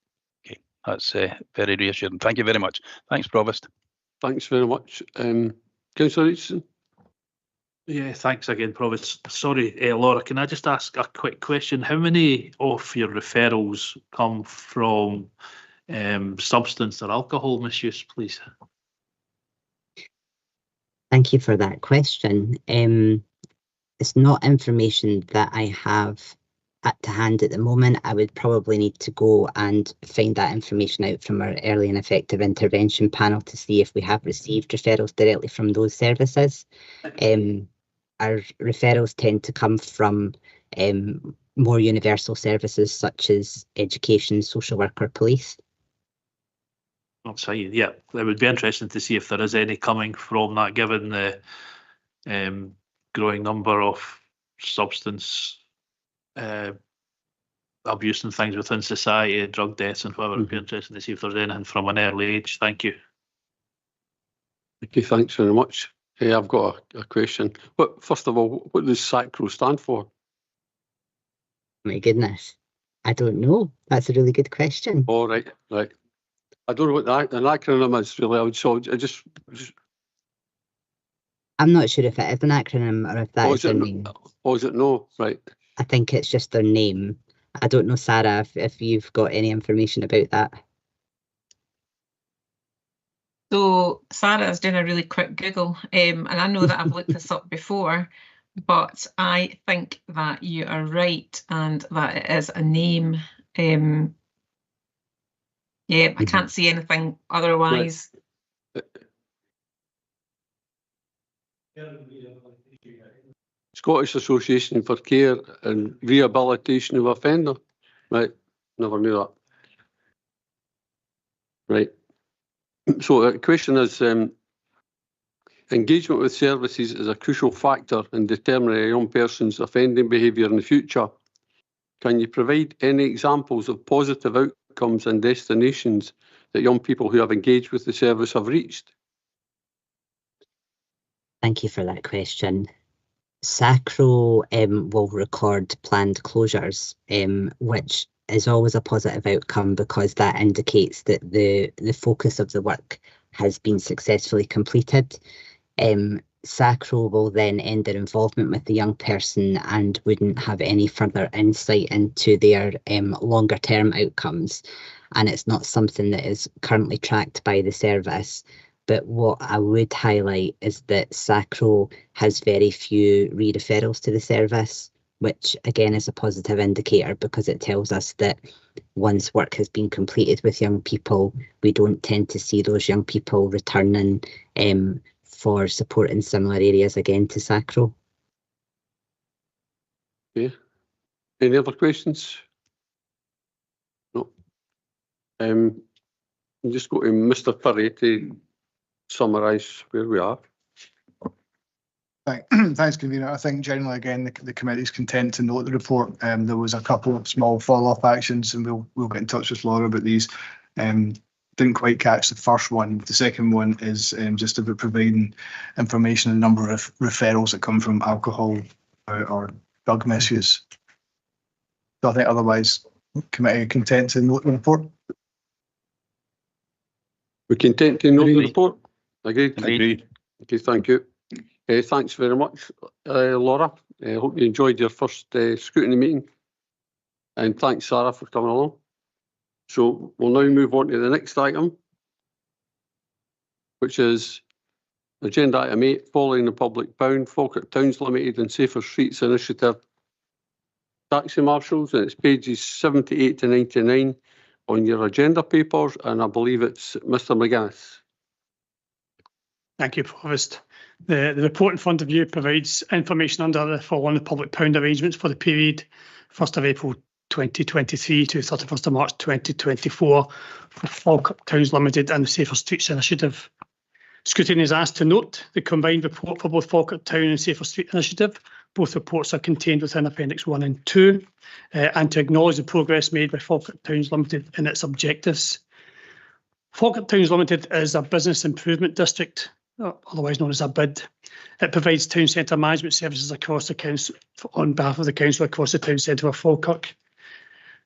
Okay, that's very reassuring. Thank you very much. Thanks, Provost. Thanks very much. Councillor Richardson. Yeah, thanks again, Provost. Sorry, Laura, can I just ask a quick question? How many of your referrals come from substance or alcohol misuse, please? Thank you for that question. It's not information that I have to hand at the moment. I would probably need to go and find that information out from our early and effective intervention panel to see if we have received referrals directly from those services. Our referrals tend to come from more universal services such as education, social work or police. That's fine. Yeah, it would be interesting to see if there is any coming from that, given the growing number of substance abuse and things within society, drug deaths and whatever. It'd be interesting to see if there's anything from an early age. Thank you. Okay, thanks very much. Hey, I've got a question. But first of all, what does SACRO stand for? My goodness, I don't know. That's a really good question. Oh, right. I don't know what an acronym is really. I'm not sure if it is an acronym or if that is their name. Oh, is it no? Right. I think it's just their name. I don't know, Sarah, if you've got any information about that. So Sarah's doing a really quick Google, and I know that I've looked this up before, but I think that you are right and that it is a name. Yeah, I can't see anything otherwise. Right. Scottish Association for Care and Rehabilitation of Offender. Right, never knew that. Right. So the question is, engagement with services is a crucial factor in determining a young person's offending behaviour in the future. Can you provide any examples of positive outcomes and destinations that young people who have engaged with the service have reached? Thank you for that question. SACRO will record planned closures, which is always a positive outcome because that indicates that the focus of the work has been successfully completed. SACRO will then end their involvement with the young person and wouldn't have any further insight into their longer term outcomes. And it's not something that is currently tracked by the service. But what I would highlight is that SACRO has very few re-referrals to the service, which again is a positive indicator because it tells us that once work has been completed with young people, we don't tend to see those young people returning for support in similar areas again to SACRO. Okay. Any other questions? No. I'll just go to Mr. Perry to summarise where we are. Thanks, Convener. I think generally, again, the committee is content to note the report. There was a couple of small follow-up actions, and we'll get in touch with Laura about these. Didn't quite catch the first one. The second one is just about providing information on the number of referrals that come from alcohol or drug misuse. So I think otherwise, committee content to note the report. We're content to note the report. Agreed? Agreed. Okay, thank you. Thanks very much, Laura. I hope you enjoyed your first scrutiny meeting. And thanks, Sarah, for coming along. So we'll now move on to the next item, which is agenda item 8, following the public bound, Falkirk Towns Limited and Safer Streets Initiative taxi marshals, and it's pages 78 to 99 on your agenda papers, and I believe it's Mr. McGuinness. Thank you, Provost. The report in front of you provides information under the following public pound arrangements for the period 1st of April 2023 to 31st of March 2024 for Falkirk Towns Limited and the Safer Streets Initiative. Scrutiny is asked to note the combined report for both Falkirk Town and Safer Street Initiative. Both reports are contained within Appendix 1 and 2, and to acknowledge the progress made by Falkirk Towns Limited in its objectives. Falkirk Towns Limited is a business improvement district, otherwise known as a BID. It provides town centre management services across the council on behalf of the council across the town centre of Falkirk.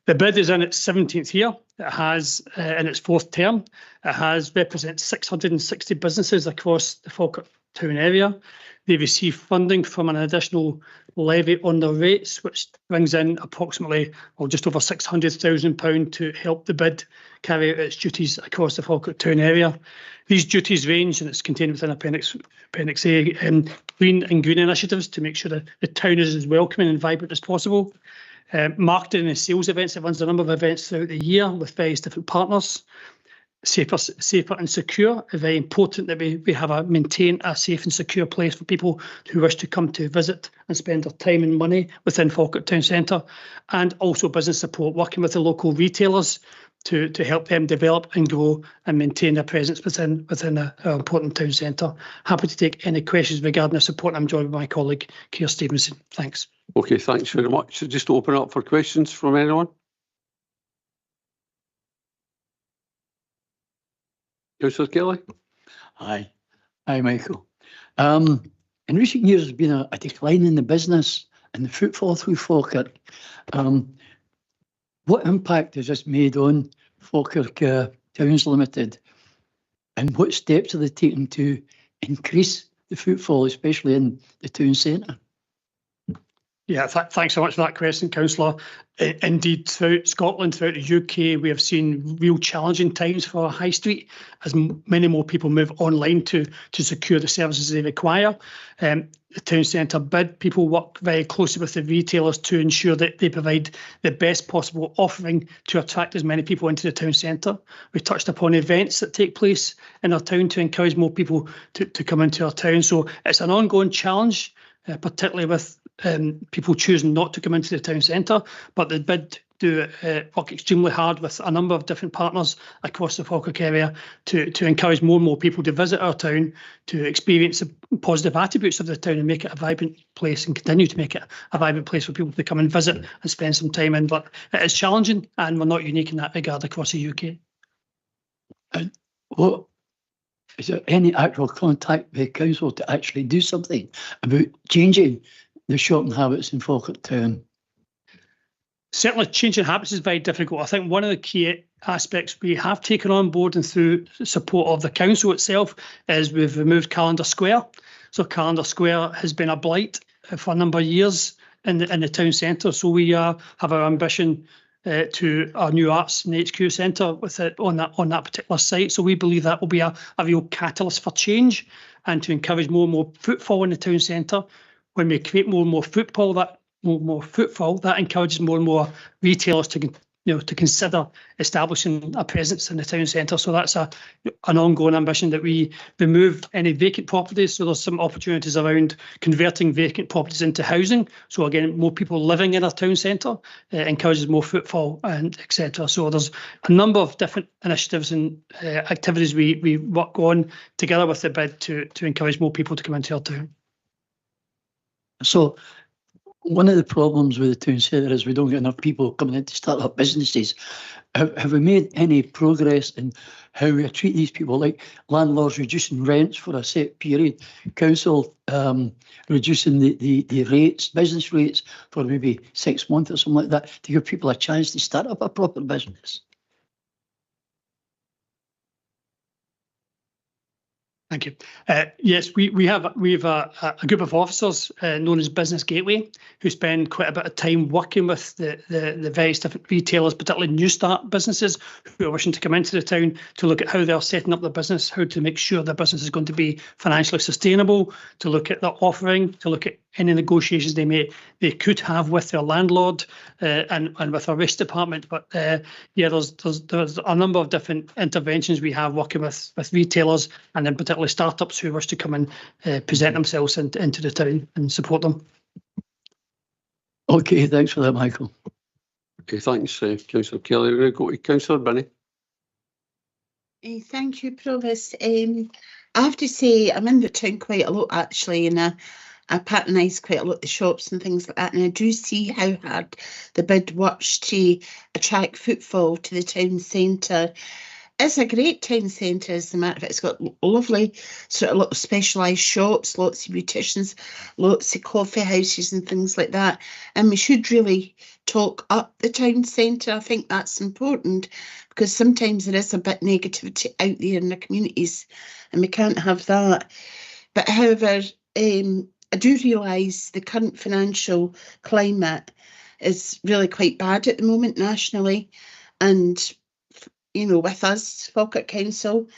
The BID is in its 17th year. It has, in its 4th term, it represents 660 businesses across the Falkirk town area. They receive funding from an additional levy on their rates, which brings in approximately, well, just over £600,000 to help the BID carry out its duties across the Falkirk town area. These duties range, and it's contained within Appendix A, clean and green initiatives to make sure that the town is as welcoming and vibrant as possible. Marketing and sales events. It runs a number of events throughout the year with various different partners. Safer and secure. Very important that we maintain a safe and secure place for people who wish to come to visit and spend their time and money within Falkirk Town Centre, and also business support, working with the local retailers to help them develop and grow and maintain their presence within our important town centre. Happy to take any questions regarding the support. I'm joined by my colleague Keir Stevenson. Thanks. Okay, thanks very much. So just open up for questions from anyone. Councillor Kelly. Hi, Michael. In recent years, there's been a decline in the business and the footfall through Falkirk. What impact has this made on Falkirk Towns Limited, and what steps are they taking to increase the footfall, especially in the town centre? Yeah, thanks so much for that question, Councillor. Indeed, throughout Scotland, throughout the UK, we have seen real challenging times for our high street as many more people move online to secure the services they require. The town centre BID, people work very closely with the retailers to ensure that they provide the best possible offering to attract as many people into the town centre. We touched upon events that take place in our town to encourage more people to come into our town. So it's an ongoing challenge, particularly with people choosing not to come into the town centre, but the BID do work extremely hard with a number of different partners across the Falkirk area to encourage more and more people to visit our town, to experience the positive attributes of the town and make it a vibrant place, and continue to make it a vibrant place for people to come and visit and spend some time in. But it is challenging, and we're not unique in that regard across the UK. And what is there any actual contact with the council to actually do something about changing the shopping habits in Falkirk Town? certainly changing habits is very difficult. I think one of the key aspects we have taken on board and through support of the council itself is we've removed Calendar Square. So Calendar Square has been a blight for a number of years in the town centre. So we have our ambition to our new arts and HQ centre with it on that particular site. So we believe that will be a real catalyst for change and to encourage more and more footfall in the town centre. When we create more and more footfall, that encourages more and more retailers to consider establishing a presence in the town centre. So that's an ongoing ambition, that we remove any vacant properties. So there's some opportunities around converting vacant properties into housing. So again, more people living in our town centre encourages more footfall and etc. So there's a number of different initiatives and activities we work on together with the bid to encourage more people to come into our town. So one of the problems with the town centre is we don't get enough people coming in to start up businesses. Have we made any progress in how we treat these people, like landlords reducing rents for a set period, council reducing the rates, business rates for maybe 6 months or something like that, to give people a chance to start up a proper business? Thank you. Yes, we have a group of officers known as Business Gateway, who spend quite a bit of time working with the various different retailers, particularly new start businesses who are wishing to come into the town, to look at how they're setting up their business, how to make sure their business is going to be financially sustainable, to look at their offering, to look at any negotiations they could have with their landlord and with our risk department. But yeah, there's a number of different interventions we have working with retailers, and then particularly startups who wish to come and present themselves into the town and support them. Okay, thanks for that, Michael. Okay, thanks, Councillor Kelly. We're going to go to Councillor Binney. Thank you, Provost. I have to say, I'm in the town quite a lot actually, and I patronise quite a lot of the shops and things like that, and I do see how hard the bid works to attract footfall to the town centre. It's a great town centre, as a matter of fact. It's got lovely sort of little specialised shops, lots of beauticians, lots of coffee houses and things like that. And we should really talk up the town centre. I think that's important, because sometimes there is a bit negativity out there in the communities, and we can't have that. But however, I do realise the current financial climate is really quite bad at the moment nationally, and with us, Falkirk Council,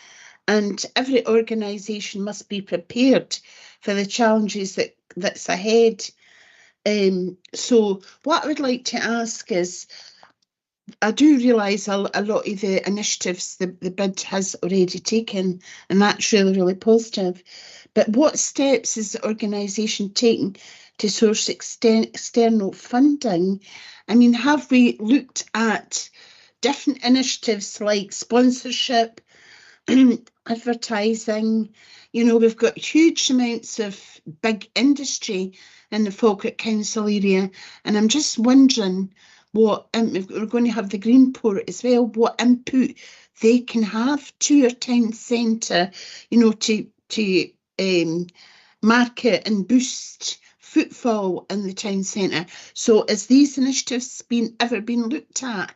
and every organisation must be prepared for the challenges that's ahead. So what I would like to ask is, I do realise a lot of the initiatives the bid has already taken, and that's really, really positive. But what steps is the organisation taking to source external funding? I mean, have we looked at different initiatives like sponsorship, advertising? We've got huge amounts of big industry in the Falkirk Council area, and I'm just wondering what, we're going to have the Greenport as well, what input they can have to our town centre, to market and boost footfall in the town centre. So has these initiatives ever been looked at?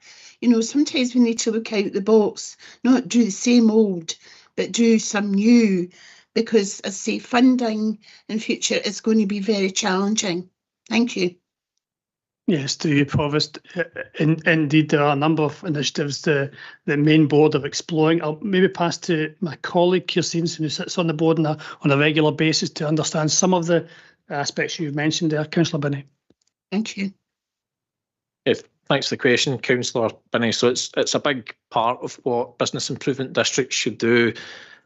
Sometimes we need to look out the box, not do the same old, but do some new, because, as I say, funding in future is going to be very challenging. Thank you. Yes, to you, Provost. Indeed, there are a number of initiatives the main board are exploring. I'll maybe pass to my colleague, Kirsten, who sits on the board on a regular basis, to understand some of the aspects you've mentioned there, Councillor Binney. Thank you. Yes, thanks for the question, Councillor Binney. So it's a big part of what business improvement districts should do.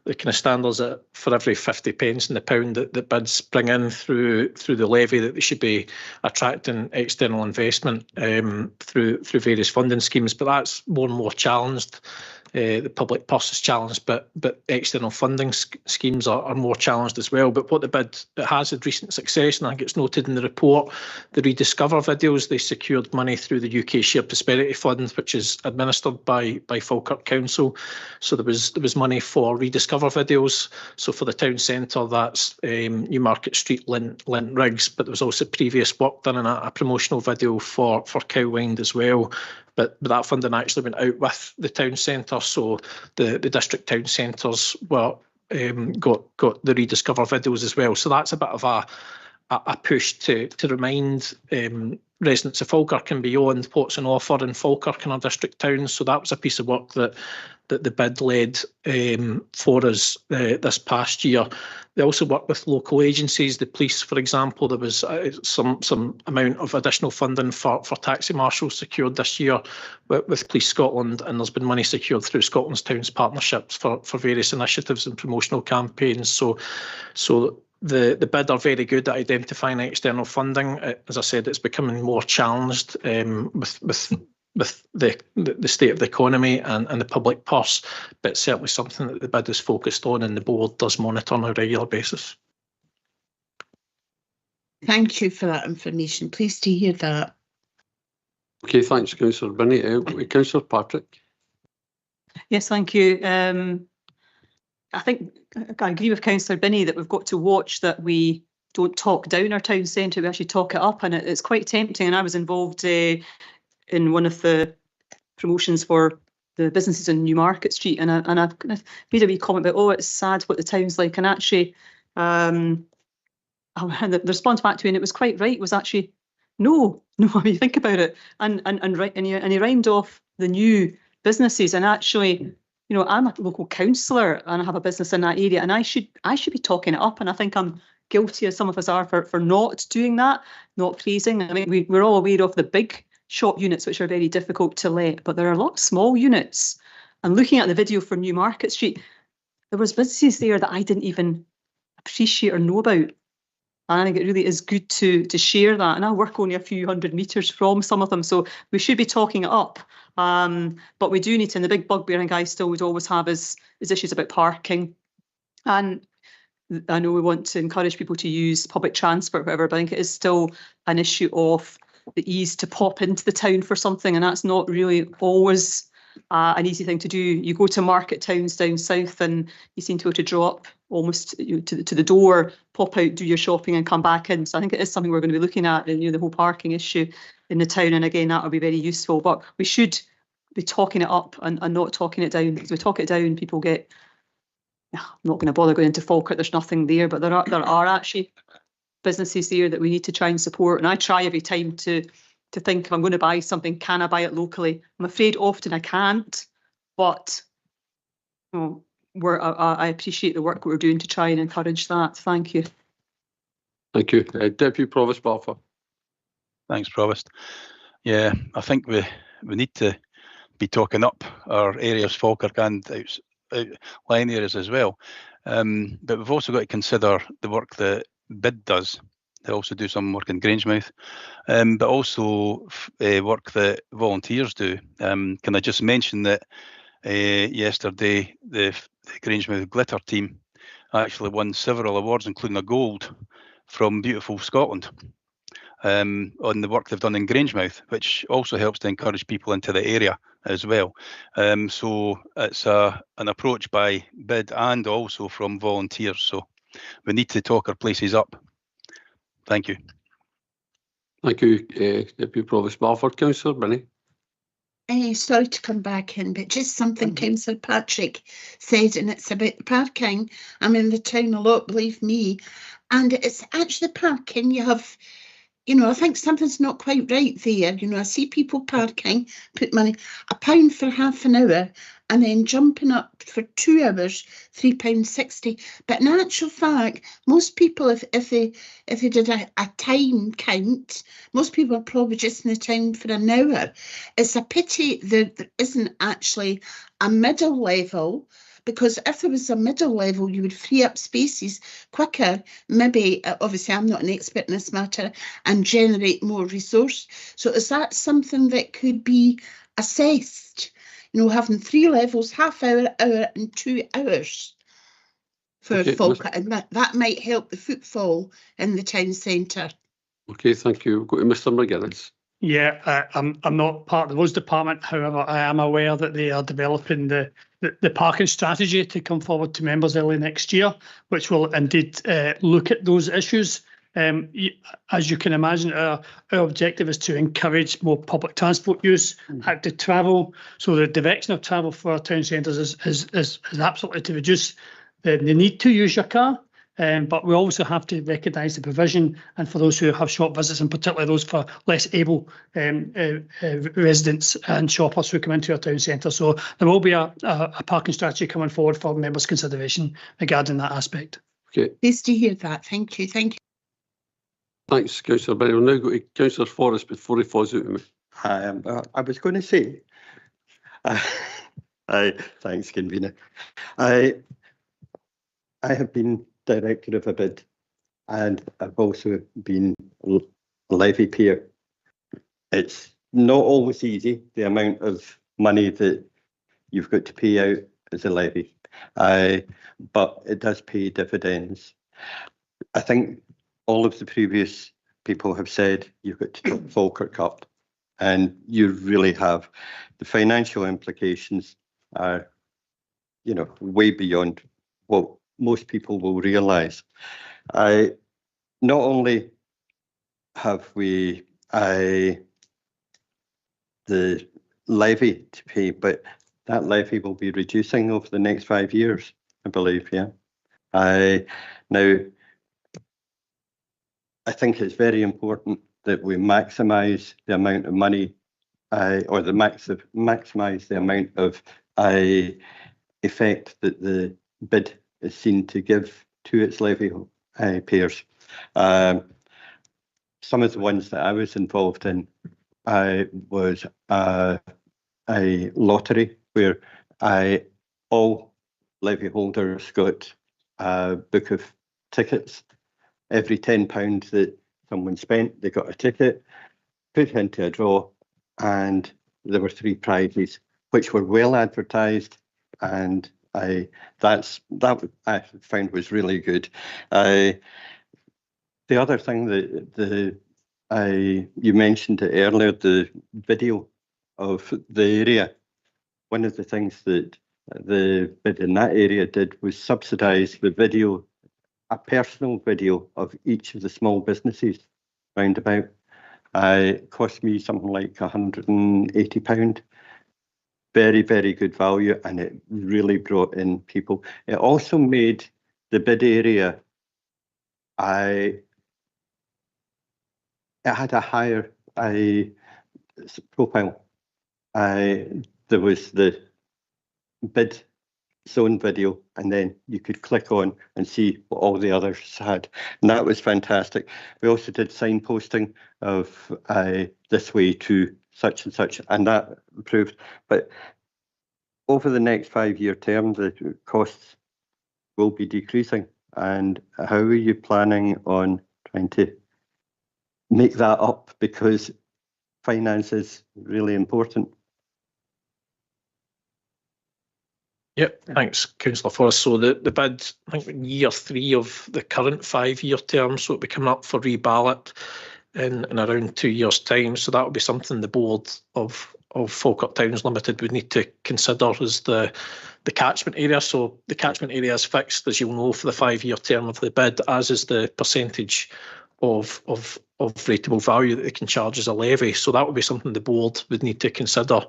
The kind of standards that for every 50 pence in the pound that bids bring in through the levy, that they should be attracting external investment through various funding schemes. But that's more and more challenged the public purse is challenged, but external funding schemes are more challenged as well. But what the bid has had recent success, and I think it's noted in the report, the Rediscover videos, they secured money through the UK Shared Prosperity Fund, which is administered by Falkirk Council. So there was money for Rediscover videos. So for the town centre, that's Newmarket Street, Lint Riggs, but there was also previous work done in a promotional video for Cowwind as well. But that funding actually went out with the town centre, so the district town centres were got the Rediscover videos as well. So that's a bit of a push to remind residents of Falkirk and beyond what's on offer in Falkirk and our district towns. So that was a piece of work that the bid led for us this past year. They also work with local agencies, the police, for example. There was some amount of additional funding for taxi marshals secured this year with Police Scotland, and there's been money secured through Scotland's Towns Partnerships for various initiatives and promotional campaigns. So the bid are very good at identifying external funding. As I said, it's becoming more challenged with the state of the economy and the public purse, but certainly something that the bid is focused on and the board does monitor on a regular basis. Thank you for that information. Pleased to hear that. Okay, thanks, Councillor Binney. Councillor Patrick. Yes, thank you. I think I agree with Councillor Binney that we've got to watch that we don't talk down our town centre, we actually talk it up, and it's quite tempting. And I was involved in one of the promotions for the businesses in Newmarket Street, and I've kind of made a wee comment about, oh, it's sad what the town's like, and actually the response back to me, and it was quite right, was actually no, I mean, think about it, and he rhymed off the new businesses, and actually, you know, I'm a local councillor and I have a business in that area, and I should be talking it up, and I think I'm guilty, as some of us are, for not doing that, not praising. I mean, we're all aware of the big shop units, which are very difficult to let, but there are a lot of small units. And looking at the video for Newmarket Street, there was businesses there that I didn't even appreciate or know about. And I think it really is good to share that. And I work only a few hundred metres from some of them, so we should be talking it up. But we do need to, and the big bugbear I think I still would always have is issues about parking. And I know we want to encourage people to use public transport, whatever, but I think it is still an issue of the ease to pop into the town for something, and that's not really always an easy thing to do. You go to market towns down south and you seem to be able to draw up almost to the door, pop out, do your shopping and come back in. So I think it is something we're going to be looking at, and the whole parking issue in the town, and again that will be very useful, but we should be talking it up and not talking it down, because we talk it down, people get, I'm not going to bother going into Falkirk, there's nothing there, but there are actually businesses there that we need to try and support. And I try every time to think, if I'm going to buy something, can I buy it locally? I'm afraid often I can't, but you know, I appreciate the work we're doing to try and encourage that. Thank you. Thank you. Deputy Provost Balfour. Thanks, Provost. Yeah, I think we need to be talking up our areas, Falkirk and outlying areas as well. But we've also got to consider the work that BID does. They also do some work in Grangemouth, but also work that volunteers do. Can I just mention that yesterday the Grangemouth Glitter team actually won several awards, including a gold from Beautiful Scotland, on the work they've done in Grangemouth, which also helps to encourage people into the area as well. So it's an approach by BID and also from volunteers. So we need to talk our places up. Thank you. Thank you, Deputy Provost Balfour. Councillor Binney. Sorry to come back in, but just something Councillor Patrick said, and it's about the parking. I'm in the town a lot, believe me, and it's actually parking. You have, you know, I think something's not quite right there. You know, I see people parking, put money, £1 for half an hour, and then jumping up for 2 hours, £3.60. But in actual fact, most people, if they did a time count, most people are probably just in the town for an hour. It's a pity there isn't actually a middle level, because if there was a middle level, you would free up spaces quicker, maybe, obviously I'm not an expert in this matter, and generate more resource. So is that something that could be assessed? You having 3 levels, half hour, hour and 2 hours for Okay, Falkirk, and that might help the footfall in the town centre. Okay, thank you. We'll go to Mr McGuinness. Yeah, I'm not part of the roads department. However, I am aware that they are developing the parking strategy to come forward to members early next year, which will indeed look at those issues. As you can imagine, our objective is to encourage more public transport use, active travel. So the direction of travel for our town centres is absolutely to reduce the need to use your car. But we also have to recognise the provision, and for those who have short visits, and particularly those for less able residents and shoppers who come into our town centre. So there will be a parking strategy coming forward for members' consideration regarding that aspect. Okay. Pleased to hear that. Thank you. Thank you. Thanks, Councillor Benny. We'll now go to Councillor Forrest before he falls out of me. I was going to say, thanks, convener. I have been director of a bid, and I've also been levy payer. It's not always easy, the amount of money that you've got to pay out as a levy, but it does pay dividends. I think all of the previous people have said you've got to top Falkirk up, and you really have. The financial implications are, way beyond what most people will realise. Not only have we the levy to pay, but that levy will be reducing over the next 5 years, I believe. Yeah. Now, I think it's very important that we maximise the amount of money, or maximise the amount of effect that the bid is seen to give to its levy payers. Some of the ones that I was involved in was a lottery where all levy holders got a book of tickets. Every £10 that someone spent, they got a ticket, put into a draw, and there were 3 prizes, which were well advertised, and that I found was really good. The other thing that you mentioned it earlier, the video of the area. One of the things that the bid in that area did was subsidise the video, a personal video of each of the small businesses round about. It cost me something like £180. Very, very good value, and it really brought in people. It also made the bid area, it had a higher profile. There was the bid zone video, and then you could click on and see what all the others had, and that was fantastic. We also did signposting of this way to such and such, and that improved. But over the next 5-year term, the costs will be decreasing. And how are you planning on trying to make that up? Because finance is really important. Yep, thanks, Councillor Forrest. So the bid, I think, in year 3 of the current 5-year term, so it'll be coming up for reballot in around 2 years' time. So that will be something the board of Falkirk Towns Limited would need to consider as the catchment area. So the catchment area is fixed, as you'll know, for the 5-year term of the bid, as is the percentage of rateable value that they can charge as a levy. So that would be something the board would need to consider,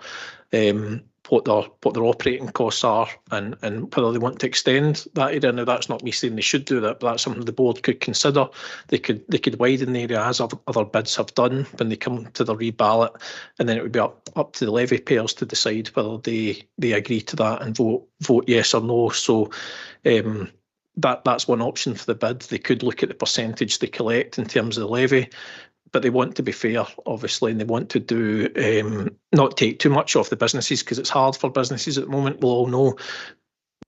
what their operating costs are, and whether they want to extend that area. Now, that's not me saying they should do that, but that's something the board could consider. They could widen the area, as other bids have done, when they come to the reballot, and then it would be up to the levy payers to decide whether they agree to that and vote yes or no. So that's one option for the bid. They could look at the percentage they collect in terms of the levy, but they want to be fair, obviously, and they want to do not take too much off the businesses, because it's hard for businesses at the moment. We'll all know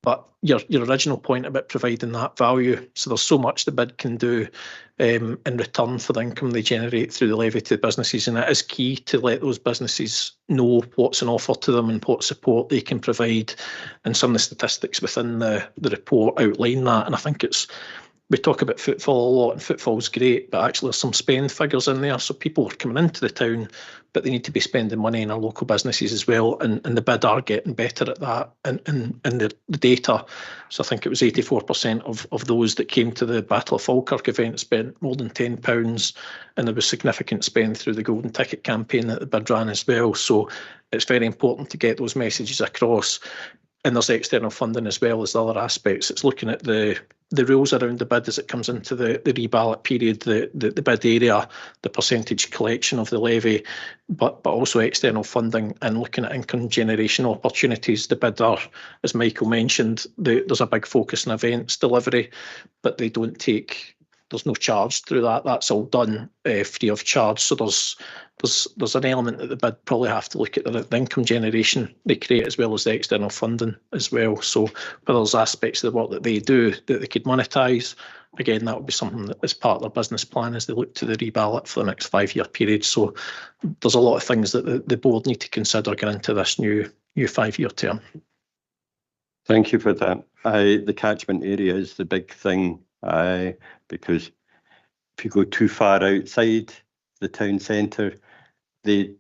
But your original point about providing that value, so there's so much the bid can do in return for the income they generate through the levy to the businesses, and it is key to let those businesses know what's on offer to them and what support they can provide. And some of the statistics within the report outline that. And I think we talk about footfall a lot, and footfall's great, but actually there's some spend figures in there. So people are coming into the town, but they need to be spending money in our local businesses as well. And the bid are getting better at that in the data. So I think it was 84% of those that came to the Battle of Falkirk event spent more than £10, and there was significant spend through the Golden Ticket campaign that the bid ran as well. So it's very important to get those messages across. And there's external funding as well as the other aspects. It's looking at the rules around the bid as it comes into the reballot period, the bid area, the percentage collection of the levy, but also external funding and looking at income generation opportunities. The bid are, as Michael mentioned, there's a big focus on events delivery, but they don't take, there's no charge through that. That's all done free of charge. So there's an element that the bid probably have to look at the income generation they create as well as the external funding as well. So whether there's aspects of the work that they do that they could monetise, again, that would be something that is part of their business plan as they look to the reballot for the next 5-year period. So there's a lot of things that the board need to consider going into this new 5-year term. Thank you for that. The catchment area is the big thing, because if you go too far outside the town centre, the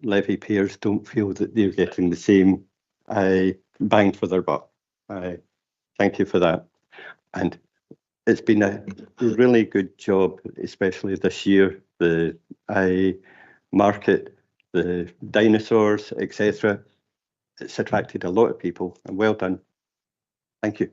levy payers don't feel that they're getting the same bang for their buck. Thank you for that. And it's been a really good job, especially this year, the market, the dinosaurs, etc. It's attracted a lot of people, and well done. Thank you.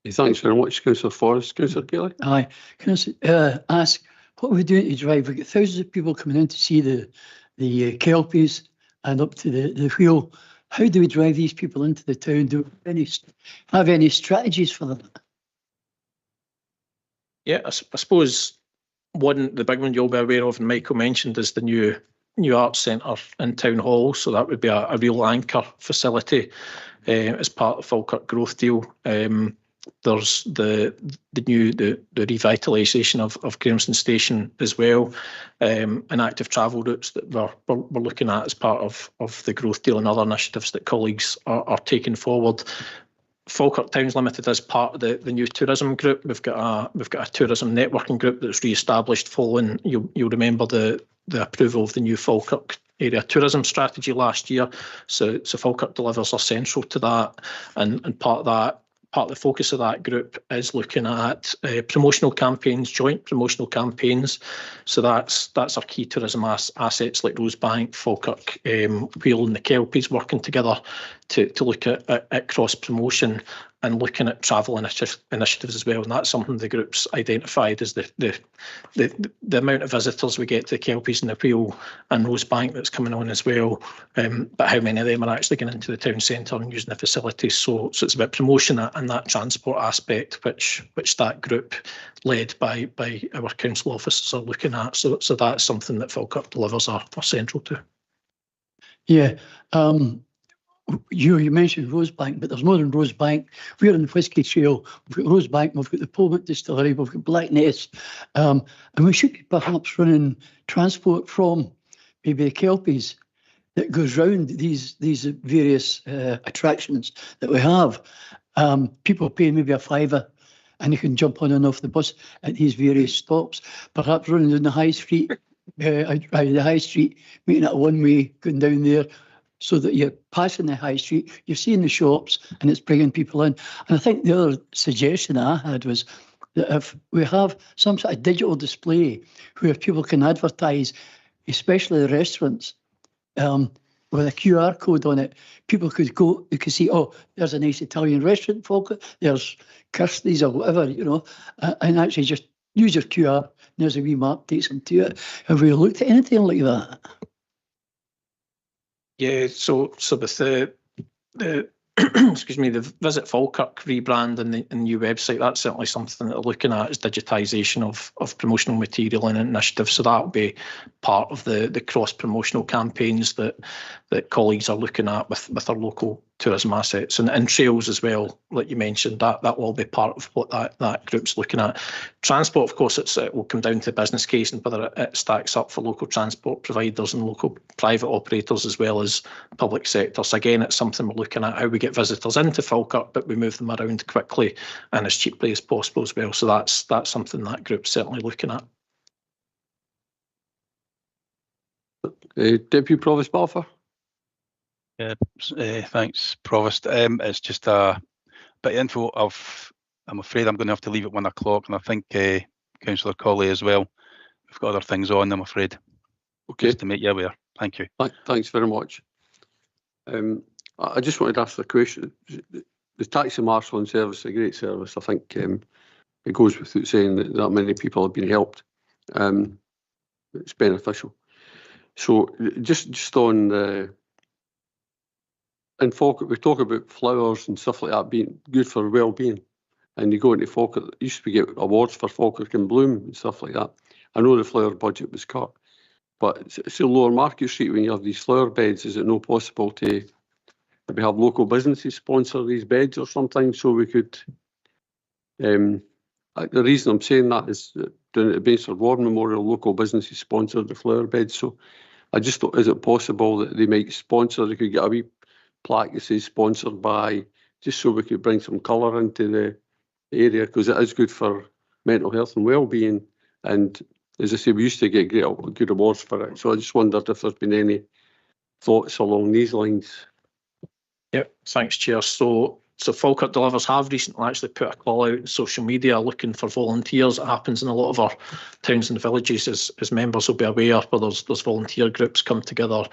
Thanks very much, Councillor Forrest. Councillor Kelly? Aye. Can I ask, what are we doing to drive? We've got thousands of people coming in to see the Kelpies and up to the wheel. How do we drive these people into the town? Do we have any strategies for them? Yeah, I suppose the big one you'll be aware of, and Michael mentioned, is the new arts centre in Town Hall. So that would be a real anchor facility as part of the Falkirk growth deal. There's the revitalisation of Grahamston Station as well, and active travel routes that we're looking at as part of the growth deal and other initiatives that colleagues are taking forward. Falkirk Towns Limited is part of the new tourism group. We've got a tourism networking group that's re-established following, you'll remember the approval of the new Falkirk area tourism strategy last year. So Falkirk Delivers are central to that, and part of the focus of that group is looking at promotional campaigns, joint promotional campaigns. So that's our key tourism assets like Rosebank, Falkirk, Wheel and the Kelpies working together to look at cross promotion and looking at travel initiatives as well. And that's something the group's identified as the amount of visitors we get to the Kelpies and the Wheel and Rosebank that's coming on as well. But how many of them are actually going into the town centre and using the facilities? So it's about promotion and that transport aspect, which that group led by our council officers are looking at. So that's something that Falkirk Delivers are central to. Yeah. You mentioned Rosebank, but there's more than Rosebank. We're in the Whisky Trail. We've got Rosebank, we've got the Polmont Distillery, we've got Black Ness, and we should be perhaps running transport from maybe the Kelpies that goes round these various attractions that we have. People pay maybe a £5 and you can jump on and off the bus at these various stops. Perhaps running down the high street, making it a one-way going down there, so that you're passing the high street, you're seeing the shops, and it's bringing people in. And I think the other suggestion I had was that if we have some sort of digital display where people can advertise, especially the restaurants, with a QR code on it, people could go, you could see, oh, there's a nice Italian restaurant, Falkirk, there's Kirsty's or whatever, and actually just use your QR, and there's a wee map, takes them to it. Have we looked at anything like that? Yeah, so with the excuse me, the Visit Falkirk rebrand and the new website, that's certainly something that they're looking at, is digitisation of promotional material and initiatives. So that will be part of the cross promotional campaigns that colleagues are looking at with our local tourism assets, and trails as well, like you mentioned, that will be part of what that group's looking at. Transport, of course, it will come down to the business case and whether it stacks up for local transport providers and local private operators as well as public sector. So again, it's something we're looking at, how we get visitors into Falkirk, but we move them around quickly and as cheaply as possible as well. So that's something that group's certainly looking at. Deputy Provost Balfour. Thanks, Provost. It's just a bit of info I'm afraid I'm going to have to leave at 1 o'clock, and I think Councillor Colley as well. We've got other things on, I'm afraid. Okay. Just to make you aware. Thank you. Thanks very much. I just wanted to ask a question. The taxi marshalling service is a great service. I think it goes without saying that many people have been helped. It's beneficial. So just on in Falkirk, we talk about flowers and stuff like that being good for well-being. And you go into Falkirk, used to get awards for Falkirk in Bloom and stuff like that. I know the flower budget was cut, but it's Lower Market Street when you have these flower beds. Is it not possible to maybe have local businesses sponsor these beds or something so we could? The reason I'm saying that is down at the Bainford Ward Memorial, local businesses sponsored the flower beds. So I just thought, is it possible that they might sponsor? They could get a wee plaque that says sponsored by, just so we could bring some colour into the area, because it is good for mental health and well-being. And as I say, we used to get good awards for it. So I just wondered if there's been any thoughts along these lines. Yep, thanks, Chair. So Falkirk Delivers have recently actually put a call out on social media looking for volunteers. It happens in a lot of our towns and villages, as members will be aware, where there's volunteer groups come together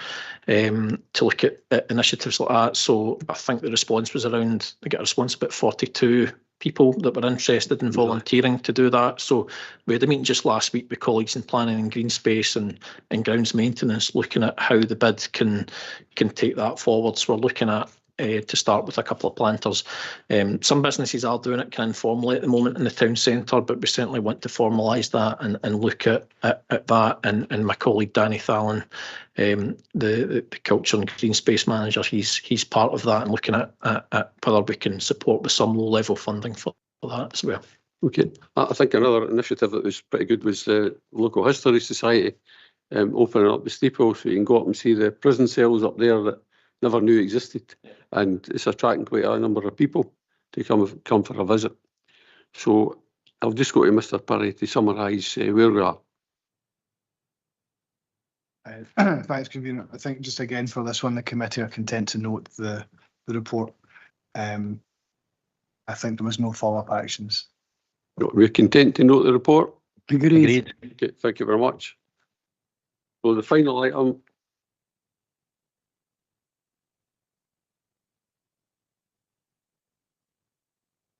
to look at initiatives like that. So I think the response was around, I get a response about 42 people that were interested in volunteering to do that. So we had a meeting just last week with colleagues in planning and green space and grounds maintenance, looking at how the bid can take that forward. So we're looking at to start with a couple of planters. Some businesses are doing it kind of informally at the moment in the town centre, but we certainly want to formalise that and look at that. And my colleague Danny Thallon, the culture and green space manager, he's part of that and looking at whether we can support with some low level funding for that as well. Okay, I think another initiative that was pretty good was the Local History Society opening up the steeple so you can go up and see the prison cells up there that never knew existed, and it's attracting quite a number of people to come for a visit. So I'll just go to Mr. Perry to summarise where we are. Thanks, Convener. I think just again for this one, the committee are content to note the report. I think there was no follow-up actions. We're content to note the report. Agreed. Okay, thank you very much. So the final item.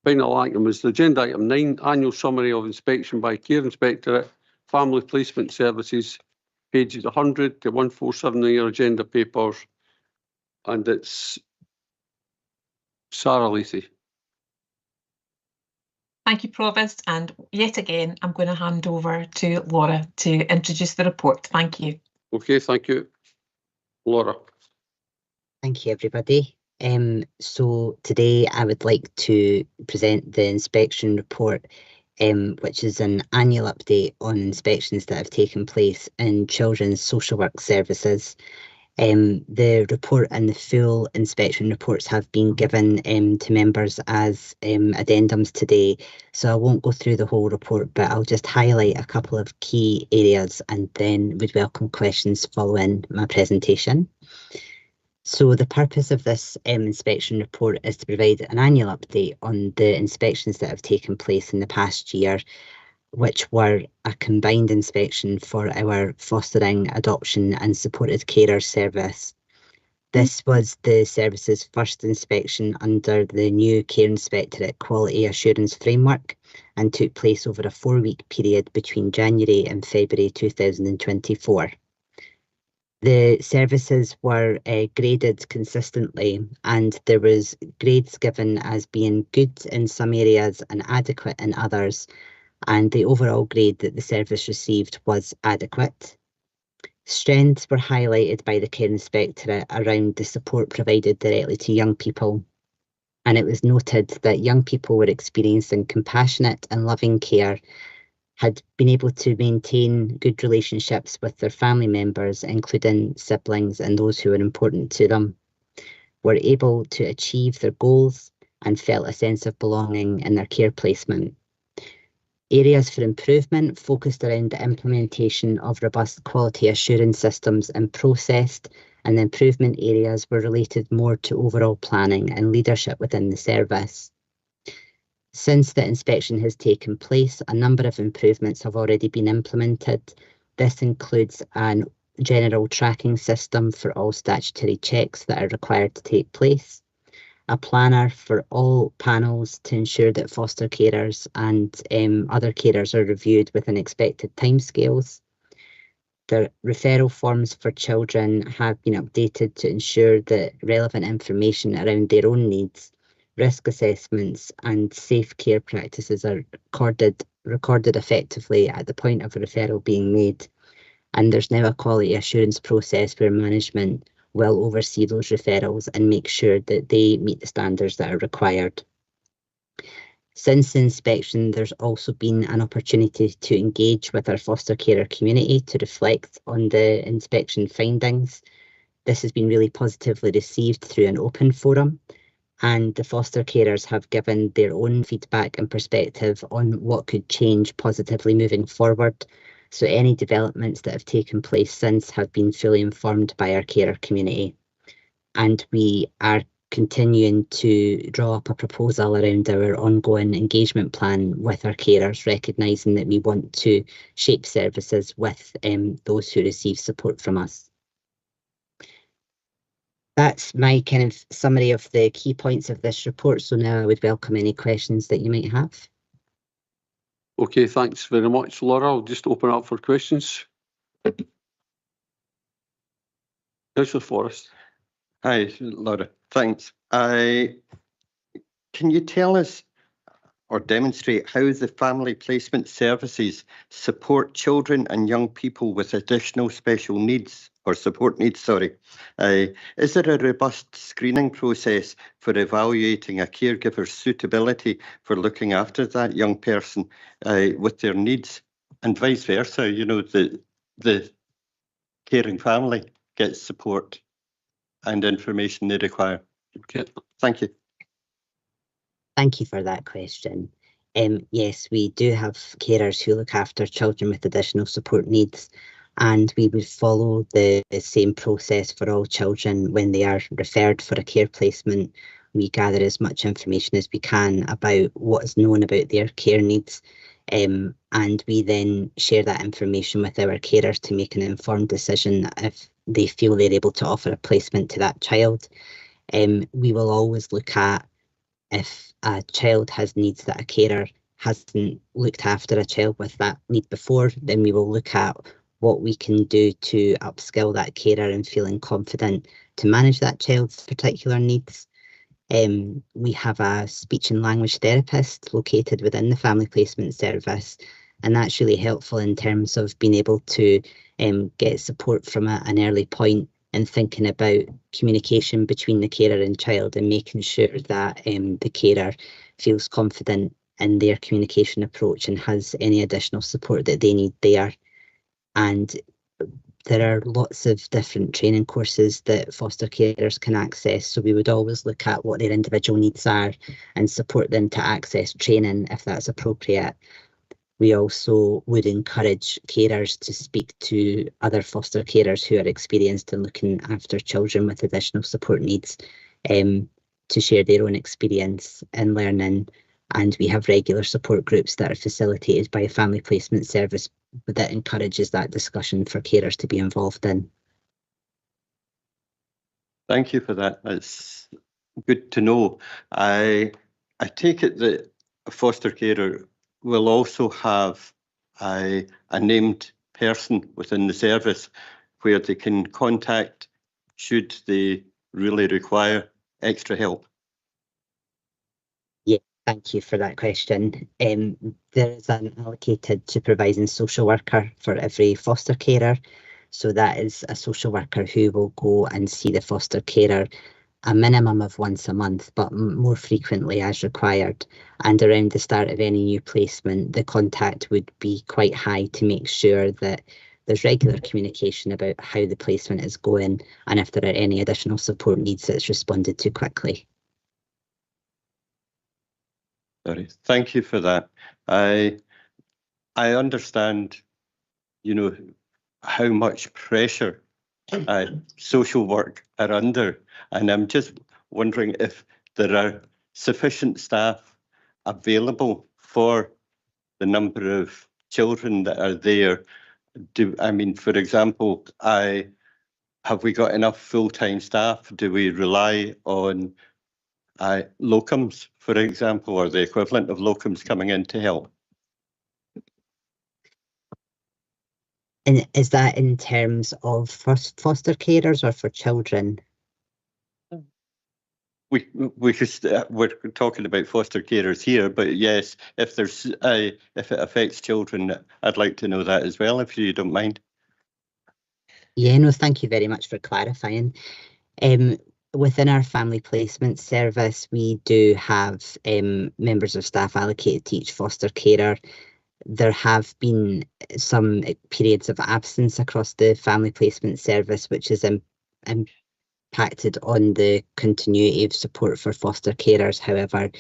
Final item was agenda item 9, annual summary of inspection by Care Inspectorate, Family Placement Services, pages 100 to 147 in your agenda papers, and it's Sarah Lacey. Thank you, Provost, and yet again I'm going to hand over to Laura to introduce the report. Thank you. Okay, thank you. Laura. Thank you, everybody. So today I would like to present the inspection report, which is an annual update on inspections that have taken place in children's social work services. The report and the full inspection reports have been given to members as addendums today, so I won't go through the whole report, but I'll just highlight a couple of key areas and then would welcome questions following my presentation. So the purpose of this inspection report is to provide an annual update on the inspections that have taken place in the past year, which were a combined inspection for our fostering, adoption and supported carer service. This was the service's first inspection under the new Care Inspectorate Quality Assurance Framework and took place over a 4-week period between January and February 2024. The services were graded consistently, and there was grades given as being good in some areas and adequate in others, and the overall grade that the service received was adequate. Strengths were highlighted by the Care Inspectorate around the support provided directly to young people, and it was noted that young people were experiencing compassionate and loving care, had been able to maintain good relationships with their family members, including siblings and those who were important to them, were able to achieve their goals and felt a sense of belonging in their care placement. Areas for improvement focused around the implementation of robust quality assurance systems and processed, and the improvement areas were related more to overall planning and leadership within the service. Since the inspection has taken place, a number of improvements have already been implemented. This includes a general tracking system for all statutory checks that are required to take place, a planner for all panels to ensure that foster carers and other carers are reviewed within expected timescales. The referral forms for children have been updated to ensure that relevant information around their own needs, risk assessments and safe care practices are recorded effectively at the point of a referral being made. And there's now a quality assurance process where management will oversee those referrals and make sure that they meet the standards that are required. Since the inspection, there's also been an opportunity to engage with our foster carer community to reflect on the inspection findings. This has been really positively received through an open forum, and the foster carers have given their own feedback and perspective on what could change positively moving forward. So any developments that have taken place since have been fully informed by our carer community. And we are continuing to draw up a proposal around our ongoing engagement plan with our carers, recognising that we want to shape services with those who receive support from us. That's my kind of summary of the key points of this report. So now I would welcome any questions that you might have. Okay, thanks very much, Laura. I'll just open up for questions. Councillor Forrest. Hi, Laura. Thanks. Can you tell us or demonstrate how the family placement services support children and young people with additional special needs or support needs, sorry. Is there a robust screening process for evaluating a caregiver's suitability for looking after that young person with their needs, and vice versa? You know, the caring family gets support and information they require. Okay. Thank you. Thank you for that question. Yes, we do have carers who look after children with additional support needs, and we would follow the same process for all children when they are referred for a care placement. We gather as much information as we can about what is known about their care needs, and we then share that information with our carers to make an informed decision if they feel they're able to offer a placement to that child. We will always look at if a child has needs that a carer hasn't looked after a child with that need before, then we will look at what we can do to upskill that carer and feeling confident to manage that child's particular needs. We have a speech and language therapist located within the family placement service, and that's really helpful in terms of being able to get support from an early point and thinking about communication between the carer and child and making sure that the carer feels confident in their communication approach and has any additional support that they need there. And there are lots of different training courses that foster carers can access, so we would always look at what their individual needs are and support them to access training if that's appropriate. We also would encourage carers to speak to other foster carers who are experienced in looking after children with additional support needs, to share their own experience and learning. And we have regular support groups that are facilitated by a family placement service that encourages that discussion for carers to be involved in. Thank you for that. That's good to know. I take it that a foster carer will also have a named person within the service where they can contact should they really require extra help. Yeah, thank you for that question. There is an allocated supervising social worker for every foster carer. So that is a social worker who will go and see the foster carer a minimum of once a month, but more frequently as required. And around the start of any new placement, the contact would be quite high to make sure that there's regular communication about how the placement is going, and if there are any additional support needs, it's responded to quickly. Sorry, thank you for that. I understand, you know, how much pressure social work are under, and I'm just wondering if there are sufficient staff available for the number of children that are there. I mean, for example, have we got enough full-time staff? Do we rely on locums, for example, or the equivalent of locums coming in to help? And is that in terms of foster carers or for children? We're talking about foster carers here, but yes, if it affects children, I'd like to know that as well, if you don't mind. Yeah, no, thank you very much for clarifying. Within our family placement service, we do have members of staff allocated to each foster carer. There have been some periods of absence across the family placement service, which has impacted on the continuity of support for foster carers. However,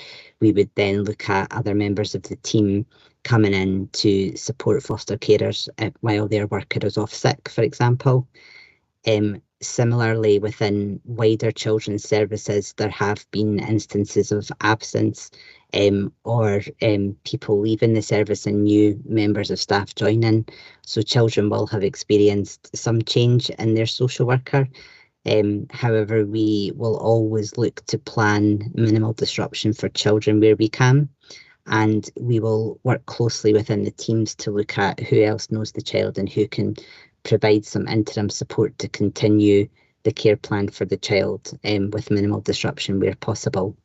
we would then look at other members of the team coming in to support foster carers while their worker is off sick, for example. Similarly, within wider children's services, there have been instances of absence or people leaving the service and new members of staff joining. So children will have experienced some change in their social worker. However, we will always look to plan minimal disruption for children where we can. And we will work closely within the teams to look at who else knows the child and who can provide some interim support to continue the care plan for the child with minimal disruption where possible.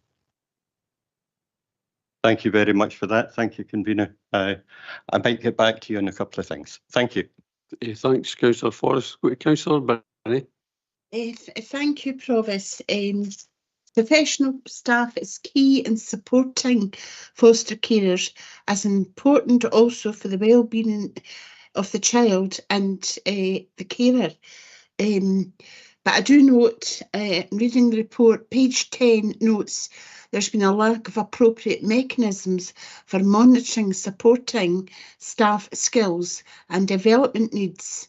Thank you very much for that. Thank you, convener. I might get back to you on a couple of things. Thank you. Thanks, Councillor Forrest. Councillor Barney. Thank you, Provost. Professional staff is key in supporting foster carers, as important also for the well-being of the child and the carer. But I do note, reading the report, page 10 notes there's been a lack of appropriate mechanisms for monitoring, supporting staff skills and development needs.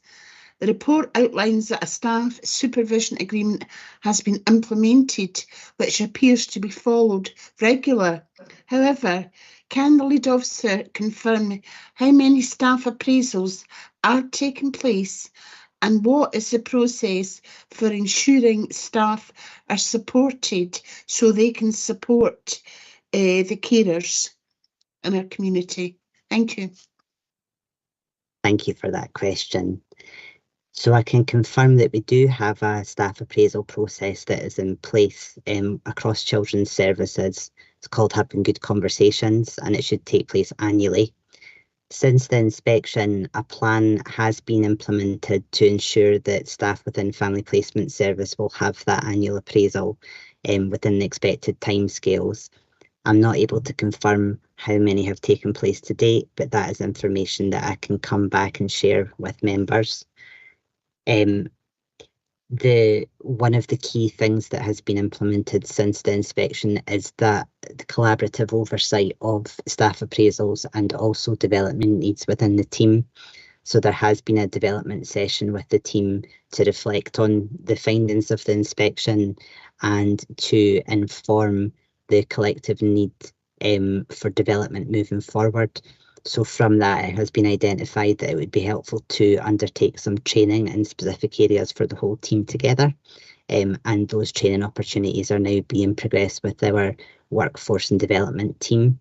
The report outlines that a staff supervision agreement has been implemented, which appears to be followed regularly. However, can the lead officer confirm how many staff appraisals are taking place, and what is the process for ensuring staff are supported so they can support the carers in our community? Thank you. Thank you for that question. So I can confirm that we do have a staff appraisal process that is in place across children's services. It's called Having Good Conversations, and it should take place annually. Since the inspection, a plan has been implemented to ensure that staff within family placement service will have that annual appraisal within the expected timescales. I'm not able to confirm how many have taken place to date, but that is information that I can come back and share with members. One of the key things that has been implemented since the inspection is that the collaborative oversight of staff appraisals and also development needs within the team. So there has been a development session with the team to reflect on the findings of the inspection and to inform the collective need for development moving forward. So from that, it has been identified that it would be helpful to undertake some training in specific areas for the whole team together. And those training opportunities are now being progressed with our workforce and development team.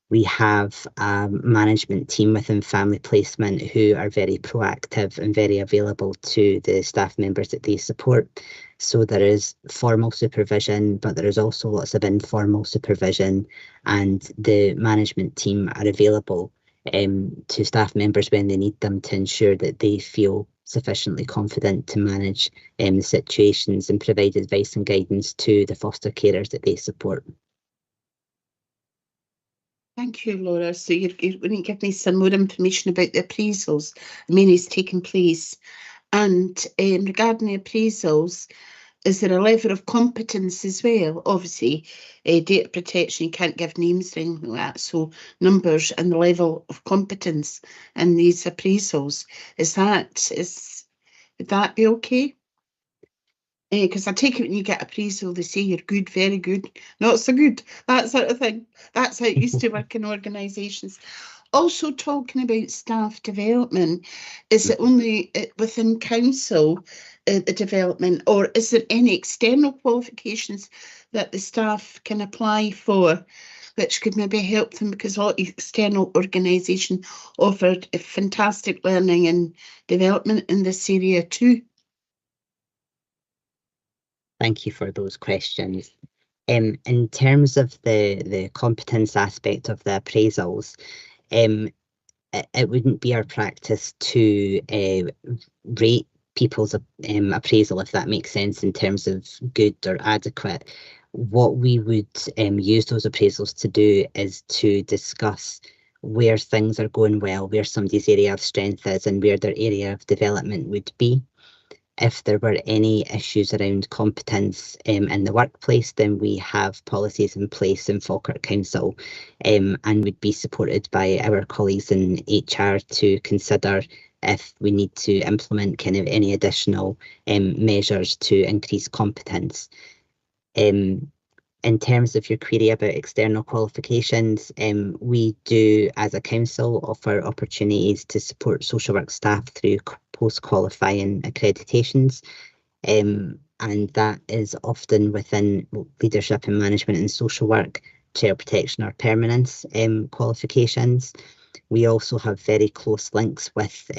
We have a management team within family placement who are very proactive and very available to the staff members that they support. So there is formal supervision, but there is also lots of informal supervision, and the management team are available to staff members when they need them to ensure that they feel sufficiently confident to manage the situations and provide advice and guidance to the foster carers that they support. Thank you, Laura. So you're going to give me some more information about the appraisals, many's taking place. And regarding the appraisals, is there a level of competence as well? Obviously, data protection, you can't give names or anything like that. So numbers and the level of competence in these appraisals, would that be okay? Because I take it when you get appraisal, they say you're good, very good, not so good, that sort of thing. That's how it used to work in organisations. Also talking about staff development, is it only within council, the development, or is there any external qualifications that the staff can apply for, which could maybe help them, because all external organisations offered a fantastic learning and development in this area too? Thank you for those questions. In terms of the competence aspect of the appraisals, it wouldn't be our practice to rate people's appraisal, if that makes sense, in terms of good or adequate. What we would use those appraisals to do is to discuss where things are going well, where somebody's area of strength is, and where their area of development would be. If there were any issues around competence in the workplace, then we have policies in place in Falkirk Council and would be supported by our colleagues in HR to consider if we need to implement kind of any additional measures to increase competence. In terms of your query about external qualifications, we do, as a council, offer opportunities to support social work staff through post-qualifying accreditations, and that is often within leadership and management and social work, child protection or permanence qualifications. We also have very close links with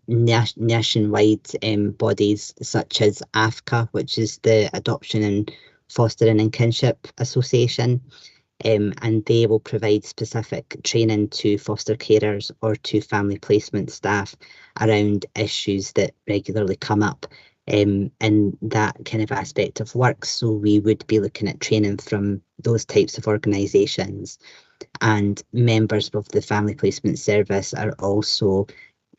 nationwide bodies such as AFCA, which is the Adoption and Fostering and Kinship Association, and they will provide specific training to foster carers or to family placement staff around issues that regularly come up in that kind of aspect of work. So we would be looking at training from those types of organisations, and members of the Family Placement Service are also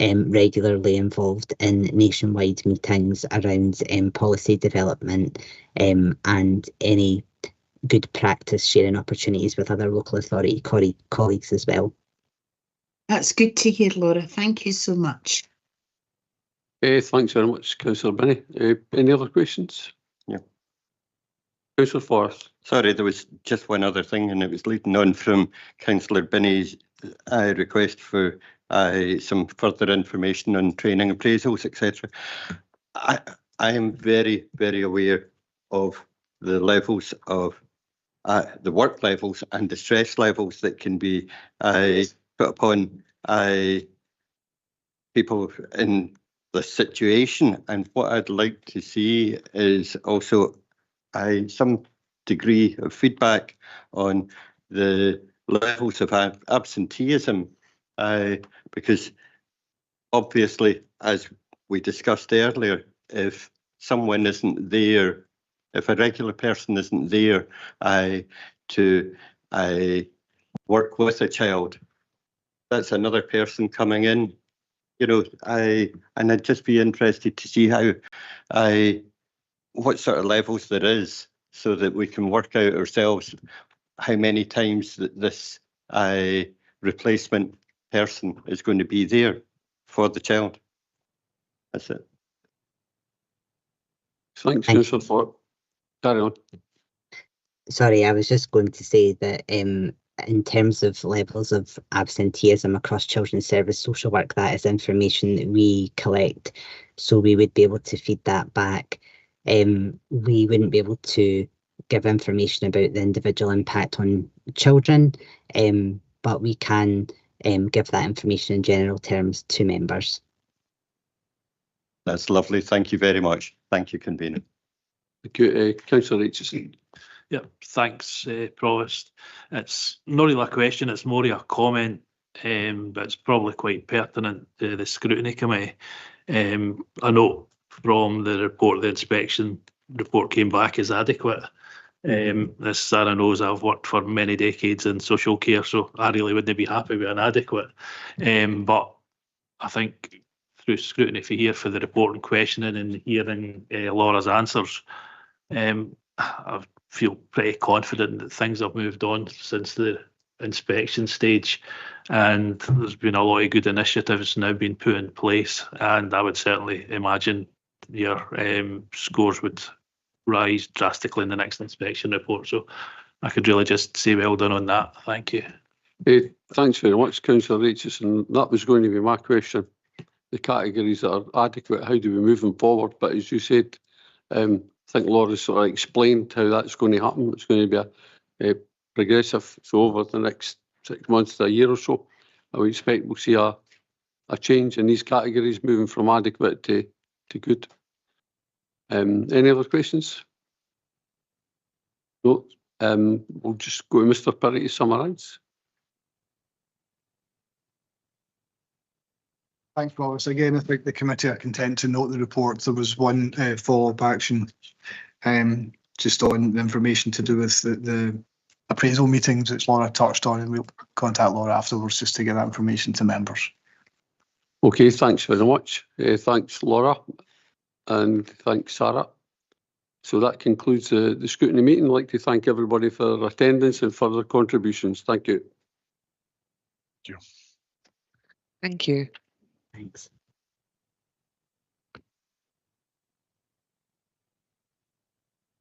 regularly involved in nationwide meetings around policy development and any good practice sharing opportunities with other local authority colleagues as well. That's good to hear, Laura. Thank you so much. Thanks very much, Councillor Binney. Any other questions? Yeah. Councillor Forrest. Sorry, there was just one other thing, and it was leading on from Councillor Binney's request for some further information on training appraisals, etc. I am very, very aware of the levels of the work levels and the stress levels that can be put upon people in this situation. And what I'd like to see is also some degree of feedback on the levels of absenteeism, because obviously, as we discussed earlier, if someone isn't there, if a regular person isn't there to work with a child, that's another person coming in. You know, and I'd just be interested to see how what sort of levels there is, so that we can work out ourselves how many times that this replacement person is going to be there for the child. That's it. Thanks, Councillor Ford. Carry on. Sorry, I was just going to say that in terms of levels of absenteeism across children's service social work, that is information that we collect, so we would be able to feed that back. We wouldn't be able to give information about the individual impact on children, but we can give that information in general terms to members. That's lovely. Thank you very much. Thank you, Convener. Thank you, Councillor Aitchison. Yeah, thanks, Provost. It's not really a question, it's more a comment. but it's probably quite pertinent to the Scrutiny Committee. I note from the report, the inspection report came back as adequate. As Sarah knows, I've worked for many decades in social care, so I really wouldn't be happy with inadequate. But I think through scrutiny, if you hear for the report and questioning and hearing Laura's answers, I feel pretty confident that things have moved on since the inspection stage, and there's been a lot of good initiatives now being put in place, and I would certainly imagine your scores would rise drastically in the next inspection report. So I could really just say well done on that. Thank you. Thanks very much, Councillor Richardson. That was going to be my question. The categories that are adequate, how do we move them forward? But as you said, I think Laura sort of explained how that's going to happen. It's going to be a progressive. So over the next 6 months to a year or so, I would expect we'll see a change in these categories, moving from adequate to good. Any other questions? No. We'll just go to Mr. Perry to summarise. Thanks, Boris. Again, I think the committee are content to note the report. There was one follow-up action just on the information to do with the appraisal meetings, which Laura touched on, and we'll contact Laura afterwards just to get that information to members. Okay, thanks very much. Thanks, Laura, and thanks, Sarah. So that concludes the scrutiny meeting. I'd like to thank everybody for their attendance and for their contributions. Thank you. Thank you. Thanks.